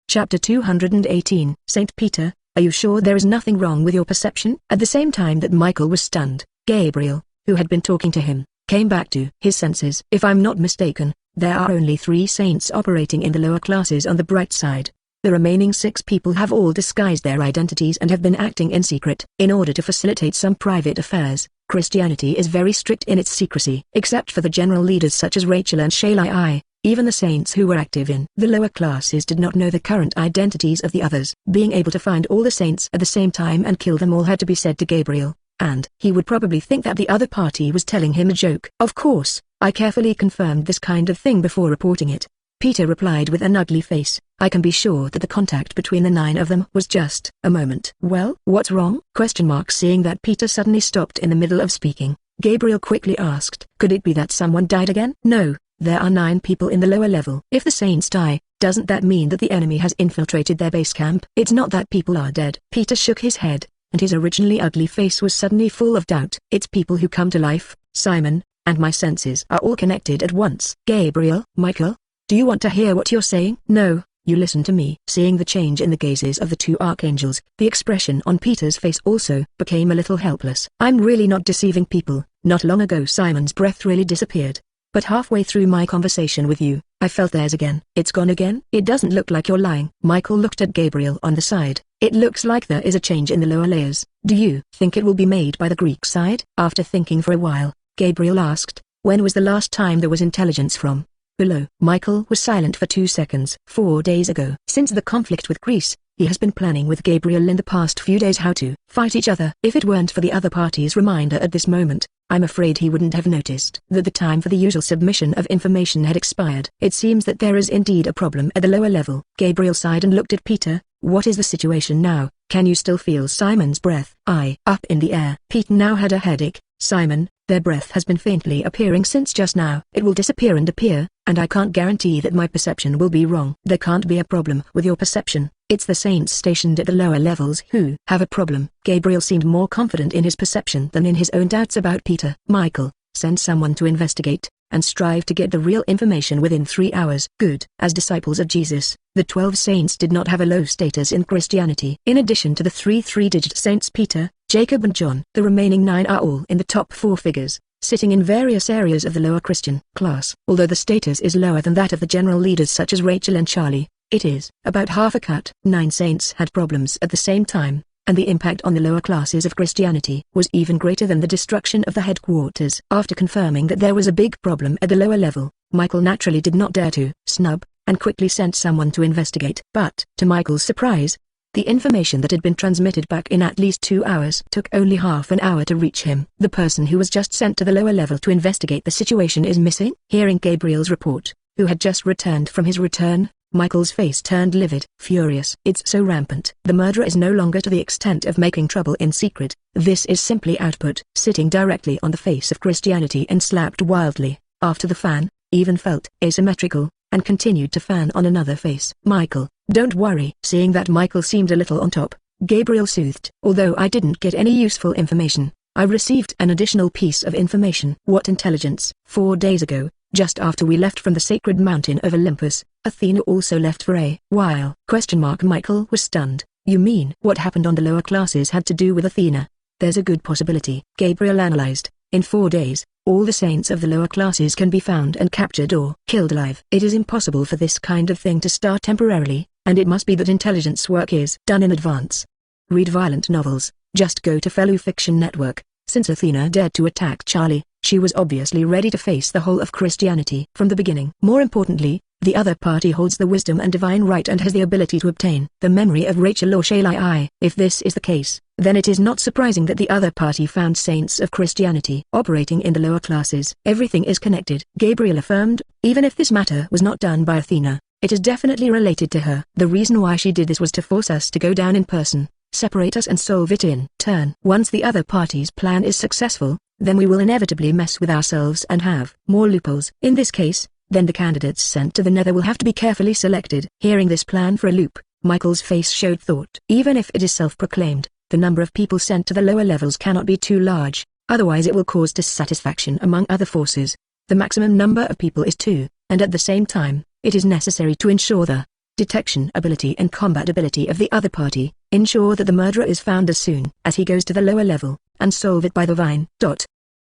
Chapter 218. St. Peter, are you sure there is nothing wrong with your perception? At the same time that Michael was stunned, Gabriel, who had been talking to him, came back to his senses. "If I'm not mistaken, there are only 3 saints operating in the lower classes on the bright side. The remaining 6 people have all disguised their identities and have been acting in secret, in order to facilitate some private affairs. Christianity is very strict in its secrecy. Except for the general leaders such as Rachel and Shalai, even the saints who were active in the lower classes did not know the current identities of the others. Being able to find all the saints at the same time and kill them all had to be said to Gabriel, and he would probably think that the other party was telling him a joke. Of course, I carefully confirmed this kind of thing before reporting it," Peter replied with an ugly face. "I can be sure that the contact between the 9 of them was just a moment." "Well, what's wrong?" Seeing that Peter suddenly stopped in the middle of speaking, Gabriel quickly asked. "Could it be that someone died again?" "No, there are 9 people in the lower level. If the saints die, doesn't that mean that the enemy has infiltrated their base camp?" "It's not that people are dead." Peter shook his head, and his originally ugly face was suddenly full of doubt. "It's people who come to life, Simon, and my senses are all connected at once." "Gabriel, Michael, do you want to hear what you're saying?" "No, you listen to me." Seeing the change in the gazes of the 2 archangels, the expression on Peter's face also became a little helpless. "I'm really not deceiving people. Not long ago Simon's breath really disappeared. But halfway through my conversation with you, I felt theirs again." "It's gone again?" "It doesn't look like you're lying." Michael looked at Gabriel on the side. "It looks like there is a change in the lower layers. Do you think it will be made by the Greek side?" After thinking for a while, Gabriel asked, "When was the last time there was intelligence from below?" Michael was silent for 2 seconds. 4 days ago. Since the conflict with Greece, he has been planning with Gabriel in the past few days how to fight each other. If it weren't for the other party's reminder at this moment, I'm afraid he wouldn't have noticed that the time for the usual submission of information had expired. "It seems that there is indeed a problem at the lower level." Gabriel sighed and looked at Peter. "What is the situation now? Can you still feel Simon's breath?" "Aye." "Up in the air." Peter now had a headache. "Simon, their breath has been faintly appearing since just now. It will disappear and appear, and I can't guarantee that my perception will be wrong." "There can't be a problem with your perception. It's the saints stationed at the lower levels who have a problem." Gabriel seemed more confident in his perception than in his own doubts about Peter. "Michael, send someone to investigate, and strive to get the real information within 3 hours." "Good." As disciples of Jesus, the 12 saints did not have a low status in Christianity. In addition to the 3 three-digit saints Peter, Jacob and John, the remaining 9 are all in the top 4 figures, sitting in various areas of the lower Christian class. Although the status is lower than that of the general leaders such as Rachel and Charlie, it is about half a cut. 9 saints had problems at the same time, and the impact on the lower classes of Christianity was even greater than the destruction of the headquarters. After confirming that there was a big problem at the lower level, Michael naturally did not dare to snub, and quickly sent someone to investigate. But, to Michael's surprise, the information that had been transmitted back in at least 2 hours took only half an hour to reach him. The person who was just sent to the lower level to investigate the situation is missing? Hearing Gabriel's report, who had just returned from his return, Michael's face turned livid. Furious. "It's so rampant. The murderer is no longer to the extent of making trouble in secret. This is simply output." Sitting directly on the face of Christianity and slapped wildly, after the fan, even felt asymmetrical, and continued to fan on another face. "Michael, don't worry." Seeing that Michael seemed a little on top, Gabriel soothed. "Although I didn't get any useful information, I received an additional piece of information." "What intelligence?" 4 days ago, just after we left from the sacred mountain of Olympus, Athena also left for a while. Michael was stunned. "You mean what happened on the lower classes had to do with Athena?" "There's a good possibility." Gabriel analyzed. "In 4 days, all the saints of the lower classes can be found and captured or killed alive. It is impossible for this kind of thing to start temporarily, and it must be that intelligence work is done in advance. Read violent novels. Just go to Fellow Fiction Network. Since Athena dared to attack Charlie, she was obviously ready to face the whole of Christianity from the beginning. More importantly, the other party holds the wisdom and divine right and has the ability to obtain the memory of Rachel or Shalai. If this is the case, then it is not surprising that the other party found saints of Christianity operating in the lower classes. Everything is connected. Gabriel affirmed, even if this matter was not done by Athena, it is definitely related to her. The reason why she did this was to force us to go down in person, separate us and solve it in turn. Once the other party's plan is successful, then we will inevitably mess with ourselves and have more loopholes. In this case, then the candidates sent to the Nether will have to be carefully selected. Hearing this plan for a loop, Michael's face showed thought. Even if it is self-proclaimed, the number of people sent to the lower levels cannot be too large, otherwise it will cause dissatisfaction among other forces. The maximum number of people is 2, and at the same time, it is necessary to ensure the detection ability and combat ability of the other party, ensure that the murderer is found as soon as he goes to the lower level, and solve it by the vine.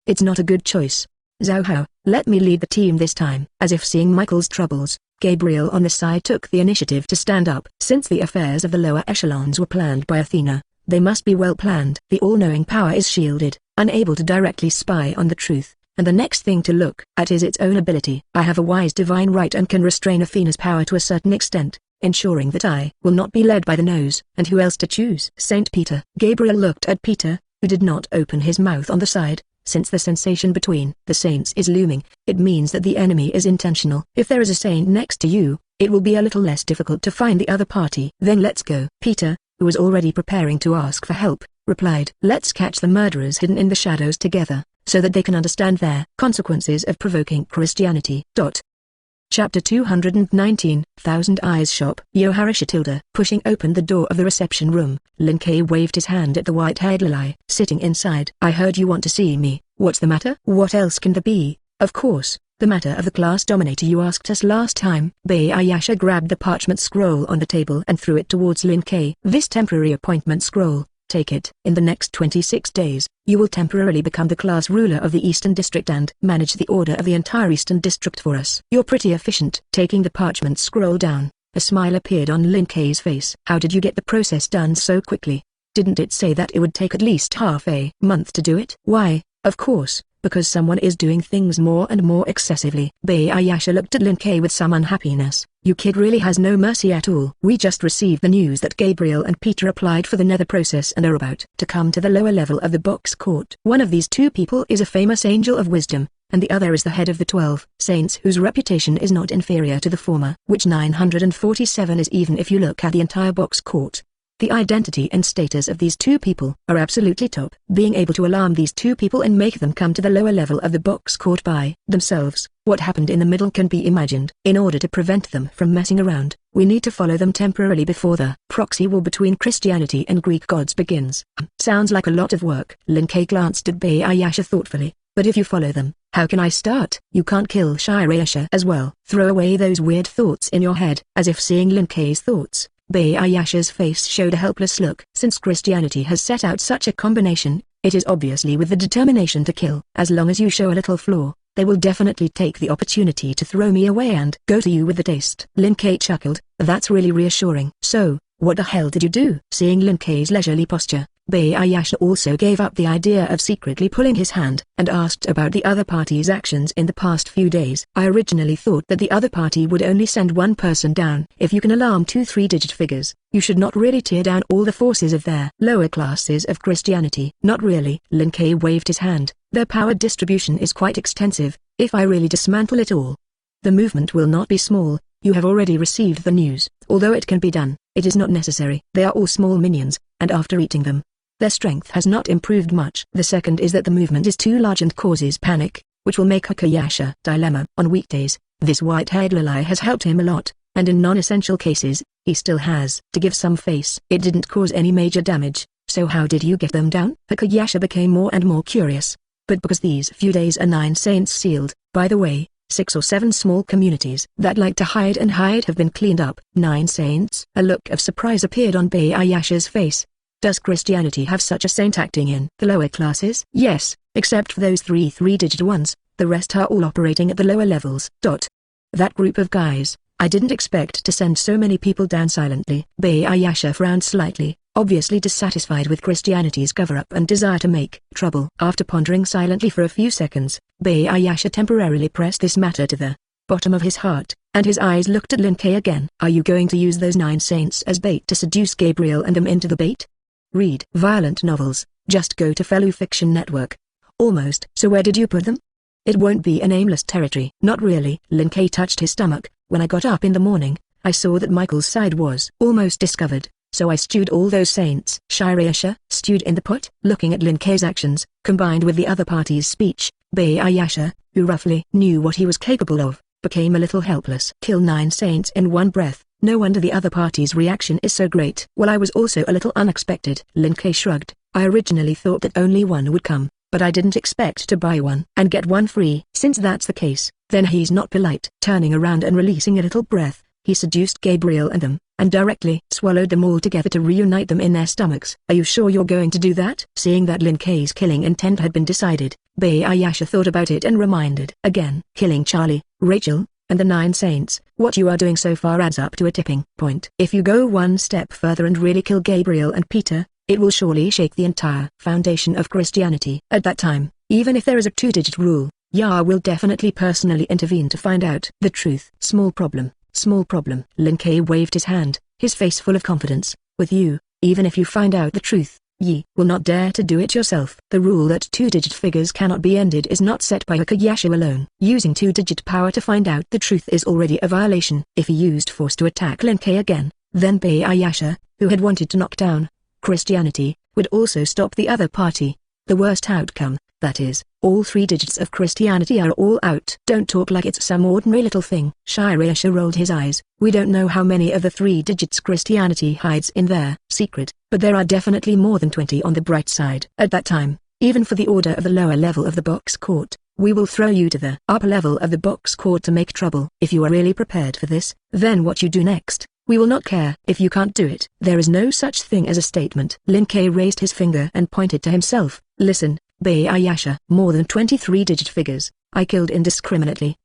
It's not a good choice. Zhao Hao, let me lead the team this time. As if seeing Michael's troubles, Gabriel on the side took the initiative to stand up. Since the affairs of the lower echelons were planned by Athena, they must be well planned. The all-knowing power is shielded, unable to directly spy on the truth, and the next thing to look at is its own ability. I have a wise divine right and can restrain Athena's power to a certain extent, ensuring that I will not be led by the nose. And who else to choose? Saint Peter. Gabriel looked at Peter, who did not open his mouth on the side. Since the sensation between the saints is looming, it means that the enemy is intentional. If there is a saint next to you, it will be a little less difficult to find the other party. Then let's go. Peter, who was already preparing to ask for help, replied, let's catch the murderers hidden in the shadows together, so that they can understand their consequences of provoking Christianity. Chapter 219, Thousand Eyes Shop. Yoharishitilda. Pushing open the door of the reception room, Lin Kei waved his hand at the white-haired Lilai sitting inside. I heard you want to see me. What's the matter? What else can there be? Of course, the matter of the class dominator you asked us last time. Bei Ayasha grabbed the parchment scroll on the table and threw it towards Lin Kei. This temporary appointment scroll, take it. In the next 26 days, you will temporarily become the class ruler of the Eastern District and manage the order of the entire Eastern District for us. You're pretty efficient. Taking the parchment scroll down, a smile appeared on Lin Kei's face. How did you get the process done so quickly? Didn't it say that it would take at least half a month to do it? Why, of course, because someone is doing things more and more excessively. Bei Ayasha looked at Lin Kei with some unhappiness. You kid really has no mercy at all. We just received the news that Gabriel and Peter applied for the Nether process and are about to come to the lower level of the box court. One of these two people is a famous angel of wisdom, and the other is the head of the 12 saints whose reputation is not inferior to the former. Which 947 is even if you look at the entire box court. The identity and status of these two people are absolutely top. Being able to alarm these two people and make them come to the lower level of the box court by themselves, what happened in the middle can be imagined. In order to prevent them from messing around, we need to follow them temporarily before the proxy war between Christianity and Greek gods begins. Sounds like a lot of work. Lin Kei glanced at Bei Ayasha thoughtfully. But if you follow them, how can I start? You can't kill Shirayasha as well. Throw away those weird thoughts in your head. As if seeing Lin Kei's thoughts, Bei Ayasha's face showed a helpless look. Since Christianity has set out such a combination, it is obviously with the determination to kill. As long as you show a little flaw, they will definitely take the opportunity to throw me away and go to you with the taste. Lin Kei chuckled. That's really reassuring. So, what the hell did you do? Seeing Lin Kei's leisurely posture, Bei Ayasha also gave up the idea of secretly pulling his hand and asked about the other party's actions in the past few days. I originally thought that the other party would only send one person down. If you can alarm 2 3-digit figures, you should not really tear down all the forces of their lower classes of Christianity. Not really. Lin Kei waved his hand. Their power distribution is quite extensive. If I really dismantle it all, the movement will not be small. You have already received the news. Although it can be done, it is not necessary. They are all small minions, and after eating them, their strength has not improved much. The second is that the movement is too large and causes panic, which will make Hakayasha dilemma. On weekdays, this white-haired Lilai has helped him a lot, and in non-essential cases, he still has to give some face. It didn't cause any major damage, so how did you get them down? Hakayasha became more and more curious. But because these few days are 9 saints sealed, by the way, 6 or 7 small communities that like to hide and hide have been cleaned up. 9 saints? A look of surprise appeared on Bei Ayasha's face. Does Christianity have such a saint acting in the lower classes? Yes, except for those 3 3-digit ones, the rest are all operating at the lower levels. That group of guys, I didn't expect to send so many people down silently. Bei Ayasha frowned slightly, obviously dissatisfied with Christianity's cover-up and desire to make trouble. After pondering silently for a few seconds, Bei Ayasha temporarily pressed this matter to the bottom of his heart, and his eyes looked at Lin Kei again. Are you going to use those 9 saints as bait to seduce Gabriel and them into the bait? Read violent novels, just go to Fellow Fiction Network. Almost. So where did you put them? It won't be a nameless territory. Not really. Lin Kei touched his stomach. When I got up in the morning, I saw that Michael's side was almost discovered. so I stewed all those saints. Shirayasha stewed in the pot. Looking at Lin Kei's actions, combined with the other party's speech, Bayasha, who roughly knew what he was capable of, became a little helpless. Kill 9 saints in one breath. No wonder the other party's reaction is so great. Well, I was also a little unexpected. Lin Kei shrugged. I originally thought that only one would come, but I didn't expect to buy one and get one free. Since that's the case, then he's not polite. Turning around and releasing a little breath, he seduced Gabriel and them, and directly swallowed them all together to reunite them in their stomachs. Are you sure you're going to do that? Seeing that Lin Kei's killing intent had been decided, Bayasha thought about it and reminded. Again, killing Charlie, Rachel, and the 9 saints, what you are doing so far adds up to a tipping point. If you go one step further and really kill Gabriel and Peter, it will surely shake the entire foundation of Christianity. At that time, even if there is a 2-digit rule, Yah will definitely personally intervene to find out the truth. Small problem, small problem. Lin Kei waved his hand, his face full of confidence. With you, even if you find out the truth, ye will not dare to do it yourself. The rule that 2-digit figures cannot be ended is not set by Hikayasha alone. Using 2-digit power to find out the truth is already a violation. If he used force to attack Lin Kei again, then Bayasha, who had wanted to knock down Christianity, would also stop the other party. The worst outcome, that is, all 3 digits of Christianity are all out. Don't talk like it's some ordinary little thing. Shirayasha rolled his eyes. We don't know how many of the 3 digits Christianity hides in their secret, but there are definitely more than 20 on the bright side. At that time, even for the order of the lower level of the box court, we will throw you to the upper level of the box court to make trouble. If you are really prepared for this, then what you do next, we will not care. If you can't do it, there is no such thing as a statement. Lin Kei raised his finger and pointed to himself. Listen, Bayasha. More than 23-digit figures, I killed indiscriminately.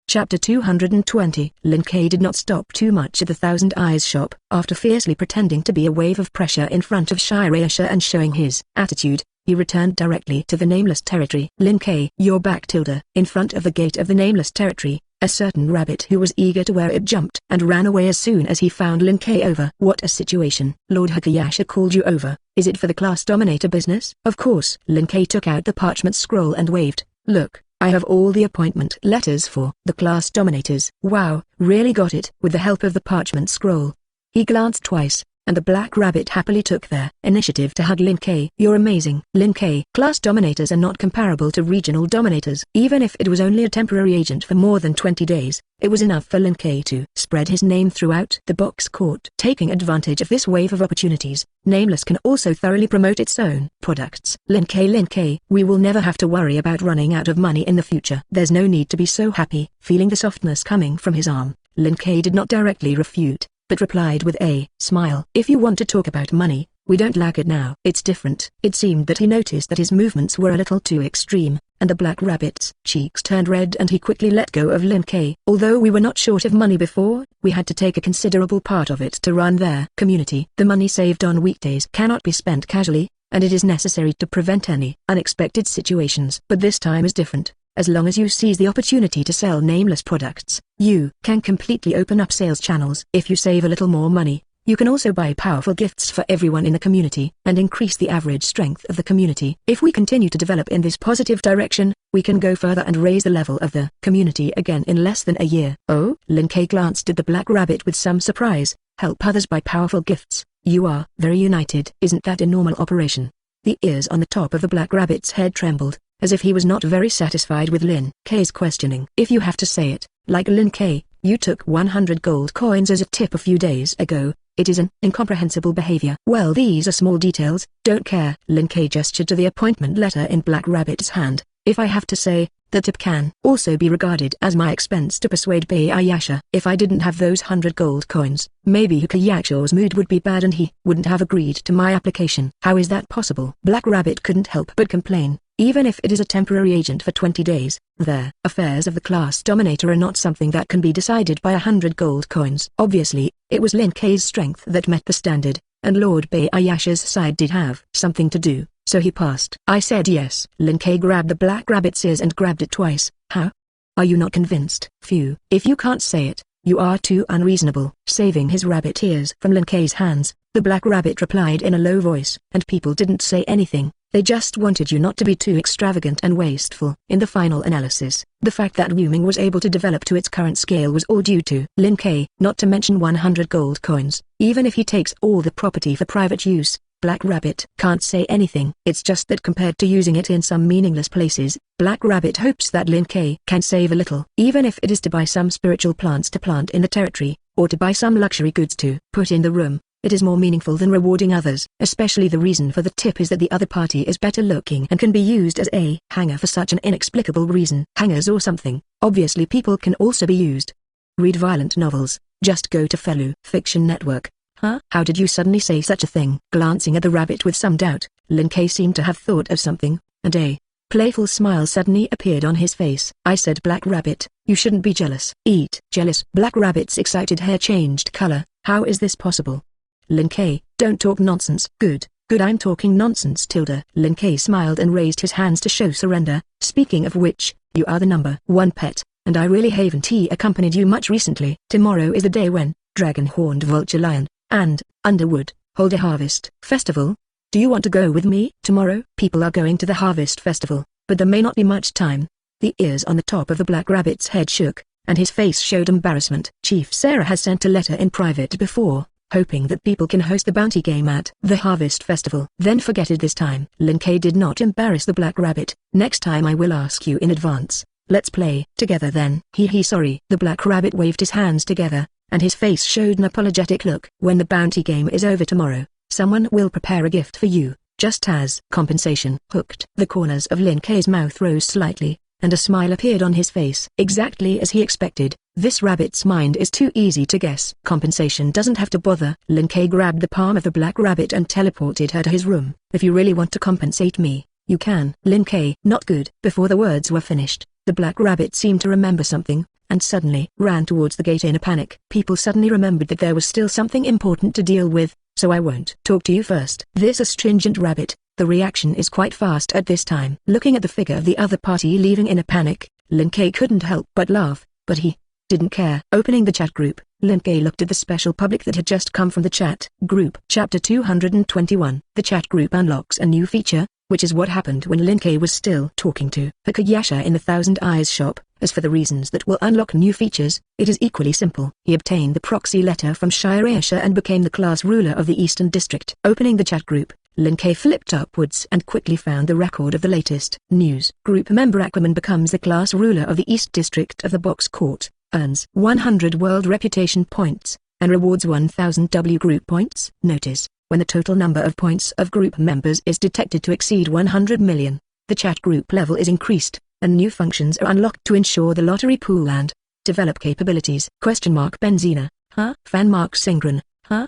Chapter 220. Lin Kei did not stop too much at the Thousand Eyes shop. After fiercely pretending to be a wave of pressure in front of Shirayasha and showing his attitude, he returned directly to the Nameless Territory. Lin Kei, you're back. In front of the gate of the Nameless Territory, a certain rabbit who was eager to wear it jumped and ran away as soon as he found Lin Kei over. What a situation. Lord Hikayasha called you over. Is it for the class dominator business? Of course. Lin Kei took out the parchment scroll and waved. Look, I have all the appointment letters for the class dominators. Wow, really got it. With the help of the parchment scroll, he glanced twice, and the black rabbit happily took their initiative to hug Lin Kei. You're amazing. Lin Kei, class dominators are not comparable to regional dominators. Even if it was only a temporary agent for more than 20 days, it was enough for Lin Kei to spread his name throughout the box court. Taking advantage of this wave of opportunities, Nameless can also thoroughly promote its own products. Lin Kei, we will never have to worry about running out of money in the future. There's no need to be so happy. Feeling the softness coming from his arm, Lin Kei did not directly refute, but replied with a smile. If you want to talk about money, we don't lack it now. It's different. It seemed that he noticed that his movements were a little too extreme, and the black rabbit's cheeks turned red and he quickly let go of Lin Kei. Although we were not short of money before, we had to take a considerable part of it to run their community. The money saved on weekdays cannot be spent casually, and it is necessary to prevent any unexpected situations. But this time is different. As long as you seize the opportunity to sell Nameless products, you can completely open up sales channels. If you save a little more money, you can also buy powerful gifts for everyone in the community and increase the average strength of the community. If we continue to develop in this positive direction, we can go further and raise the level of the community again in less than a year. Oh? Lin Kei glanced at the black rabbit with some surprise. Help others buy powerful gifts. You are very united. Isn't that a normal operation? The ears on the top of the black rabbit's head trembled, as if he was not very satisfied with Lin Kei's questioning. If you have to say it, like Lin Kei, you took 100 gold coins as a tip a few days ago. It is an incomprehensible behavior. Well, these are small details, don't care. Lin Kei gestured to the appointment letter in Black Rabbit's hand. If I have to say, the tip can also be regarded as my expense to persuade Bayasha. If I didn't have those 100 gold coins, maybe Hikayasha's mood would be bad and he wouldn't have agreed to my application. How is that possible? Black Rabbit couldn't help but complain. Even if it is a temporary agent for 20 days, the affairs of the class dominator are not something that can be decided by 100 gold coins. Obviously, it was Lin Kei's strength that met the standard, and Lord Bayasha's side did have something to do, so he passed. I said yes. Lin Kei grabbed the black rabbit's ears and grabbed it twice. How? Are you not convinced? Phew. If you can't say it, you are too unreasonable. Saving his rabbit ears from Lin Kei's hands, the black rabbit replied in a low voice, and people didn't say anything. They just wanted you not to be too extravagant and wasteful. In the final analysis, the fact that Wu Ming was able to develop to its current scale was all due to Lin Ke, not to mention 100 gold coins. Even if he takes all the property for private use, Black Rabbit can't say anything. It's just that compared to using it in some meaningless places, Black Rabbit hopes that Lin Ke can save a little, even if it is to buy some spiritual plants to plant in the territory, or to buy some luxury goods to put in the room. It is more meaningful than rewarding others. Especially the reason for the tip is that the other party is better looking and can be used as a hanger for such an inexplicable reason. Hangers or something. Obviously people can also be used. Read violent novels. Just go to Felu Fiction Network. Huh? How did you suddenly say such a thing? Glancing at the rabbit with some doubt, Lin Ke seemed to have thought of something, and a playful smile suddenly appeared on his face. I said, Black Rabbit, you shouldn't be jealous. Eat. Jealous? Black Rabbit's excited hair changed color. How is this possible? Lin Ke, don't talk nonsense. Good, I'm talking nonsense. Lin Ke smiled and raised his hands to show surrender. Speaking of which, you are the number one pet, and I really haven't accompanied you much recently. Tomorrow is the day when Dragon-Horned Vulture Lion and Underwood hold a harvest festival. Do you want to go with me? Tomorrow, people are going to the harvest festival, but there may not be much time. The ears on the top of the Black Rabbit's head shook, and his face showed embarrassment. Chief Sarah has sent a letter in private before, hoping that people can host the bounty game at the harvest festival. Then forget it this time. Lin Ke did not embarrass the Black Rabbit. Next time I will ask you in advance. Let's play together then. Sorry. The Black Rabbit waved his hands together, and his face showed an apologetic look. When the bounty game is over tomorrow, someone will prepare a gift for you, just as compensation. Hooked. The corners of Lin Ke's mouth rose slightly, and a smile appeared on his face. Exactly as he expected, this rabbit's mind is too easy to guess. Compensation doesn't have to bother. Lin Ke grabbed the palm of the Black Rabbit and teleported her to his room. If you really want to compensate me, you can. Lin Ke, not good. Before the words were finished, the Black Rabbit seemed to remember something, and suddenly ran towards the gate in a panic. People suddenly remembered that there was still something important to deal with, so I won't talk to you first. This astringent rabbit, the reaction is quite fast at this time. Looking at the figure of the other party leaving in a panic, Lin Ke couldn't help but laugh, but he didn't care. Opening the chat group, Lin Ke looked at the special public that had just come from the chat group. Chapter 221. The chat group unlocks a new feature, which is what happened when Lin Ke was still talking to Hakayasha in the Thousand Eyes shop. As for the reasons that will unlock new features, it is equally simple. He obtained the proxy letter from Shirayasha and became the class ruler of the Eastern District. Opening the chat group, Lin Ke flipped upwards and quickly found the record of the latest news. Group member Aquaman becomes the class ruler of the East District of the Box Court, earns 100 world reputation points, and rewards 1000 W group points. Notice, when the total number of points of group members is detected to exceed 100 million, the chat group level is increased, and new functions are unlocked to ensure the lottery pool and develop capabilities. Benzina, Fan Singran,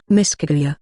Miss Kaguya,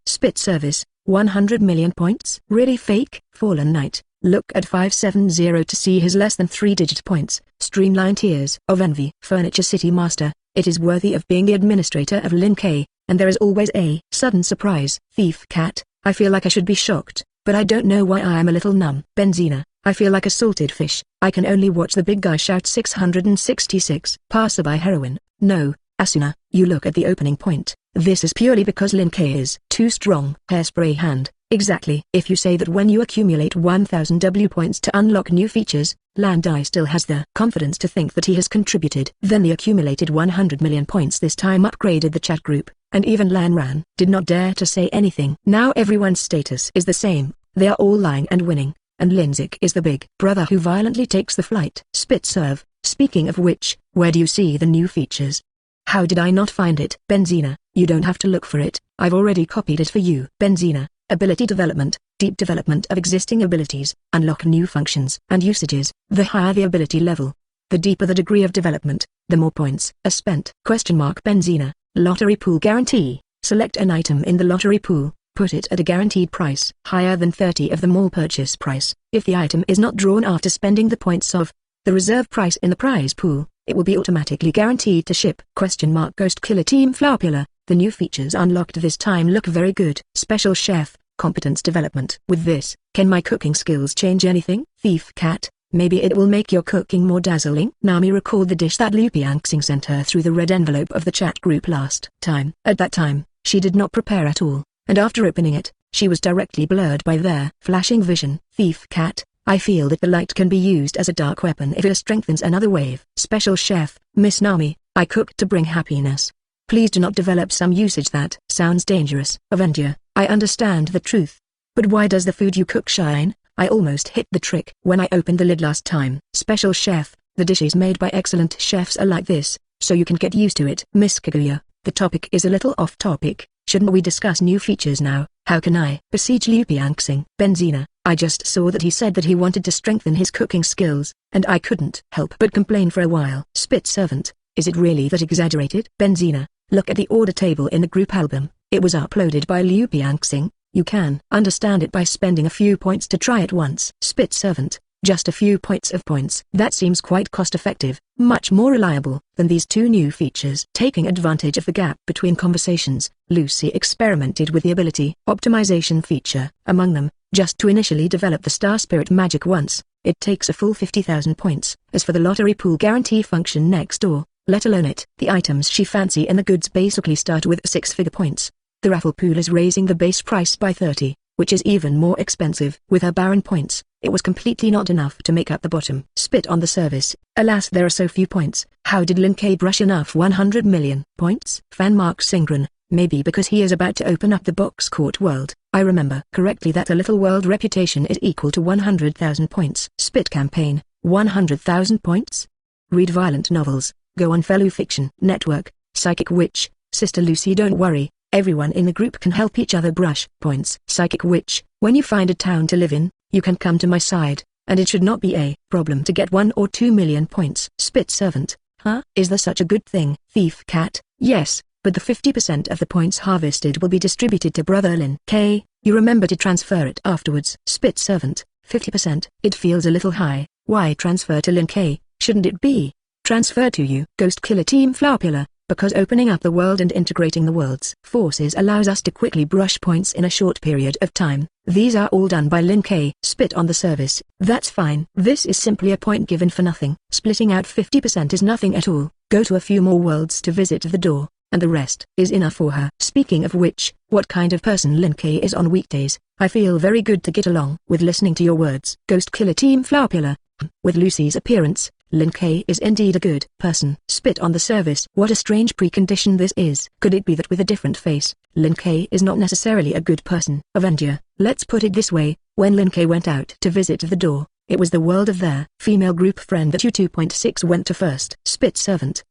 Spit Service, 100 million points. Really fake? Fallen Knight, look at 570 to see his less than 3-digit points. Streamline Tears of Envy. Furniture City Master, it is worthy of being the administrator of Lin Ke, and there is always a sudden surprise. Thief Cat, I feel like I should be shocked, but I don't know why I am a little numb. Benzina, I feel like a salted fish. I can only watch the big guy shout 666. Passerby Heroine, no, Asuna, you look at the opening point. This is purely because Lin Ke is too strong. Hairspray Hand, exactly. If you say that when you accumulate 1000 W points to unlock new features, Landai still has the confidence to think that he has contributed, then the accumulated 100 million points this time upgraded the chat group, and even Lan Ran did not dare to say anything. Now everyone's status is the same, they are all lying and winning, and Linzik is the big brother who violently takes the flight. Spitserve, speaking of which, where do you see the new features? How did I not find it? Benzina, you don't have to look for it, I've already copied it for you. Benzina, ability development, deep development of existing abilities, unlock new functions and usages. The higher the ability level, the deeper the degree of development, the more points are spent. Benzina, lottery pool guarantee, select an item in the lottery pool, put it at a guaranteed price higher than 30 of the mall purchase price. If the item is not drawn after spending the points of the reserve price in the prize pool, it will be automatically guaranteed to ship. Ghost Killer Team Flower Pillar, the new features unlocked this time look very good. Special Chef, competence development. With this, can my cooking skills change anything? Thief Cat, maybe it will make your cooking more dazzling. Nami recalled the dish that Liu Piangxing sent her through the red envelope of the chat group last time. At that time, she did not prepare at all, and after opening it, she was directly blurred by their flashing vision. Thief cat, I feel that the light can be used as a dark weapon if it strengthens another wave. Special chef, Miss Nami, I cook to bring happiness. Please do not develop some usage that sounds dangerous. Avenger, I understand the truth. But why does the food you cook shine? I almost hit the trick when I opened the lid last time. Special chef, the dishes made by excellent chefs are like this, so you can get used to it. Miss Kaguya, the topic is a little off topic. Shouldn't we discuss new features now? How can I besiege Liu Pianxing? Benzina, I just saw that he said that he wanted to strengthen his cooking skills, and I couldn't help but complain for a while. Spit servant, is it really that exaggerated? Benzina, look at the order table in the group album. It was uploaded by Liu Pianxing. You can understand it by spending a few points to try it once. Spit servant, just a few points of points. That seems quite cost-effective, much more reliable than these two new features. Taking advantage of the gap between conversations, Lucy experimented with the ability optimization feature. Among them, just to initially develop the Star Spirit magic once, it takes a full 50,000 points. As for the lottery pool guarantee function next door, let alone it. The items she fancy in the goods basically start with 6-figure points. The raffle pool is raising the base price by 30, which is even more expensive. With her Baron points, it was completely not enough to make up the bottom. Spit on the service. Alas, there are so few points. How did Lin K brush enough 100 million points? Fan mark Singren, maybe because he is about to open up the box court world. I remember correctly that a little world reputation is equal to 100,000 points. Spit campaign, 100,000 points? Read violent novels, go on Fellow Fiction Network, Psychic Witch, Sister Lucy, don't worry. Everyone in the group can help each other brush points. Psychic Witch, when you find a town to live in, you can come to my side, and it should not be a problem to get 1 or 2 million points. Spit servant, huh? Is there such a good thing? Thief cat, yes, but the 50% of the points harvested will be distributed to Brother Lin K. You remember to transfer it afterwards. Spit servant, 50%. It feels a little high. Why transfer to Lin K? Shouldn't it be transfer to you? Ghost Killer Team Flower Pillar. Because opening up the world and integrating the world's forces allows us to quickly brush points in a short period of time. These are all done by Lin K. Spit on the service. That's fine. This is simply a point given for nothing. Splitting out 50% is nothing at all. Go to a few more worlds to visit the door, and the rest is enough for her. Speaking of which, what kind of person Lin K is on weekdays? I feel very good to get along with listening to your words. Ghost Killer Team Flower Pillar. With Lucy's appearance, Lin K is indeed a good person. Spit on the service. What a strange precondition this is. Could it be that with a different face, Lin K is not necessarily a good person? Avenger, let's put it this way, when Lin K went out to visit the door, it was the world of their female group friend that you 2.6 went to first. Spit servant,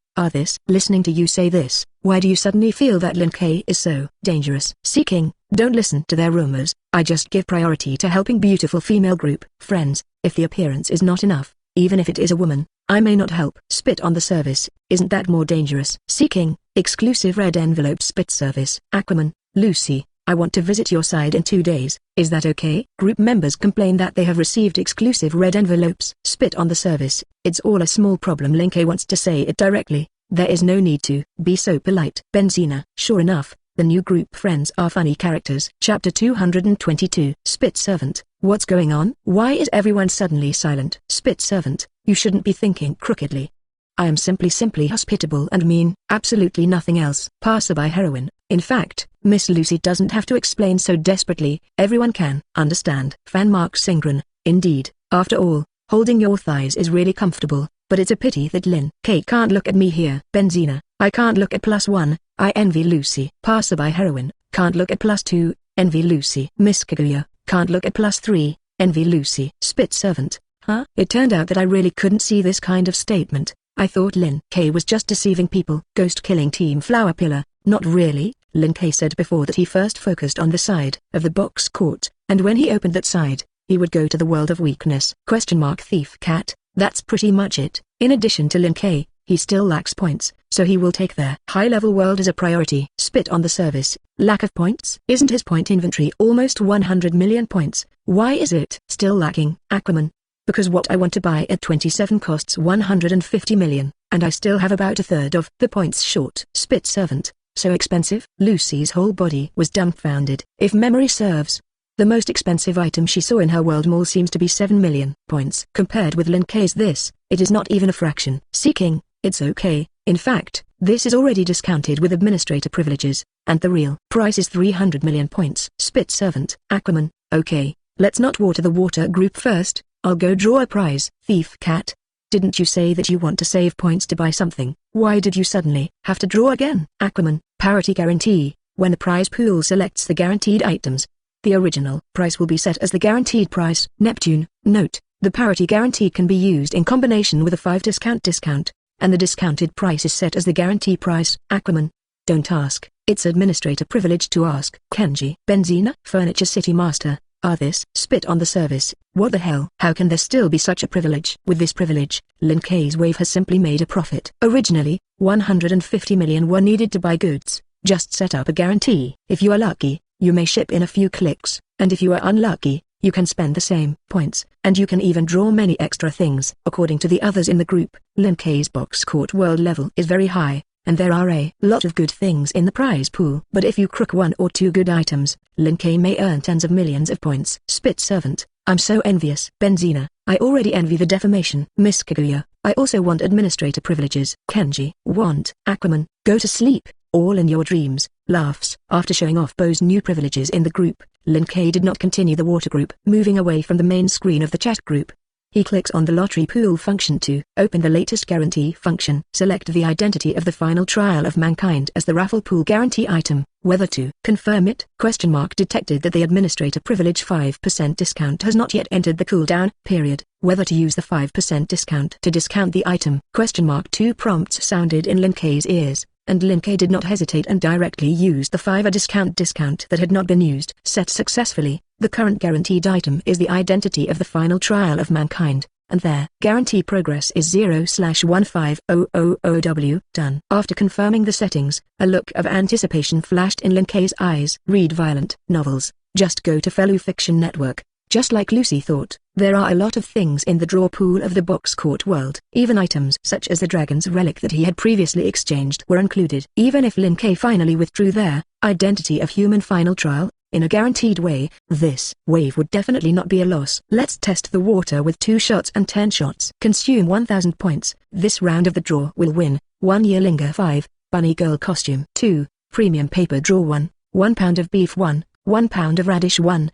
listening to you say this, why do you suddenly feel that Lin K is so dangerous? Seeking, don't listen to their rumors, I just give priority to helping beautiful female group friends. If the appearance is not enough, even if it is a woman, I may not help. Spit on the service, isn't that more dangerous? Seeking, exclusive red envelope spit service. Aquaman, Lucy, I want to visit your side in 2 days, is that okay? Group members complain that they have received exclusive red envelopes. Spit on the service, it's all a small problem. Lin K wants to say it directly, there is no need to be so polite. Benzina, sure enough, the new group friends are funny characters. Chapter 222. Spit servant, what's going on? Why is everyone suddenly silent? Spit servant, you shouldn't be thinking crookedly. I am simply hospitable and mean, absolutely nothing else. Passerby heroine, in fact, Miss Lucy doesn't have to explain so desperately, everyone can understand. Fan mark Singren, indeed, after all, holding your thighs is really comfortable, but it's a pity that Lin K can't look at me here. Benzina, I can't look at +1, I envy Lucy. Passerby heroine, can't look at +2, envy Lucy. Miss Kaguya, can't look at +3, envy Lucy. Spit servant, huh? It turned out that I really couldn't see this kind of statement. I thought Lin K was just deceiving people. Ghost Killing Team Flower Pillar, not really. Lin K said before that he first focused on the side of the box court, and when he opened that side, he would go to the world of weakness. Thief cat, that's pretty much it. In addition to Lin K, he still lacks points, so he will take their high-level world as a priority. Spit on the service, lack of points? Isn't his point inventory almost 100 million points? Why is it still lacking? Aquaman, because what I want to buy at 27 costs 150 million, and I still have about a third of the points short. Spit servant, so expensive? Lucy's whole body was dumbfounded. If memory serves, the most expensive item she saw in her world mall seems to be 7 million points. Compared with Lin K's it is not even a fraction. Seeking, it's okay, in fact, This is already discounted with administrator privileges, and the real price is 300 million points. Spit servant. Aquaman. Okay, let's not water the water group first. I'll go draw a prize. Thief cat. Didn't you say that you want to save points to buy something? Why did you suddenly have to draw again? Aquaman. Parity guarantee. When the prize pool selects the guaranteed items, the original price will be set as the guaranteed price. Neptune. Note, the parity guarantee can be used in combination with a 5 discount, and the discounted price is set as the guarantee price. Aquaman. Don't ask, it's administrator privilege to ask. Kenji. Benzina. Furniture City Master. This spit on the service. What the hell? How can there still be such a privilege? With this privilege, Lin Kei's wave has simply made a profit. Originally, 150 million were needed to buy goods. Just set up a guarantee. If you are lucky, you may ship in a few clicks, and if you are unlucky, you can spend the same points, and you can even draw many extra things. According to the others in the group, Lin Kei's box court world level is very high, and there are a lot of good things in the prize pool. But if you crook 1 or 2 good items, Lin Kei may earn tens of millions of points. Spit servant. I'm so envious. Benzina. I already envy the defamation. Miss Kaguya. I also want administrator privileges. Kenji. Want. Aquaman. Go to sleep. All in your dreams. Laughs. After showing off Bo's new privileges in the group, Lin Kei did not continue the water group. Moving away from the main screen of the chat group, he clicks on the lottery pool function to open the latest guarantee function. Select the identity of the final trial of mankind as the raffle pool guarantee item. Whether to confirm it? Question mark. Detected that the administrator privilege 5% discount has not yet entered the cooldown period. Whether to use the 5% discount to discount the item? Question mark. 2 prompts sounded in Lin Kei's ears, and Lin Kei did not hesitate and directly used the 5 discount that had not been used. Set successfully. The current guaranteed item is the identity of the final trial of mankind, and their guarantee progress is 0/15000W. Done. After confirming the settings, a look of anticipation flashed in Lin Kei's eyes. Read violent novels. Just go to Fellow Fiction Network. Just like Lucy thought, there are a lot of things in the draw pool of the box court world. Even items such as the dragon's relic that he had previously exchanged were included. Even if Lin Kei finally withdrew their identity of human final trial, in a guaranteed way, this wave would definitely not be a loss. Let's test the water with 2 shots and 10 shots. Consume 1000 points. This round of the draw will win 1 yearlinger 5, bunny girl costume 2, premium paper draw 1 pound of beef 1 pound of radish 1.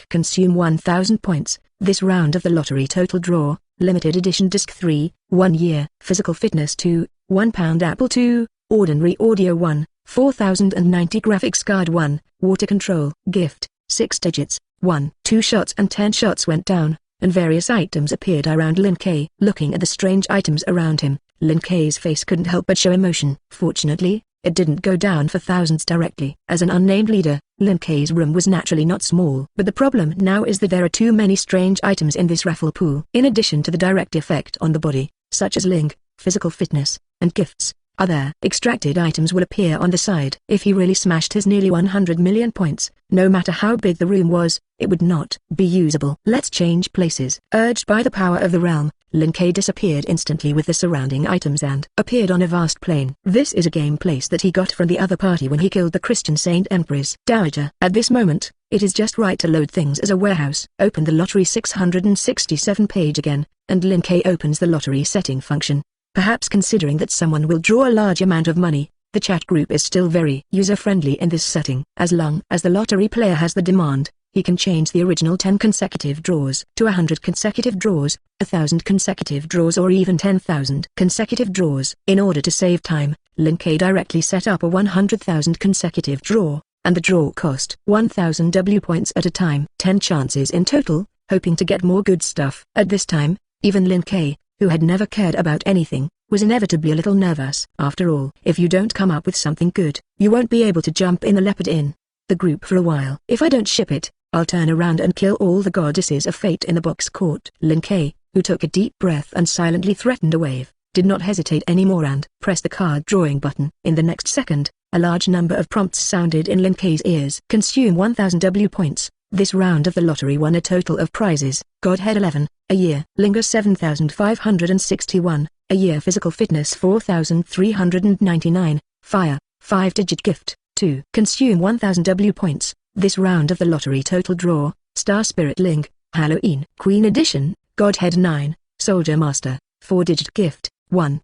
Consume 1000 points. This round of the lottery total draw, limited edition disc 3, 1 year, physical fitness 2, 1 pound apple 2, ordinary audio 1, 4090 graphics card 1, water control, gift, 6 digits, 1. 2 shots and 10 shots went down, and various items appeared around Lin Kei. Looking at the strange items around him, Lin Kei's face couldn't help but show emotion. Fortunately, it didn't go down for thousands directly. As an unnamed leader, Lin Kei's room was naturally not small. But the problem now is that there are too many strange items in this raffle pool. In addition to the direct effect on the body, such as ling, physical fitness, and gifts, other extracted items will appear on the side. If he really smashed his nearly 100 million points, no matter how big the room was, it would not be usable. Let's change places. Urged by the power of the realm, Lin Kei disappeared instantly with the surrounding items and appeared on a vast plain. This is a game place that he got from the other party when he killed the Christian Saint Empress Dowager. At this moment, it is just right to load things as a warehouse. Open the lottery 667 page again, and Lin Kei opens the lottery setting function. Perhaps considering that someone will draw a large amount of money, the chat group is still very user-friendly in this setting. As long as the lottery player has the demand, he can change the original 10 consecutive draws to 100 consecutive draws, 1000 consecutive draws or even 10,000 consecutive draws. In order to save time, Lin Kei directly set up a 100,000 consecutive draw, and the draw cost 1000 W points at a time. 10 chances in total, hoping to get more good stuff. At this time, even Lin Kei, who had never cared about anything, was inevitably a little nervous. After all, if you don't come up with something good, you won't be able to jump in the leopard in the group for a while. If I don't ship it, I'll turn around and kill all the goddesses of fate in the box court. Lin Kei, who took a deep breath and silently threatened a wave, did not hesitate anymore and pressed the card drawing button. In the next second, a large number of prompts sounded in Lin Kei's ears. Consume 1000 W points. This round of the lottery won a total of prizes. Godhead 11, a year. Linger 7561, a year. Physical fitness 4399, fire, 5-digit gift, 2. Consume 1000 W points. This round of the lottery total draw, Star Spirit Ling, Halloween. Queen Edition, Godhead 9, Soldier Master, 4-digit gift, 1.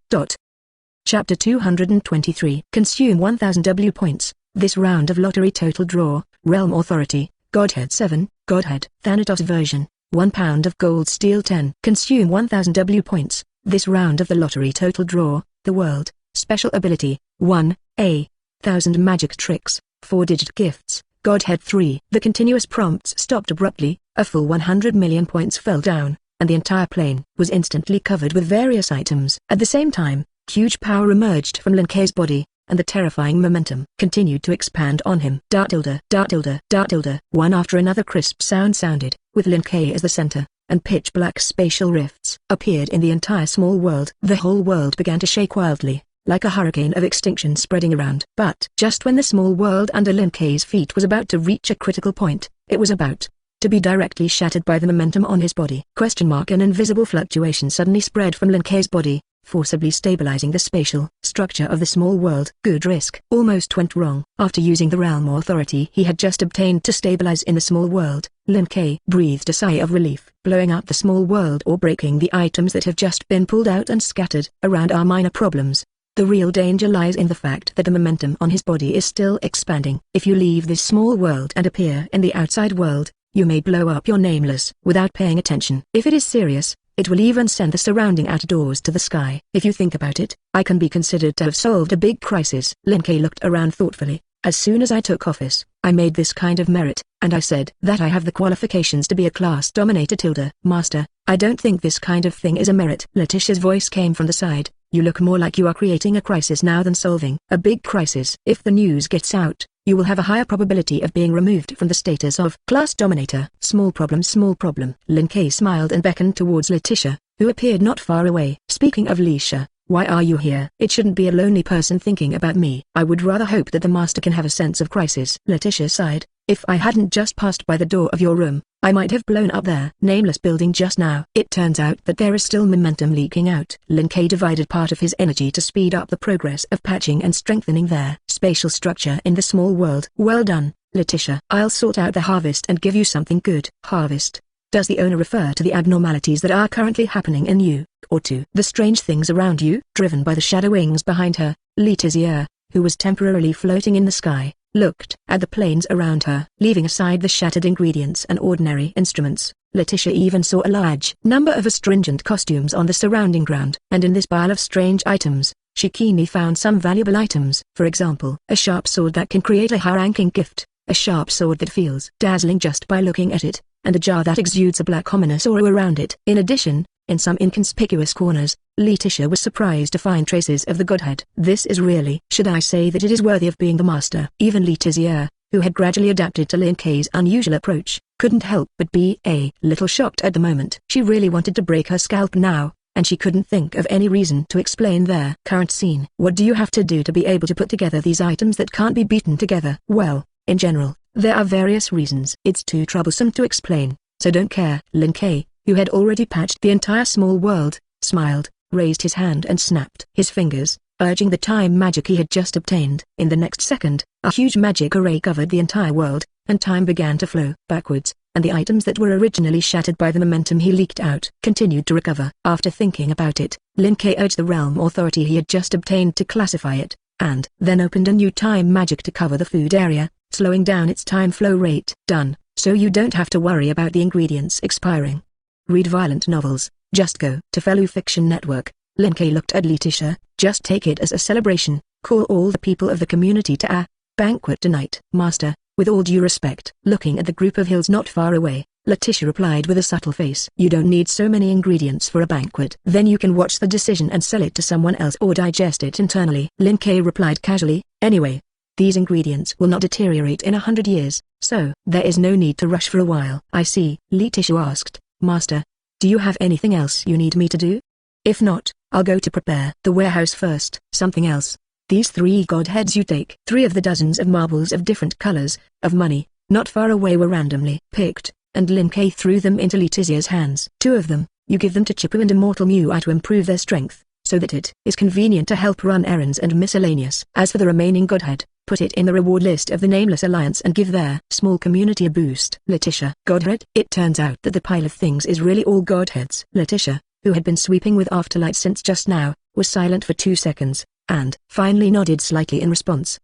Chapter 223. Consume 1000 W points. This round of lottery total draw, Realm Authority, Godhead 7, Godhead, Thanatos version, 1 pound of gold steel 10. Consume 1000 W points. This round of the lottery total draw, the world, special ability, 1, A. 1000 magic tricks, 4-digit gifts, Godhead 3. The continuous prompts stopped abruptly, a full 100 million points fell down, and the entire plane was instantly covered with various items. At the same time, huge power emerged from Lin Kei's body, and the terrifying momentum continued to expand on him. Dart tilde, dart tilde, dart tilde. One after another crisp sound sounded, with Lin Kei as the center, and pitch-black spatial rifts appeared in the entire small world. The whole world began to shake wildly, like a hurricane of extinction spreading around. But just when the small world under Lin Kei's feet was about to reach a critical point, it was about to be directly shattered by the momentum on his body. An invisible fluctuation suddenly spread from Lin Kei's body, forcibly stabilizing the spatial structure of the small world. Good risk. Almost went wrong. After using the realm authority he had just obtained to stabilize in the small world, Lin Kei breathed a sigh of relief. Blowing up the small world or breaking the items that have just been pulled out and scattered around are minor problems. The real danger lies in the fact that the momentum on his body is still expanding. If you leave this small world and appear in the outside world, you may blow up your nameless without paying attention. If it is serious, it will even send the surrounding outdoors to the sky. If you think about it, I can be considered to have solved a big crisis. Lin Kei looked around thoughtfully. As soon as I took office, I made this kind of merit, and I said that I have the qualifications to be a class dominator. Master, I don't think this kind of thing is a merit. Letitia's voice came from the side. You look more like you are creating a crisis now than solving a big crisis. If the news gets out, you will have a higher probability of being removed from the status of class dominator. Small problem, small problem. Lin Kei smiled and beckoned towards Letitia, who appeared not far away. Speaking of Leisha, why are you here? It shouldn't be a lonely person thinking about me. I would rather hope that the master can have a sense of crisis. Letitia sighed. If I hadn't just passed by the door of your room, I might have blown up their nameless building just now. It turns out that there is still momentum leaking out. Lin Kei divided part of his energy to speed up the progress of patching and strengthening their spatial structure in the small world. Well done, Letitia. I'll sort out the harvest and give you something good. Harvest? Does the owner refer to the abnormalities that are currently happening in you, or to the strange things around you? Driven by the shadow wings behind her, Letitia, who was temporarily floating in the sky, looked at the planes around her. Leaving aside the shattered ingredients and ordinary instruments, Letitia even saw a large number of astringent costumes on the surrounding ground. And in this pile of strange items, she keenly found some valuable items. For example, a sharp sword that can create a high-ranking gift, a sharp sword that feels dazzling just by looking at it, and a jar that exudes a black ominous aura around it. In addition, in some inconspicuous corners, Letitia was surprised to find traces of the Godhead. This is really, should I say that it is worthy of being the master. Even Letitia, who had gradually adapted to Lin Kei's unusual approach, couldn't help but be a little shocked at the moment. She really wanted to break her scalp now, and she couldn't think of any reason to explain their current scene. What do you have to do to be able to put together these items that can't be beaten together? Well, in general, there are various reasons. It's too troublesome to explain, so don't care. Lin Kei, who had already patched the entire small world, smiled, raised his hand and snapped his fingers, urging the time magic he had just obtained. In the next second, a huge magic array covered the entire world, and time began to flow backwards, and the items that were originally shattered by the momentum he leaked out continued to recover. After thinking about it, Lin Kei urged the realm authority he had just obtained to classify it, and then opened a new time magic to cover the food area, slowing down its time flow rate. Done, so you don't have to worry about the ingredients expiring. Read violent novels, just go to Fellow Fiction Network. Lin Kei looked at Letitia. Just take it as a celebration, call all the people of the community to a banquet tonight. Master, with all due respect. Looking at the group of hills not far away, Letitia replied with a subtle face. You don't need so many ingredients for a banquet. Then you can watch the decision and sell it to someone else or digest it internally. Lin Kei replied casually. Anyway, these ingredients will not deteriorate in 100 years, so there is no need to rush for a while. I see, Letitia asked. Master, do you have anything else you need me to do? If not, I'll go to prepare the warehouse first. Something else. These 3 godheads you take. 3 of the dozens of marbles of different colors, of money, not far away were randomly picked, and Lin Kei threw them into Letitia's hands. 2 of them, you give them to Chippu and Immortal Mui to improve their strength, so that it is convenient to help run errands and miscellaneous. As for the remaining godhead, put it in the reward list of the Nameless Alliance and give their small community a boost. Letitia. Godhead? It turns out that the pile of things is really all godheads. Letitia, who had been sweeping with Afterlight since just now, was silent for 2 seconds, and finally nodded slightly in response.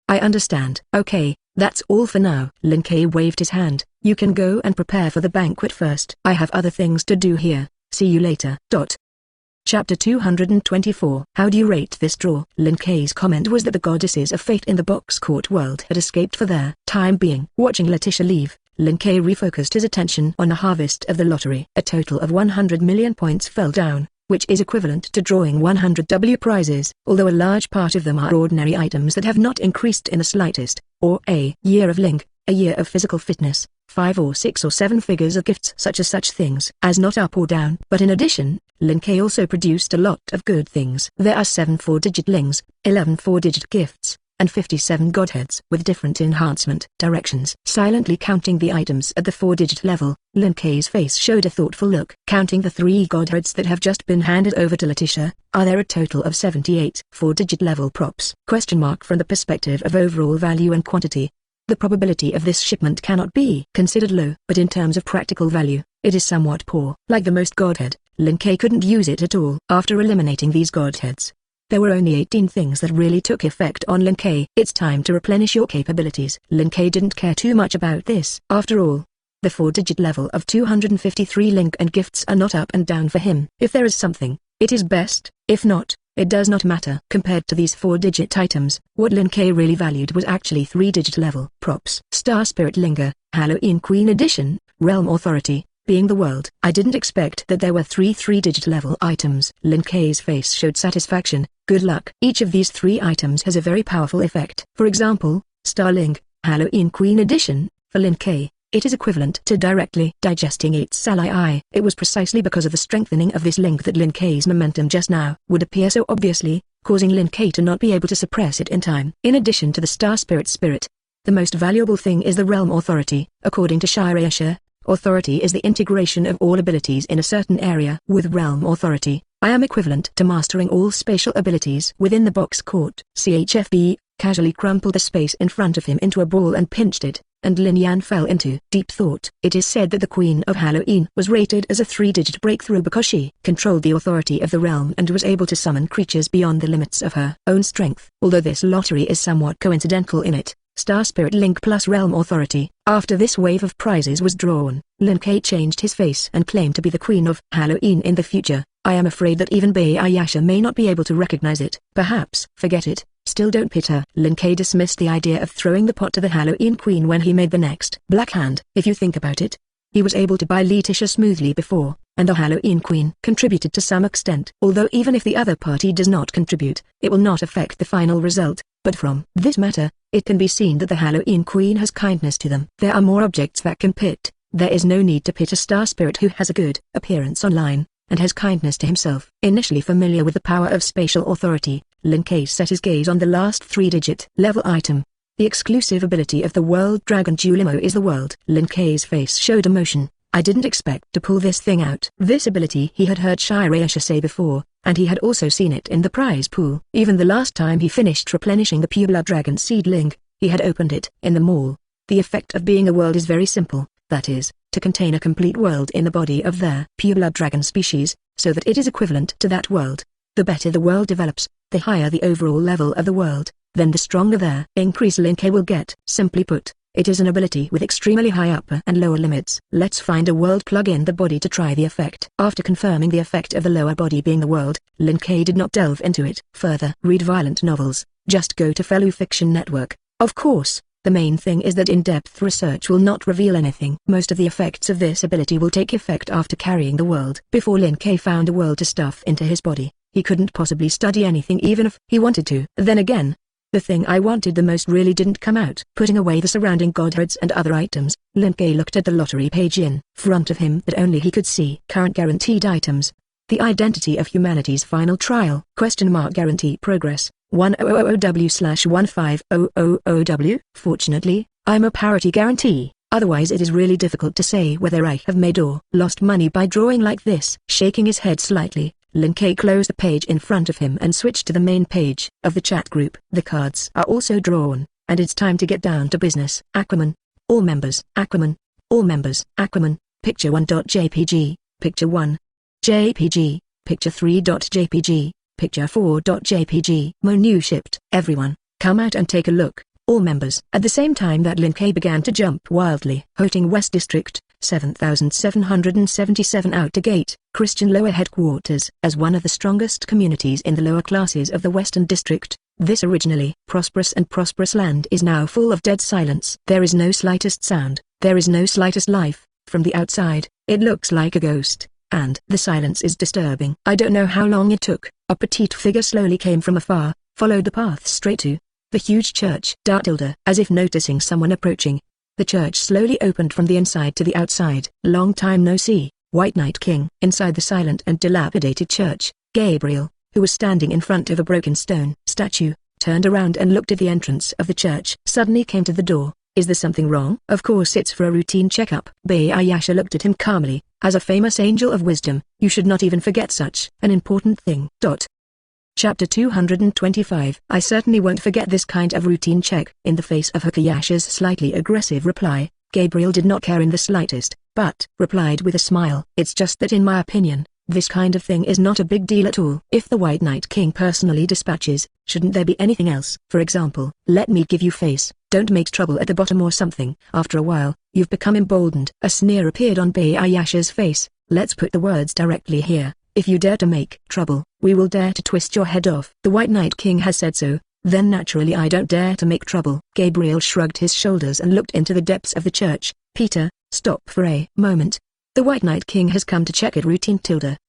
I understand. Okay, that's all for now. Lin Kei waved his hand. You can go and prepare for the banquet first. I have other things to do here. See you later. Chapter 224. How do you rate this draw? Lin Kei's comment was that the goddesses of fate in the box court world had escaped for their time being. Watching Letitia leave, Lin Kei refocused his attention on the harvest of the lottery. A total of 100 million points fell down, which is equivalent to drawing 100 W prizes, although a large part of them are ordinary items that have not increased in the slightest, or a year of link, a year of physical fitness, 5 or 6 or 7 figures of gifts such as such things as not up or down. But in addition, Lin Kei also produced a lot of good things. There are 7 4-digit lings, 11 4-digit gifts, and 57 godheads with different enhancement directions. Silently counting the items at the 4-digit level, Lin Kei's face showed a thoughtful look. Counting the 3 godheads that have just been handed over to Letitia, are there a total of 78 4-digit level props? From the perspective of overall value and quantity, the probability of this shipment cannot be considered low, but in terms of practical value, it is somewhat poor. Like the most godhead, Lin Kei couldn't use it at all. After eliminating these godheads, there were only 18 things that really took effect on Lin Kei. It's time to replenish your capabilities. Lin Kei didn't care too much about this. After all, the 4-digit level of 253 link and gifts are not up and down for him. If there is something, it is best. If not, it does not matter. Compared to these 4-digit items, what Lin Kei really valued was actually 3-digit level props. Star Spirit Linger, Halloween Queen Edition, Realm Authority, being the world. I didn't expect that there were 3-digit level items. Lin Kei's face showed satisfaction. Good luck. Each of these 3 items has a very powerful effect. For example, Starling, Halloween Queen Edition, for Lin Kei, it is equivalent to directly digesting 8 salii. It was precisely because of the strengthening of this link that Lin Kei's momentum just now would appear so obviously, causing Lin Kei to not be able to suppress it in time. In addition to the Star Spirit, the most valuable thing is the Realm Authority. According to Shirayasha, authority is the integration of all abilities in a certain area. With Realm Authority, I am equivalent to mastering all spatial abilities within the box court. CHFB casually crumpled the space in front of him into a ball and pinched it, and Lin Yan fell into deep thought. It is said that the Queen of Halloween was rated as a 3-digit breakthrough because she controlled the authority of the realm and was able to summon creatures beyond the limits of her own strength. Although this lottery is somewhat coincidental in it, Star Spirit Link plus Realm Authority. After this wave of prizes was drawn, Lin Kei changed his face and claimed to be the Queen of Halloween in the future. I am afraid that even Bayayasha may not be able to recognize it. Perhaps. Forget it. Still don't pit her. Lin Kei dismissed the idea of throwing the pot to the Halloween Queen when he made the next black hand. If you think about it, he was able to buy Letitia smoothly before, and the Halloween Queen contributed to some extent. Although even if the other party does not contribute, it will not affect the final result. But from this matter, it can be seen that the Halloween Queen has kindness to them. There are more objects that can pit. There is no need to pit a Star Spirit who has a good appearance online, and has kindness to himself. Initially familiar with the power of spatial authority, Lin Kei set his gaze on the last 3-digit level item. The exclusive ability of the World Dragon Julimo is the world. Lin Kei's face showed emotion. I didn't expect to pull this thing out. This ability he had heard Shirayasha say before, and he had also seen it in the prize pool. Even the last time he finished replenishing the Pure Blood Dragon seedling, he had opened it in the mall. The effect of being a world is very simple, that is, to contain a complete world in the body of their Pure Blood Dragon species, so that it is equivalent to that world. The better the world develops, the higher the overall level of the world, then the stronger their increase Lin Kei will get. Simply put, it is an ability with extremely high upper and lower limits. Let's find a world plug in the body to try the effect. After confirming the effect of the lower body being the world, Lin Kei did not delve into it further. Read violent novels, just go to Fellow Fiction Network. Of course, the main thing is that in-depth research will not reveal anything. Most of the effects of this ability will take effect after carrying the world. Before Lin Kei found a world to stuff into his body, he couldn't possibly study anything even if he wanted to. Then again, the thing I wanted the most really didn't come out. Putting away the surrounding godheads and other items, Lin Kei looked at the lottery page in front of him that only he could see. Current guaranteed items. The Identity of Humanity's Final Trial. Guarantee progress. 1000W/1500W. Fortunately, I'm a parity guarantee. Otherwise it is really difficult to say whether I have made or lost money by drawing like this. Shaking his head slightly, Lin Kei closed the page in front of him and switched to the main page of the chat group. The cards are also drawn, and it's time to get down to business. Aquaman. All members. Aquaman. All members. Aquaman. Picture 1.jpg. Picture 1. JPG. Picture 3.jpg. Picture 4.jpg. Monu shipped. Everyone, come out and take a look. All members. At the same time that Lin K began to jump wildly. Hoting West District, 7777 Outer Gate, Christian Lower Headquarters. As one of the strongest communities in the lower classes of the Western District, this originally prosperous land is now full of dead silence. There is no slightest sound, there is no slightest life. From the outside, it looks like a ghost, and the silence is disturbing. I don't know how long it took. A petite figure slowly came from afar, followed the path straight to the huge church. As if noticing someone approaching, the church slowly opened from the inside to the outside. Long time no see, White Knight King. Inside the silent and dilapidated church, Gabriel, who was standing in front of a broken stone statue, turned around and looked at the entrance of the church. Suddenly came to the door. Is there something wrong? Of course it's for a routine checkup. Ayasha looked at him calmly. As a famous angel of wisdom, you should not even forget such an important thing. Chapter 225. I certainly won't forget this kind of routine check. In the face of Hakayasha's slightly aggressive reply, Gabriel did not care in the slightest, but replied with a smile. It's just that in my opinion, this kind of thing is not a big deal at all. If the White Knight King personally dispatches, shouldn't there be anything else? For example, let me give you face, don't make trouble at the bottom or something. After a while, you've become emboldened. A sneer appeared on Ayasha's face. Let's put the words directly here. If you dare to make trouble, we will dare to twist your head off. The White Knight King has said so, then naturally I don't dare to make trouble. Gabriel shrugged his shoulders and looked into the depths of the church. Peter, stop for a moment. The White Knight King has come to check it. Routine.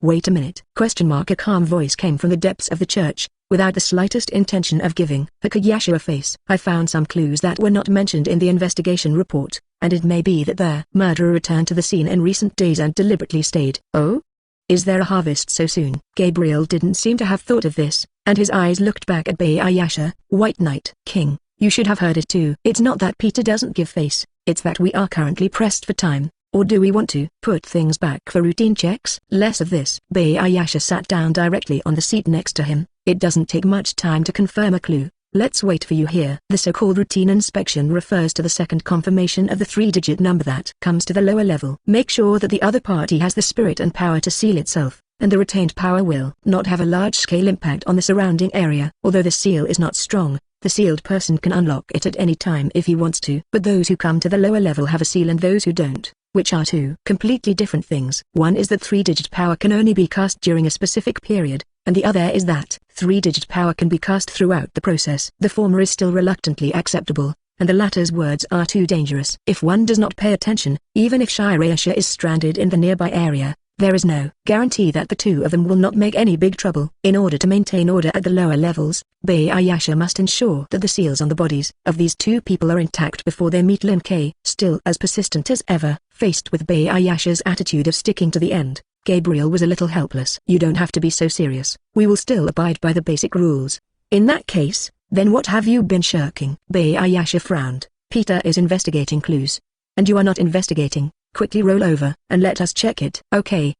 Wait a minute. A calm voice came from the depths of the church, without the slightest intention of giving Hakayasha a face. I found some clues that were not mentioned in the investigation report, and it may be that their murderer returned to the scene in recent days and deliberately stayed. Oh? Is there a harvest so soon? Gabriel didn't seem to have thought of this, and his eyes looked back at Ayasha. White Knight King, you should have heard it too. It's not that Peter doesn't give face, it's that we are currently pressed for time. Or do we want to put things back for routine checks? Less of this. Ayasha sat down directly on the seat next to him. It doesn't take much time to confirm a clue. Let's wait for you here. The so-called routine inspection refers to the second confirmation of the three-digit number that comes to the lower level. Make sure that the other party has the spirit and power to seal itself, and the retained power will not have a large-scale impact on the surrounding area. Although the seal is not strong, the sealed person can unlock it at any time if he wants to. But those who come to the lower level have a seal and those who don't, which are two completely different things. One is that three-digit power can only be cast during a specific period, and the other is that three-digit power can be cast throughout the process. The former is still reluctantly acceptable, and the latter's words are too dangerous. If one does not pay attention, even if Shirayasha is stranded in the nearby area, there is no guarantee that the two of them will not make any big trouble. In order to maintain order at the lower levels, Ayasha must ensure that the seals on the bodies of these two people are intact before they meet Lin K. Still as persistent as ever, faced with Ayasha's attitude of sticking to the end, Gabriel was a little helpless. You don't have to be so serious. We will still abide by the basic rules. In that case, then what have you been shirking? Ayasha frowned. Peter is investigating clues. And you are not investigating. Quickly roll over and let us check it. Okay.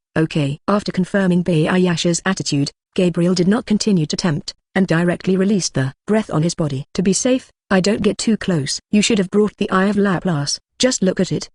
After confirming Ayasha's attitude, Gabriel did not continue to tempt, and directly released the breath on his body. To be safe, I don't get too close. You should have brought the Eye of Laplace. Just look at it.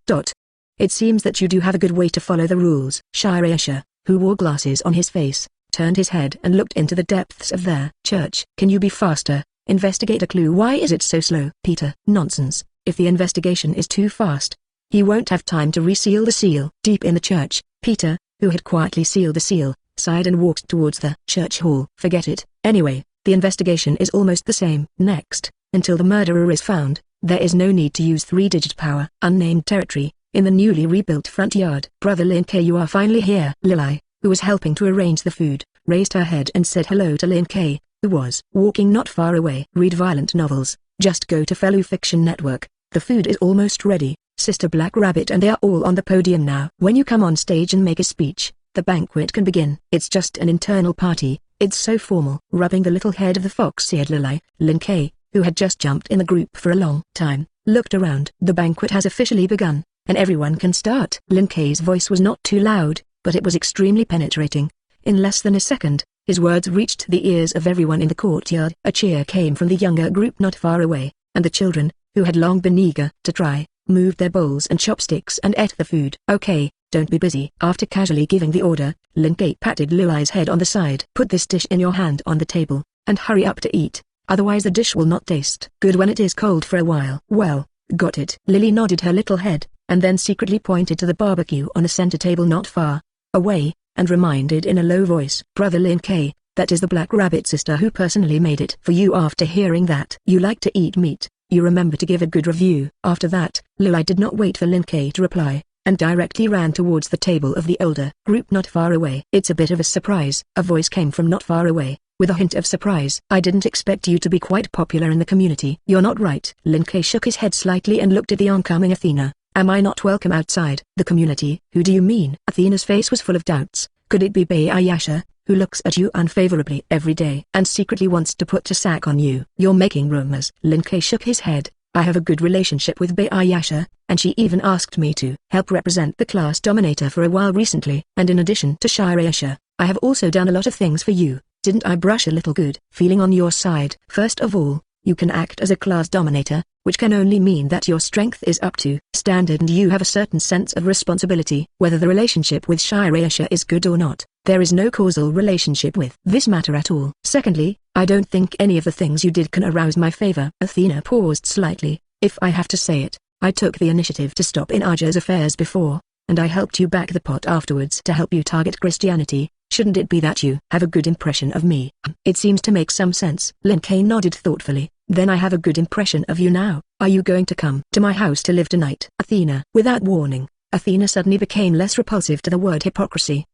It seems that you do have a good way to follow the rules. Shirayasha, who wore glasses on his face, turned his head and looked into the depths of their church. Can you be faster? Investigate a clue. Why is it so slow? Peter, nonsense. If the investigation is too fast, he won't have time to reseal the seal. Deep in the church, Peter, who had quietly sealed the seal, sighed and walked towards the church hall. Forget it. Anyway, the investigation is almost the same. Next, until the murderer is found, there is no need to use three-digit power. Unnamed territory, in the newly rebuilt front yard. Brother Lin K, you are finally here. Lilai, who was helping to arrange the food, raised her head and said hello to Lin K, who was walking not far away. Read violent novels, just go to Fellow Fiction Network. The food is almost ready. Sister Black Rabbit and they are all on the podium now. When you come on stage and make a speech, the banquet can begin. It's just an internal party, it's so formal. Rubbing the little head of the fox-eared Lilai, Lin K, who had just jumped in the group for a long time, looked around. The banquet has officially begun, and everyone can start. Lin K's voice was not too loud, but it was extremely penetrating. In less than a second, his words reached the ears of everyone in the courtyard. A cheer came from the younger group not far away, and the children, who had long been eager to try, moved their bowls and chopsticks and ate the food. Okay, don't be busy. After casually giving the order, Lin Kei patted Liu Ai's head on the side. Put this dish in your hand on the table, and hurry up to eat, otherwise the dish will not taste good when it is cold for a while. Well, got it. Lily nodded her little head, and then secretly pointed to the barbecue on the center table not far away, and reminded in a low voice, Brother Lin Kei, that is the Black Rabbit sister who personally made it for you. After hearing that you like to eat meat, you remember to give a good review. After that, Liu Ai did not wait for Lin Kei to reply, and directly ran towards the table of the older group not far away. It's a bit of a surprise. A voice came from not far away, with a hint of surprise. I didn't expect you to be quite popular in the community. You're not right. Lin Kei shook his head slightly and looked at the oncoming Athena. Am I not welcome outside the community? Who do you mean? Athena's face was full of doubts. Could it be Bei Ayasha, who looks at you unfavorably every day and secretly wants to put a sack on you? You're making rumors. Lin Kei shook his head. I have a good relationship with Bei Ayasha, and she even asked me to help represent the class dominator for a while recently. And in addition to Shirayasha, I have also done a lot of things for you. Didn't I brush a little good feeling on your side? First of all, you can act as a class dominator, which can only mean that your strength is up to standard and you have a certain sense of responsibility. Whether the relationship with Shirayasha is good or not, there is no causal relationship with this matter at all. Secondly, I don't think any of the things you did can arouse my favor. Athena paused slightly. If I have to say it, I took the initiative to stop in Aja's affairs before, and I helped you back the pot afterwards to help you target Christianity. Shouldn't it be that you have a good impression of me? It seems to make some sense. Lin Kei nodded thoughtfully. Then I have a good impression of you now. Are you going to come to my house to live tonight? Athena. Without warning, Athena suddenly became less repulsive to the word hypocrisy.